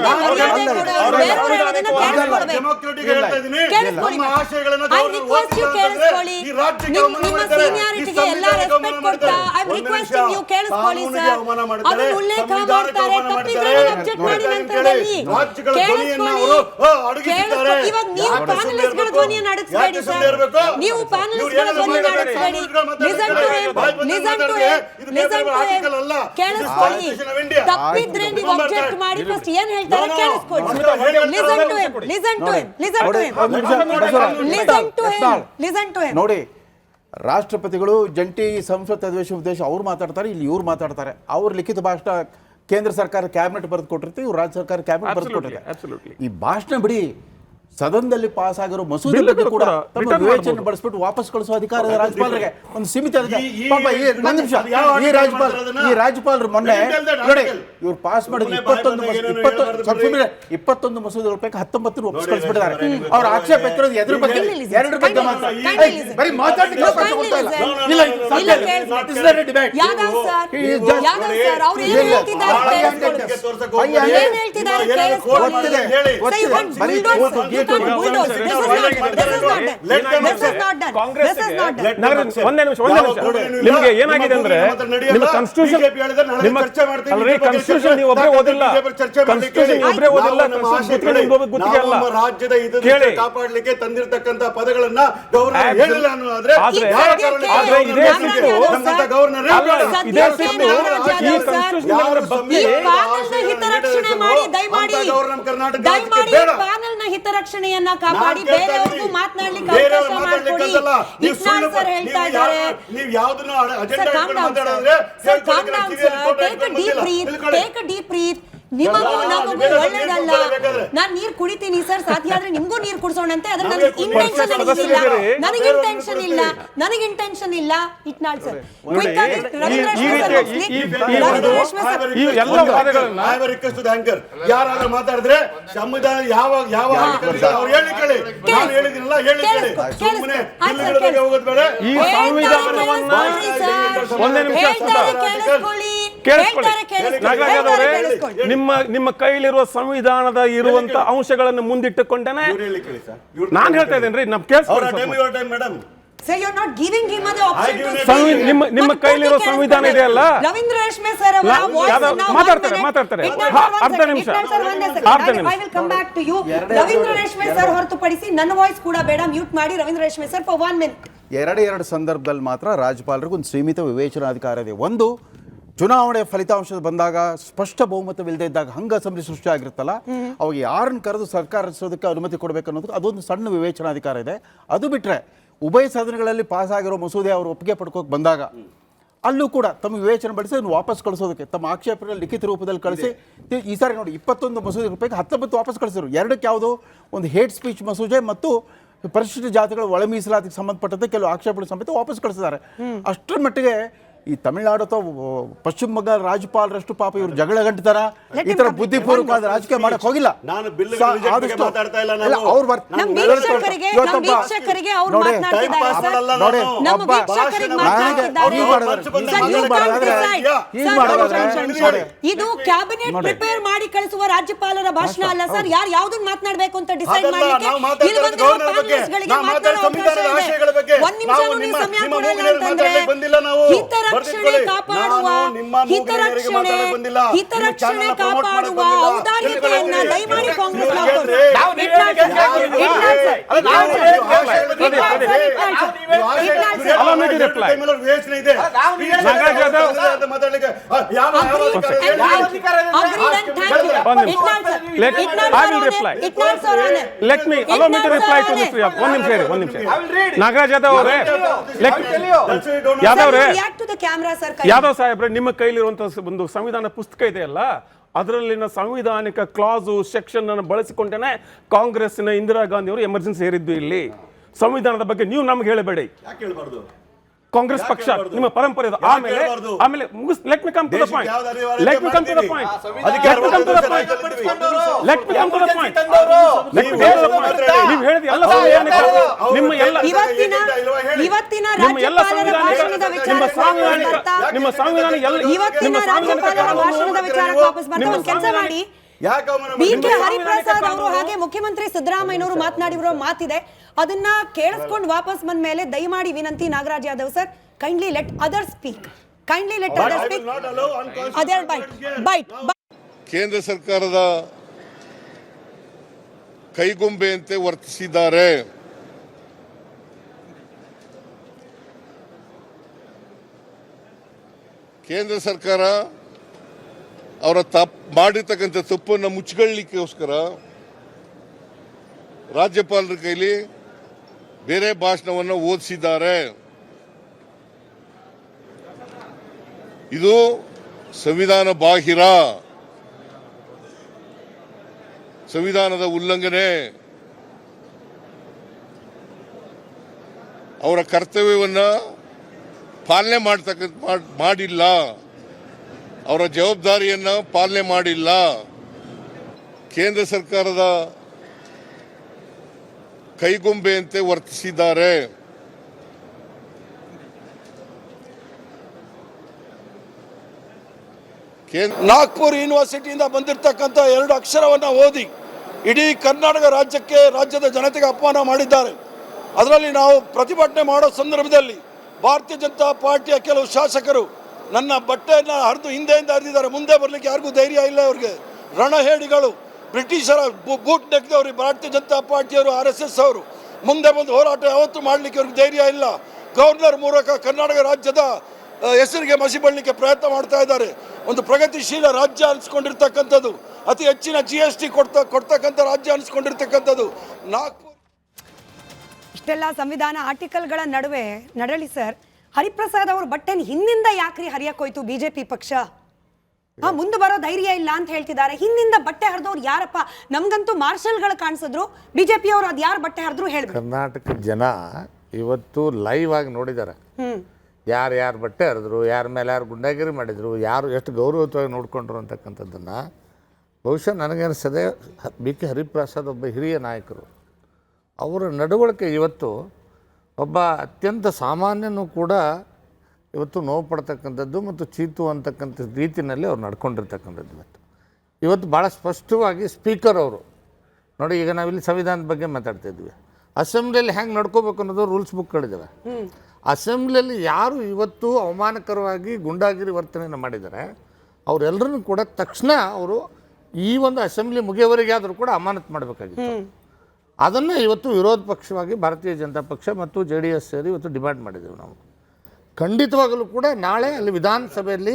ನಿಮ್ಮ ಸೀನಿಯಾರಿಟಿಗೆ ಎಲ್ಲ ರೆಸ್ಪೆಕ್ಟ್ ಕೊಡ್ತಾ ಐ ಆಮ್ ರಿಕ್ವೆಸ್ಟಿಂಗ್ ಯು ಕೇಳಿಸ್ಕೊಳ್ಳಿ ಸರ್. ಅದನ್ನ ಉಲ್ಲೇಖ ಮಾಡ್ತಾರೆ, ತಪ್ಪಿದ್ರೆ ಅಬ್ಜೆಕ್ಟ್ ಮಾಡಿ ನಂತರದಲ್ಲಿ ಕೇಳಿಸ್ಕೊಳ್ಳಿ. ಇವಾಗ ನೀವು ಪ್ಯಾನಲಿಸ್ಟ್ಗಳ ಧ್ವನಿಯನ್ನು ಅಡಗಿಸಬೇಡಿ ಸರ್, ನೀವು ಪ್ಯಾನಲಿಸ್ಟ್ಗಳ ಧ್ವನಿಯನ್ನು ಅಡಗಿಸಬೇಡಿ. ಕೇಳಿಸ್ಕೊಳ್ಳಿ, ತಪ್ಪಿದ್ರೆ ನೀವು ಅಬ್ಜೆಕ್ಟ್ ಮಾಡಿ ಫಸ್ಟ್ ಏನ್ ಹೇಳ್ತಾರೆ ಕೇಳಿಸ್ಕೊಳ್ಳಿ. ನೋಡಿ, ರಾಷ್ಟ್ರಪತಿಗಳು ಜಂಟಿ ಸಂಸತ್ ಅಧಿವೇಶನ ಉದ್ದೇಶ ಅವ್ರು ಮಾತಾಡ್ತಾರೆ, ಇಲ್ಲಿ ಇವ್ರು ಮಾತಾಡ್ತಾರೆ. ಅವ್ರ ಲಿಖಿತ ಭಾಷಣ ಕೇಂದ್ರ ಸರ್ಕಾರ ಕ್ಯಾಬಿನೆಟ್ ಬರೆದು ಕೊಟ್ಟಿರ್ತೀವಿ, ಇವ್ರು ರಾಜ್ಯ ಸರ್ಕಾರ ಕ್ಯಾಬಿನೆಟ್ ಬರೆದು ಕೊಟ್ಟಿರ್ತಾರೆ. ಈ ಭಾಷಣ ಬಿಡಿ, ಸದನದಲ್ಲಿ ಪಾಸ್ ಆಗಿರೋ ಮಸೂದೆ ಬಗ್ಗೆ ಕೂಡ ತಮ್ಮ ವಿವೇಚನೆ ಬಳಸ್ಬಿಟ್ಟು ವಾಪಸ್ ಕಳಿಸೋ ಅಧಿಕಾರ ರಾಜ್ಯಪಾಲರಿಗೆ ಒಂದು ಸೀಮಿತ ಅಧಿಕಾರ. ಪಾಪ ಈ ರಾಜ್ಯಪಾಲರು ಮೊನ್ನೆ ನೋಡಿ, ಇವ್ರು ಪಾಸ್ ಮಾಡಿದ 21 ಮಸೂದೆಗಳ ಪೈಕಿ 19 ವಾಪಸ್ ಕಳಿಸ್ಬಿಟ್ಟಿದ್ದಾರೆ. ಅವ್ರ ಆಕ್ಷೇಪ ಎತ್ತಿರೋದು ಎದ್ರ ಬಗ್ಗೆ, ಎರಡರ ಬಗ್ಗೆ ಮಾತ್ರ. ಬರೀ ಮಾತಾಡ್ಲಿಕ್ಕೆ ಅವಕಾಶ ಕೊಡ್ತಾ ಇಲ್ಲ. ನಿಮಗೆ ಏನಾಗಿದೆ ಅಂದ್ರೆ ನಿಮ್ಮ ಕಾನ್ಸ್ಟಿಟ್ಯೂಷನ್ ನೀವು ಒಬ್ಬರೇ ಓದಿಲ್ಲ, ರಾಜ್ಯದ ಹಿತ ಕಾಪಾಡಲಿಕ್ಕೆ ತಂದಿರತಕ್ಕಂತ ಪದಗಳನ್ನ ಗವರ್ನರ್ ಹೇಳಿಲ್ಲ ಅನ್ನೋದಾದ್ರೆ ಹಿತರಕ್ಷಣೆಯನ್ನ ಕಾಪಾಡಿ ಬೇರೆಯವರಿಗೂ ಮಾತನಾಡಲಿಕ್ಕೆ ಅವಕಾಶ ಮಾಡಿಕೊಡಿ. ಇಸ್ನಾಳ್ ಸರ್ ಹೇಳ್ತಾ ಇದ್ದಾರೆ, ಟೇಕ್ ಅ ಡೀಪ್ ಬ್ರೀತ್. ನಿಮಗೂ ನಮಗೂ ಒಳ್ಳೇದಲ್ಲ. ನಾನ್ ನೀರ್ ಕುಡಿತೀನಿ ಸರ್, ಸಾಧ್ಯ ಆದ್ರೆ ನಿಮ್ಗೂ ನೀರ್ ಕುಡಿಸೋಣಂತೆ. ಅದ್ರ ನನಗೆ ಇಂಟೆನ್ಷನ್ ಇಲ್ಲ. ಇಟ್ನಾಳ್ ಸರ್ ಯಾರಾದ್ರೂ ಮಾತಾಡಿದ್ರೆ ಸಂವಿಧಾನ ಯಾವ ಕೇಳಿಸ್ಕೊಳ್ಳಿ. ಕೇಳಿಸ್ಕೊಳ್ಳಿ ಕೇಳಿಸ್ಕೊಳ್ಳಿ. ನಾಗರಾಜ್ ಅವರೇ, ಕೇಳಿಸ್ಕೊಳ್ಳಿ. ನಿಮ್ಮ ಕೈಲಿರುವ ಸಂವಿಧಾನದ ಇರುವಂತ ಅಂಶಗಳನ್ನು ಮುಂದಿಟ್ಟುಕೊಂಡೇನೆ ನಾನು ಹೇಳ್ತಾ ಇದ್ದೇನೆ ನಮ್ ಕೇಳಿಸ್ಕೊಳ್ಳಿ. Madam So you're not giving him the option to speak. ನಿಮ್ಮ But ಕೈಲಿರೋ ಪೂರ್ತಿ ಸಂವಿಧಾನ ಇದೆ ಅಲ್ಲ, ರವೀಂದ್ರ ರೇಷ್ಮೆ ಸರ್ ಅವರ voice now ಮಾತಾಡ್ತಾರೆ. ಅರ್ಧ ನಿಮಿಷ. I will come back to you. Ravindra ರೇಷ್ಮೆ ಸರ್ ಹೊರತುಪಡಿಸಿ ನನ್ನ ವಾಯ್ಸ್ ಕೂಡ ಬೇಡ, ಮ್ಯೂಟ್ ಮಾಡಿ ರವೀಂದ್ರ ರೇಷ್ಮೆ ಸರ್ for 1 minute. ಎರಡು ಸಂದರ್ಭದಲ್ಲಿ ಮಾತ್ರ ರಾಜ್ಯಪಾಲರಿಗೂ ಒಂದು ಸೀಮಿತ ವಿವೇಚನಾಧಿಕಾರ ಇದೆ. ಒಂದು, ಚುನಾವಣೆ ಫಲಿತಾಂಶ ಬಂದಾಗ ಸ್ಪಷ್ಟ ಬಹುಮತವಿಲ್ಲದೆ ಇದ್ದಾಗ ಹಂಗಾಸಂಬ್ಲಿ ಸೃಷ್ಟಿ ಆಗಿರುತ್ತಲ್ಲ, ಅವಾಗ ಯಾರನ್ನು ಕರೆದು ಸರ್ಕಾರ ರಚಿಸೋದಕ್ಕೆ ಅನುಮತಿ ಕೊಡಬೇಕು ಅನ್ನೋದಕ್ಕೆ ಅದೊಂದು ಸಣ್ಣ ವಿವೇಚನಾಧಿಕಾರ ಇದೆ. ಅದು ಬಿಟ್ಟರೆ ಉಭಯ ಸದನಗಳಲ್ಲಿ ಪಾಸ್ ಆಗಿರೋ ಮಸೂದೆ ಅವರು ಒಪ್ಪಿಗೆ ಪಡ್ಕೋಕೆ ಬಂದಾಗ ಅಲ್ಲೂ ಕೂಡ ತಮ್ಮ ವಿವೇಚನೆ ಬಳಸಿ ಅದನ್ನು ವಾಪಸ್ ಕಳಿಸೋದಕ್ಕೆ ತಮ್ಮ ಆಕ್ಷೇಪಣೆ ಲಿಖಿತ ರೂಪದಲ್ಲಿ ಕಳಿಸಿ, ಈ ಸಾರಿ ನೋಡಿ 21 ಮಸೂದೆ ರೂಪಾಯಿಗೆ 19 ವಾಪಸ್ ಕಳಿಸಿದ್ರು. ಎರಡಕ್ಕೆ ಯಾವುದು, ಒಂದು ಹೇಟ್ ಸ್ಪೀಚ್ ಮಸೂದೆ ಮತ್ತು ಪರಿಶಿಷ್ಟ ಜಾತಿಗಳ ಒಳ ಮೀಸಲಾತಿಗೆ ಸಂಬಂಧಪಟ್ಟಂತೆ ಕೆಲವು ಆಕ್ಷೇಪಣೆ ಸಮೇತ ವಾಪಸ್ ಕಳಿಸಿದ್ದಾರೆ. ಅಷ್ಟರ ಮಟ್ಟಿಗೆ ಈ ತಮಿಳುನಾಡು ಅಥವಾ ಪಶ್ಚಿಮ ಬಂಗಾಳ ರಾಜ್ಯಪಾಲರಷ್ಟು ಪಾಪ ಇವರು ಜಗಳ ಗಂಟುತ್ತಾರ, ಈ ತರ ಬುದ್ಧಿಪೂರ್ವಕವಾದ ರಾಜಕೀಯ ಮಾಡಕ್ ಹೋಗಿಲ್ಲ. ನಾನು ಬಿಲ್ ಮಾತಾಡ್ತಾ ಇಲ್ಲ. ಇದು ಕ್ಯಾಬಿನೆಟ್ ಪ್ರಿಪೇರ್ ಮಾಡಿ ಕಳಿಸುವ ರಾಜ್ಯಪಾಲರ ಭಾಷಣ ಅಲ್ಲ ಸರ್. ಯಾರು ಯಾವ್ದನ್ನ ಮಾತನಾಡಬೇಕು ಅಂತ ಡಿಸೈಡ್ ಮಾಡಲಿಕ್ಕೆ ಹಿತರಕ್ಷಣೆ ಕಾಪಾಡುವ ಔದಾರ್ಯತೆಯನ್ನ ದಯಮಾಡಿ ಕಾಂಗ್ರೆಸ್ ನಾಗರಾಜ್ ಯಾದವ್ ಅವರೇ, ಯಾದವ್ ಸಾಹೇಬ್ರೆ, ನಿಮ್ಮ ಕೈಲಿರುವಂತಹ ಒಂದು ಸಂವಿಧಾನ ಪುಸ್ತಕ ಇದೆಯಲ್ಲ, ಅದರಲ್ಲಿನ ಸಂವಿಧಾನಿಕ ಕ್ಲಾಸು ಸೆಕ್ಷನ್ ಅನ್ನು ಬಳಸಿಕೊಂಡೇನೆ ಕಾಂಗ್ರೆಸ್ನ ಇಂದಿರಾ ಗಾಂಧಿ ಅವರು ಎಮರ್ಜೆನ್ಸಿ ಹೇರಿದ್ದು. ಇಲ್ಲಿ ಸಂವಿಧಾನದ ಬಗ್ಗೆ ನೀವು ನಮ್ಗೆ ಹೇಳಬೇಡಿ. ಕಾಂಗ್ರೆಸ್ ಪಕ್ಷ ನಿಮ್ಮ ಪರಂಪರೆ ಇದು. ಆಮೇಲೆ let me come to the point. ನೀವು ಹೇಳಿದ ಎಲ್ಲ ನಿಮ್ಮ ಎಲ್ಲ ಇವತ್ತಿನ ರಾಜ್ಯಪಾಲರ ಭಾಷಣದ ವಿಚಾರಕ್ಕೆ ವಾಪಸ್ ಬರ್ತಾ ಒಂದು ಕೆಲಸ ಮಾಡಿ. ಬಿ.ಕೆ. ಹರಿಪ್ರಸಾದ್ ಅವರು ಹಾಗೆ ಮುಖ್ಯಮಂತ್ರಿ ಸಿದ್ದರಾಮಯ್ಯನವರು ಮಾತನಾಡಿರೋ ಮಾತಿದೆ, ಅದನ್ನ ಕೇಳಿಸ್ಕೊಂಡು ವಾಪಸ್ ಬಂದ ಮೇಲೆ ದಯಮಾಡಿ ವಿನಂತಿ Nagaraj Yadav sir, kindly let other speak. ಕೇಂದ್ರ ಸರ್ಕಾರದ ಕೈಗೊಂಬೆಯಂತೆ ವರ್ತಿಸಿದ್ದಾರೆ. ಕೇಂದ್ರ ಸರ್ಕಾರ ಅವರ ಮಾಡಿರ್ತಕ್ಕಂಥ ತಪ್ಪನ್ನು ಮುಚ್ಚಿಕೊಳ್ಳಲಿಕ್ಕೋಸ್ಕರ ರಾಜ್ಯಪಾಲರ ಕೈಲಿ ಬೇರೆ ಭಾಷಣವನ್ನು ಓದಿಸಿದ್ದಾರೆ. ಇದು ಸಂವಿಧಾನ ಬಾಹಿರ, ಸಂವಿಧಾನದ ಉಲ್ಲಂಘನೆ. ಅವರ ಕರ್ತವ್ಯವನ್ನು ಪಾಲನೆ ಮಾಡಿಲ್ಲ, ಅವರ ಜವಾಬ್ದಾರಿಯನ್ನು ಪಾಲನೆ ಮಾಡಿಲ್ಲ. ಕೇಂದ್ರ ಸರ್ಕಾರದ ಕೈಗೊಂಬೆಯಂತೆ ವರ್ತಿಸಿದ್ದಾರೆ. ನಾಗ್ಪುರ್ ಯೂನಿವರ್ಸಿಟಿಯಿಂದ ಬಂದಿರತಕ್ಕಂಥ 2 ಅಕ್ಷರವನ್ನು ಓದಿ ಇಡೀ ಕರ್ನಾಟಕ ರಾಜ್ಯದ ಜನತೆಗೆ ಅಪಮಾನ ಮಾಡಿದ್ದಾರೆ. ಅದರಲ್ಲಿ ನಾವು ಪ್ರತಿಭಟನೆ ಮಾಡೋ ಸಂದರ್ಭದಲ್ಲಿ ಭಾರತೀಯ ಜನತಾ ಪಾರ್ಟಿಯ ಕೆಲವು ಶಾಸಕರು ನನ್ನ ಬಟ್ಟೆಯನ್ನು ಹರಿದು ಹಿಂದೆಯಿಂದ ಹರಿದಿದ್ದಾರೆ. ಮುಂದೆ ಬರಲಿಕ್ಕೆ ಯಾರಿಗೂ ಧೈರ್ಯ ಇಲ್ಲ. ಅವ್ರಿಗೆ ರಣಹೇಡಿಗಳು, ಬ್ರಿಟಿಷರ ಬೂಟ್ ನೆಕ್ದವರು ಭಾರತೀಯ ಜನತಾ ಪಾರ್ಟಿಯವರು, RSS ಅವರು ಮುಂದೆ ಬಂದು ಹೋರಾಟ ಯಾವತ್ತೂ ಮಾಡಲಿಕ್ಕೆ ಅವ್ರಿಗೆ ಧೈರ್ಯ ಇಲ್ಲ. ಗವರ್ನರ್ ಮೂಲಕ ಕರ್ನಾಟಕ ರಾಜ್ಯದ ಹೆಸರಿಗೆ ಮಸಿ ಬಳ್ಳಿಕ್ಕೆ ಪ್ರಯತ್ನ ಮಾಡ್ತಾ ಇದ್ದಾರೆ. ಒಂದು ಪ್ರಗತಿಶೀಲ ರಾಜ್ಯ ಅನಿಸ್ಕೊಂಡಿರ್ತಕ್ಕಂಥದ್ದು, ಅತಿ ಹೆಚ್ಚಿನ GST ಕೊಡ್ತಕ್ಕಂಥ ರಾಜ್ಯ ಅನಿಸ್ಕೊಂಡಿರ್ತಕ್ಕಂಥದ್ದು ನಾಗ್ಪುರ್. ಇಷ್ಟೆಲ್ಲ ಸಂವಿಧಾನ ಆರ್ಟಿಕಲ್ಗಳ ನಡುವೆ ನಡಳಿ ಸರ್, ಹರಿಪ್ರಸಾದ್ ಅವರು ಬಟ್ಟೆನ ಹಿಂದಿಂದ ಯಾಕ್ರಿ ಹರಿಯಕ್ಕೋಯ್ತು ಬಿಜೆಪಿ ಪಕ್ಷ? ಮುಂದೆ ಬರೋ ಧೈರ್ಯ ಇಲ್ಲ ಅಂತ ಹೇಳ್ತಿದ್ದಾರೆ. ಹಿಂದಿಂದ ಬಟ್ಟೆ ಹರಿದವ್ರು ಯಾರಪ್ಪ? ನಮ್ಗಂತೂ ಮಾರ್ಷಲ್ಗಳು ಕಾಣಿಸಿದ್ರು, ಬಿಜೆಪಿ ಅವರು ಅದು ಯಾರು ಬಟ್ಟೆ ಹರಿದ್ರು ಹೇಳ್ಬೇಕು. ಕರ್ನಾಟಕ ಜನ ಇವತ್ತು ಲೈವ್ ಆಗಿ ನೋಡಿದ್ದಾರೆ. ಯಾರು ಬಟ್ಟೆ ಹರಿದ್ರು, ಯಾರ ಮೇಲೆ ಯಾರು ಗುಂಡಾಗಿರಿ ಮಾಡಿದ್ರು, ಯಾರು ಎಷ್ಟು ಗೌರವಯುತವಾಗಿ ನೋಡಿಕೊಂಡ್ರು ಅಂತಕ್ಕಂಥದ್ದನ್ನು ಬಹುಶಃ ನನಗನ್ನಿಸ್ತದೆ B.K. ಹರಿಪ್ರಸಾದ್ ಒಬ್ಬ ಹಿರಿಯ ನಾಯಕರು. ಅವರ ನಡವಳಿಕೆ ಇವತ್ತು ಒಬ್ಬ ಅತ್ಯಂತ ಸಾಮಾನ್ಯನೂ ಕೂಡ ಇವತ್ತು ನೋವು ಪಡ್ತಕ್ಕಂಥದ್ದು ಮತ್ತು ಚೀತು ಅಂತಕ್ಕಂಥ ರೀತಿಯಲ್ಲಿ ಅವ್ರು ನಡ್ಕೊಂಡಿರ್ತಕ್ಕಂಥದ್ದು. ಇವತ್ತು ಭಾಳ ಸ್ಪಷ್ಟವಾಗಿ ಸ್ಪೀಕರ್ ಅವರು ನೋಡಿ, ಈಗ ನಾವಿಲ್ಲಿ ಸಂವಿಧಾನದ ಬಗ್ಗೆ ಮಾತಾಡ್ತಾಯಿದ್ವಿ, ಅಸೆಂಬ್ಲಿಯಲ್ಲಿ ಹೆಂಗೆ ನಡ್ಕೋಬೇಕು ಅನ್ನೋದು ರೂಲ್ಸ್ ಬುಕ್ಗಳಿದ್ದಾವೆ. ಅಸೆಂಬ್ಲಿಯಲ್ಲಿ ಯಾರು ಇವತ್ತು ಅವಮಾನಕರವಾಗಿ ಗುಂಡಾಗಿರಿ ವರ್ತನೆಯನ್ನು ಮಾಡಿದ್ದಾರೆ ಅವರೆಲ್ಲರನ್ನು ಕೂಡ ತಕ್ಷಣ ಅವರು ಈ ಒಂದು ಅಸೆಂಬ್ಲಿ ಮುಗಿಯವರೆಗೆ ಆದರೂ ಕೂಡ ಅಮಾನತು ಮಾಡಬೇಕಾಗಿತ್ತು. ಅದನ್ನು ಇವತ್ತು ವಿರೋಧ ಪಕ್ಷವಾಗಿ ಭಾರತೀಯ ಜನತಾ ಪಕ್ಷ ಮತ್ತು JDS ಸೇರಿ ಇವತ್ತು ಡಿಮ್ಯಾಂಡ್ ಮಾಡಿದ್ದೇವೆ ನಾವು. ಖಂಡಿತವಾಗಲೂ ಕೂಡ ನಾಳೆ ಅಲ್ಲಿ ವಿಧಾನಸಭೆಯಲ್ಲಿ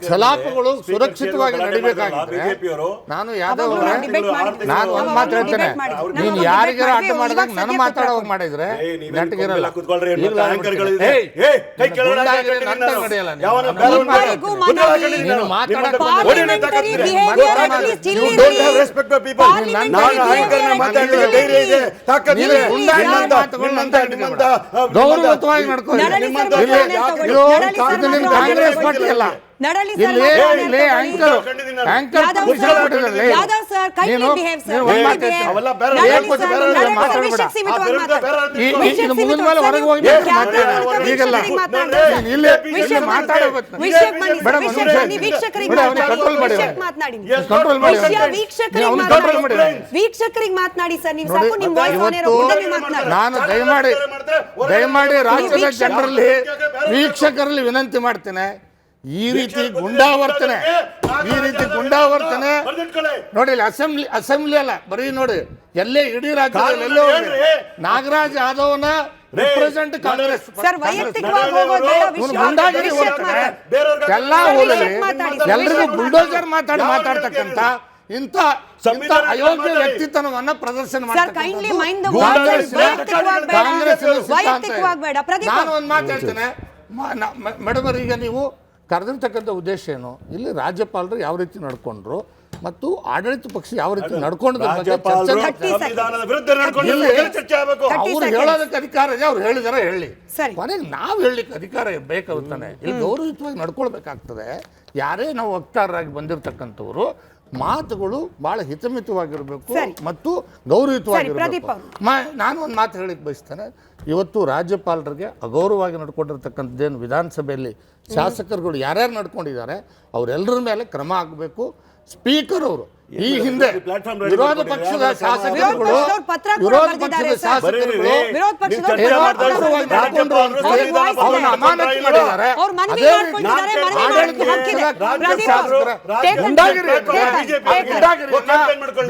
ಕಲಾಪಗಳು ಸುರಕ್ಷಿತವಾಗಿ ನಡಿಬೇಕಾಗಿದ್ರೆ ನಾನು ಯಾದವ್ ಅವರೇ, ನಾನು ಒಂದು ಮಾತು ಹೇಳ್ತೇನೆ, ನೀನು ಯಾರಿಗಾರ ಅಡ್ಡ ಮಾಡಿದಾಗ ನನ್ನ ಮಾತಾಡೋವಾಗ ಮಾಡಿದ್ರೆ ನೆಟ್ಟಗಿರಲ್ಲ. ಗೌರವಯುತವಾಗಿ ನಡ್ಕೊ. ಕಾಂಗ್ರೆಸ್ ಪಾರ್ಟಿ ಅಲ್ಲ, ವೀಕ್ಷಕರಿಗೆ ಮಾತನಾಡಿ ಸರ್. ನಾನು ದಯಮಾಡಿ ರಾಜ್ಯದ ಜನರಲ್ಲಿ ವೀಕ್ಷಕರಲ್ಲಿ ವಿನಂತಿ ಮಾಡ್ತೇನೆ, ಈ ರೀತಿ ಗುಂಡಾವರ್ತನೆ ನೋಡಿ, ಅಸೆಂಬ್ಲಿ ಅಲ್ಲ ಬರೀ ನೋಡಿ, ಎಲ್ಲೇ ಇಡೀ ರಾಜ್ಯದಲ್ಲಿ ಎಲ್ಲೋ ನಾಗರಾಜ್ ಯಾದವ್ನ ರಿಪ್ರೆಸೆಂಟ್ ಕಾಂಗ್ರೆಸ್ ಗುಂಡಾಗಿರಿ ವರ್ತನೆ ಎಲ್ಲ ಹೋಗಲಿ, ಎಲ್ರಿಗೂ ಬುಲ್ಡೋಜರ್ ಮಾತಾಡ್ತಕ್ಕಂಥ ಇಂಥ ಅಯೋಗ್ಯ ವ್ಯಕ್ತಿತ್ವವನ್ನ ಪ್ರದರ್ಶನ ಮಾಡ್ತಾರೆ. ನಾನು ಒಂದು ಮಾತು ಹೇಳ್ತೇನೆ ಮೇಡಮ್, ಈಗ ನೀವು ಕರೆದಿರ್ತಕ್ಕಂಥ ಉದ್ದೇಶ ಏನು? ಇಲ್ಲಿ ರಾಜ್ಯಪಾಲರು ಯಾವ ರೀತಿ ನಡ್ಕೊಂಡ್ರು ಮತ್ತು ಆಡಳಿತ ಪಕ್ಷ ಯಾವ ರೀತಿ ನಡ್ಕೊಂಡ್ರ ಬಗ್ಗೆ ಅವ್ರು ಹೇಳೋದಕ್ಕೆ ಅಧಿಕಾರ ಇದೆ, ಅವ್ರು ಹೇಳಿದಾರ ಹೇಳಿ, ಕೊನೆಗೆ ನಾವು ಹೇಳಲಿಕ್ಕೆ ಅಧಿಕಾರ ಬೇಕಾಗುತ್ತಾನೆ. ಇಲ್ಲಿ ಗೌರವಯುತವಾಗಿ ನಡ್ಕೊಳ್ಬೇಕಾಗ್ತದೆ. ಯಾರೇ ನಾವು ವಕ್ತಾರರಾಗಿ ಬಂದಿರತಕ್ಕಂಥವ್ರು ಮಾತುಗಳು ಬಹಳ ಹಿತಮಿತವಾಗಿರಬೇಕು ಮತ್ತು ಗೌರವಯುತವಾಗಿರಬೇಕು. ನಾನು ಒಂದು ಮಾತು ಹೇಳಿಕ್ಕೆ ಬಯಸ್ತೇನೆ, ಇವತ್ತು ರಾಜ್ಯಪಾಲರಿಗೆ ಅಗೌರವವಾಗಿ ನಡ್ಕೊಂಡಿರ್ತಕ್ಕಂಥದ್ದೇನು ವಿಧಾನಸಭೆಯಲ್ಲಿ ಶಾಸಕರುಗಳು ಯಾರ್ಯಾರು ನಡ್ಕೊಂಡಿದ್ದಾರೆ ಅವರೆಲ್ಲರ ಮೇಲೆ ಕ್ರಮ ಆಗಬೇಕು. ಸ್ಪೀಕರ್ ಅವರು ಈ ಹಿಂದೆ ವಿರೋಧ ಪಕ್ಷದ ಶಾಸಕರುಗಳು ಅವರನ್ನು ಅಮಾನತು ಮಾಡಿದ್ದಾರೆ.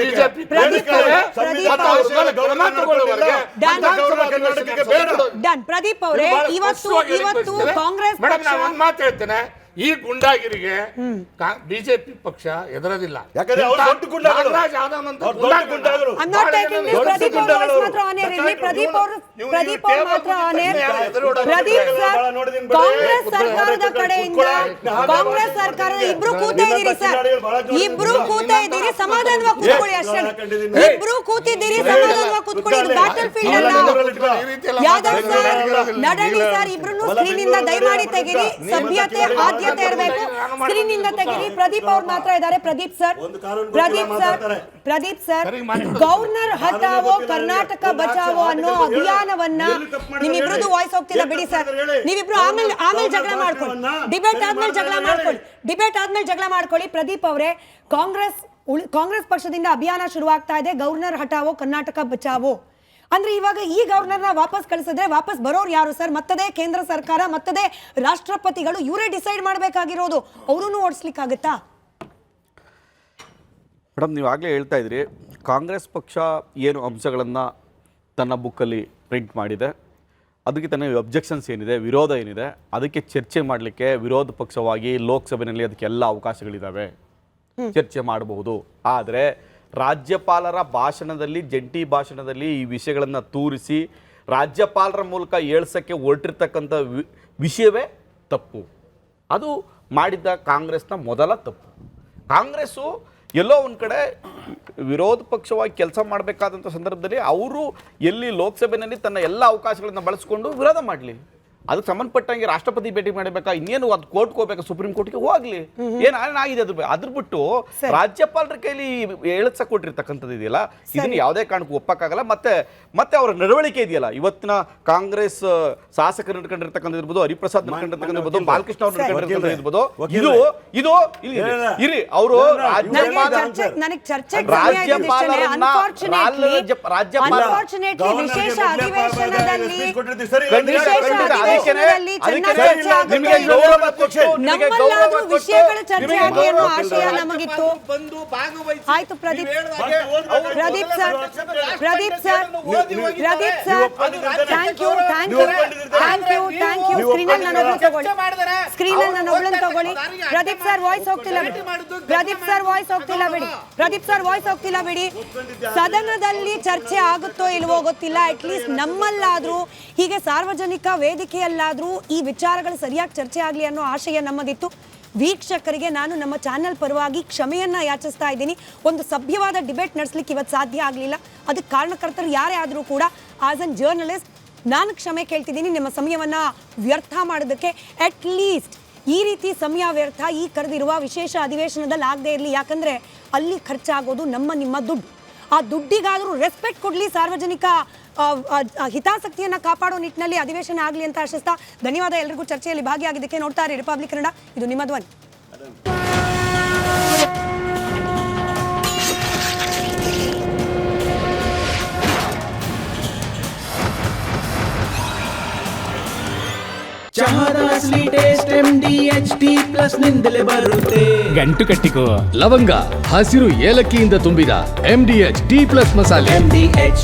ಬಿಜೆಪಿ ಪ್ರದೀಪ್ ಅವರೇ, ಇವತ್ತು ಕಾಂಗ್ರೆಸ್ ಒಂದು ಮಾತು ಹೇಳ್ತೇನೆ, ಈ ಗುಂಡಾಗಿರಿಗೆ ಬಿಜೆಪಿ ಪಕ್ಷ ಎದುರದಿಲ್ಲ. ಕಾಂಗ್ರೆಸ್ ಸರ್ಕಾರದ ಕಡೆಯಿಂದ ಕಾಂಗ್ರೆಸ್ ಸರ್ಕಾರದ ಇಬ್ರು ಕೂತಾ ಇದ್ದೀರಿ ಸರ್, ಇಬ್ರು ಕೂತಾ ಇದ್ದೀರಿ, ಸಮಾಧಾನವಾಗಿ ಕೂತ್ಕೊಳ್ಳಿ ಅಷ್ಟೇ. ಇಬ್ರು ಕೂತಿದ್ದೀರಿ, ಸಮಾಧಾನವಾಗಿ ಕೂತ್ಕೊಳ್ಳಿ. ಇದು ಬ್ಯಾಟಲ್ ಫೀಲ್ಡ್ ಅಲ್ಲ. ಯಾದವ್ ಸರ್, ನಡಳಿ ಸರ್, ಇಬ್ರು ಸ್ಕ್ರೀನ್ ಇಂದ ದಯಮಾಡಿ ತೆಗೀರಿ. ಸಭ್ಯತೆ ಆದ್ಯತೆ ಇರಬೇಕು. ಸ್ಕ್ರೀನ್ ಇಂದ ತೆಗೀರಿ. ಪ್ರದೀಪ್ ಅವ್ರು ಮಾತ್ರ ಇದ್ದಾರೆ. ಪ್ರದೀಪ್ ಸರ್, ಗವರ್ನರ್ ಹಟಾವೋ ಕರ್ನಾಟಕ ಬಚಾವೋ ಅನ್ನೋ ಅಭಿಯಾನವನ್ನ ನಿಮ್ಮಿಬ್ರದ್ದು ವಾಯ್ಸ್ ಹೋಗ್ತಿಲ್ಲ ಬಿಡಿ ಸರ್. ನೀವಿಬ್ರು ಆಮೇಲೆ ಜಗಳ ಮಾಡ್ಕೊಳ್ಳಿ, ಡಿಬೇಟ್ ಆದ್ಮೇಲೆ ಜಗಳ ಮಾಡ್ಕೊಳ್ಳಿ. ಪ್ರದೀಪ್ ಅವರೇ, ಕಾಂಗ್ರೆಸ್ ಪಕ್ಷದಿಂದ ಅಭಿಯಾನ ಶುರುವಾಗ್ತಾ ಇದೆ, ಗವರ್ನರ್ ಹಟಾವೋ ಕರ್ನಾಟಕ ಬಚಾವೋ ಅಂದ್ರೆ ಇವಾಗ ಈ ಗವರ್ನರ್ನ ವಾಪಸ್ ಕಳಿಸಿದ್ರೆ ವಾಪಸ್ ಬರೋರು ಯಾರು ಸರ್? ಮತ್ತದೇ ಕೇಂದ್ರ ಸರ್ಕಾರ, ಮತ್ತದೇ ರಾಷ್ಟ್ರಪತಿಗಳು, ಇವರೇ ಡಿಸೈಡ್ ಮಾಡಬೇಕಾಗಿರೋದು. ಅವರನ್ನು ಓಡಿಸ್ಲಿಕ್ಕಾಗತ್ತಾ? ಮೇಡಮ್, ನೀವು ಆಗಲೇ ಹೇಳ್ತಾ ಇದ್ರಿ, ಕಾಂಗ್ರೆಸ್ ಪಕ್ಷ ಏನು ಅಂಶಗಳನ್ನು ತನ್ನ ಬುಕ್ಕಲ್ಲಿ ಪ್ರಿಂಟ್ ಮಾಡಿದೆ, ಅದಕ್ಕೆ ತನ್ನ ಅಬ್ಜೆಕ್ಷನ್ಸ್ ಏನಿದೆ, ವಿರೋಧ ಏನಿದೆ, ಅದಕ್ಕೆ ಚರ್ಚೆ ಮಾಡಲಿಕ್ಕೆ ವಿರೋಧ ಪಕ್ಷವಾಗಿ ಲೋಕಸಭೆಯಲ್ಲಿ ಅದಕ್ಕೆಲ್ಲ ಅವಕಾಶಗಳಿದ್ದಾವೆ, ಚರ್ಚೆ ಮಾಡಬಹುದು. ಆದರೆ ರಾಜ್ಯಪಾಲರ ಭಾಷಣದಲ್ಲಿ, ಜಂಟಿ ಭಾಷಣದಲ್ಲಿ ಈ ವಿಷಯಗಳನ್ನು ತೂರಿಸಿ ರಾಜ್ಯಪಾಲರ ಮೂಲಕ ಏಳ್ಸೋಕ್ಕೆ ಹೊರಟಿರ್ತಕ್ಕಂಥ ವಿಷಯವೇ ತಪ್ಪು. ಅದು ಮಾಡಿದ್ದ ಕಾಂಗ್ರೆಸ್ನ ಮೊದಲ ತಪ್ಪು. ಕಾಂಗ್ರೆಸ್ಸು ಎಲ್ಲೋ ಒಂದು ಕಡೆ ವಿರೋಧ ಪಕ್ಷವಾಗಿ ಕೆಲಸ ಮಾಡಬೇಕಾದಂಥ ಸಂದರ್ಭದಲ್ಲಿ ಅವರು ಎಲ್ಲಿ ಲೋಕಸಭೆಯಲ್ಲಿ ತನ್ನ ಎಲ್ಲ ಅವಕಾಶಗಳನ್ನು ಬಳಸಿಕೊಂಡು ವಿರೋಧ ಮಾಡಲಿ, ಅದಕ್ಕೆ ಸಂಬಂಧಪಟ್ಟಂಗೆ ರಾಷ್ಟ್ರಪತಿ ಭೇಟಿ ಮಾಡಬೇಕಾ, ಇನ್ನೇನು ಅದು ಕೋರ್ಟ್ಗೆ ಹೋಗ್ಬೇಕಾ, ಸುಪ್ರೀಂ ಕೋರ್ಟ್ಗೆ ಹೋಗ್ಲಿ, ಏನಾಗಿದೆ ಅದ್ರ ಬಿಟ್ಟು ರಾಜ್ಯಪಾಲರ ಕೈಲಿ ಎಳಸ ಕೊಟ್ಟಿರ್ತಕ್ಕಂಥದ್ದು ಇದೆಯಲ್ಲ, ಇದನ್ನ ಯಾವುದೇ ಕಾರಣಕ್ಕೂ ಒಪ್ಪಕ್ಕಾಗಲ್ಲ. ಮತ್ತೆ ಅವರ ನಡವಳಿಕೆ ಇದೆಯಲ್ಲ, ಇವತ್ತಿನ ಕಾಂಗ್ರೆಸ್ ಶಾಸಕರು ನಡ್ಕೊಂಡಿರ್ತಕ್ಕಂಥ ಇರ್ಬೋದು, ಹರಿಪ್ರಸಾದ್ ನಡ್ಕೊಂಡಿರ್ತಕ್ಕಂಥ ಬಾಲಕೃಷ್ಣ ಅವ್ರು ನಡ್ಕೊಂಡಿರ್ತಕ್ಕಂಥ ಇರ್ಬೋದು, ಇದು ಇರಿ ಅವರು ವಿಶೇಷ ಅಧಿವೇಶನದಲ್ಲಿ ನಮ್ಮಲ್ಲಾದ್ರೂ ವಿಷಯಗಳ ಚರ್ಚೆ ಆಗಿ ಅನ್ನೋ ಆಶಯ ನಮಗಿತ್ತು. ಆಯ್ತು ಪ್ರದೀಪ್ ಸರ್ ಥ್ಯಾಂಕ್ ಯು. ಸ್ಕ್ರೀನಲ್ಲಿ ನಾನು ಒಬ್ಳನ್ನ ತಗೊಳ್ಳಿ. ಪ್ರದೀಪ್ ಸರ್ ವಾಯ್ಸ್ ಹೋಗ್ತಿಲ್ಲ ಬಿಡಿ. ಸದನದಲ್ಲಿ ಚರ್ಚೆ ಆಗುತ್ತೋ ಇಲ್ವೋ ಗೊತ್ತಿಲ್ಲ, ಅಟ್ಲೀಸ್ಟ್ ನಮ್ಮಲ್ಲಾದ್ರೂ ಹೀಗೆ ಸಾರ್ವಜನಿಕ ವೇದಿಕೆಯಲ್ಲಾದ್ರೂ ಈ ವಿಚಾರಗಳು ಸರಿಯಾಗಿ ಚರ್ಚೆ ಆಗಲಿ ಅನ್ನೋ ಆಶಯ ನಮಗಿತ್ತು. ವೀಕ್ಷಕರಿಗೆ ನಾನು ನಮ್ಮ ಚಾನೆಲ್ ಪರವಾಗಿ ಕ್ಷಮೆಯನ್ನ ಯಾಚಿಸ್ತಾ ಇದ್ದೀನಿ. ಒಂದು ಸಭ್ಯವಾದ ಡಿಬೇಟ್ ನಡೆಸಲಿಕ್ಕೆ ಇವತ್ತು ಸಾಧ್ಯ ಆಗಲಿಲ್ಲ. ಅದಕ್ಕೆ ಕಾರಣಕರ್ತರು ಯಾರೇ ಆದರೂ ಕೂಡ ಆಸ್ ಅನ್ ಜರ್ನಲಿಸ್ಟ್ ನಾನು ಕ್ಷಮೆ ಕೇಳ್ತಿದ್ದೀನಿ ನಿಮ್ಮ ಸಮಯವನ್ನ ವ್ಯರ್ಥ ಮಾಡೋದಕ್ಕೆ. ಅಟ್ ಲೀಸ್ಟ್ ಈ ರೀತಿ ಸಮಯ ವ್ಯರ್ಥ ಈ ಕರೆದಿರುವ ವಿಶೇಷ ಅಧಿವೇಶನದಲ್ಲಿ ಆಗದೆ ಇರಲಿ, ಯಾಕಂದ್ರೆ ಅಲ್ಲಿ ಖರ್ಚಾಗೋದು ನಿಮ್ಮ ದುಡ್ಡು. ಆ ದುಡ್ಡಿಗಾದರೂ ರೆಸ್ಪೆಕ್ಟ್ ಕೊಡಲಿ, ಸಾರ್ವಜನಿಕ ಹಿತಾಸಕ್ತಿಯನ್ನು ಕಾಪಾಡೋ ನಿಟ್ಟಿನಲ್ಲಿ ಅಧಿವೇಶನ ಆಗಲಿ ಅಂತ ಆಶಿಸ್ತಾ ಧನ್ಯವಾದ ಎಲ್ರಿಗೂ ಚರ್ಚೆಯಲ್ಲಿ ಭಾಗಿಯಾಗಿದ್ದಕ್ಕೆ. ನೋಡ್ತಾ ಇರಿ ರಿಪಬ್ಲಿಕ್ ಕನ್ನಡ, ಇದು ನಿಮ್ಮ ಧ್ವನಿ. ಚಹಾದ ಅಸಲಿ ಟೇಸ್ಟ್ MDHT+ ನಿಂದಲೇ ಬರುತ್ತೆ. ಗಂಟು ಕಟ್ಟಿಕೋ ಲವಂಗ, ಹಸಿರು ಏಲಕ್ಕಿಯಿಂದ ತುಂಬಿದ MDHT+ ಮಸಾಲೆ. MDH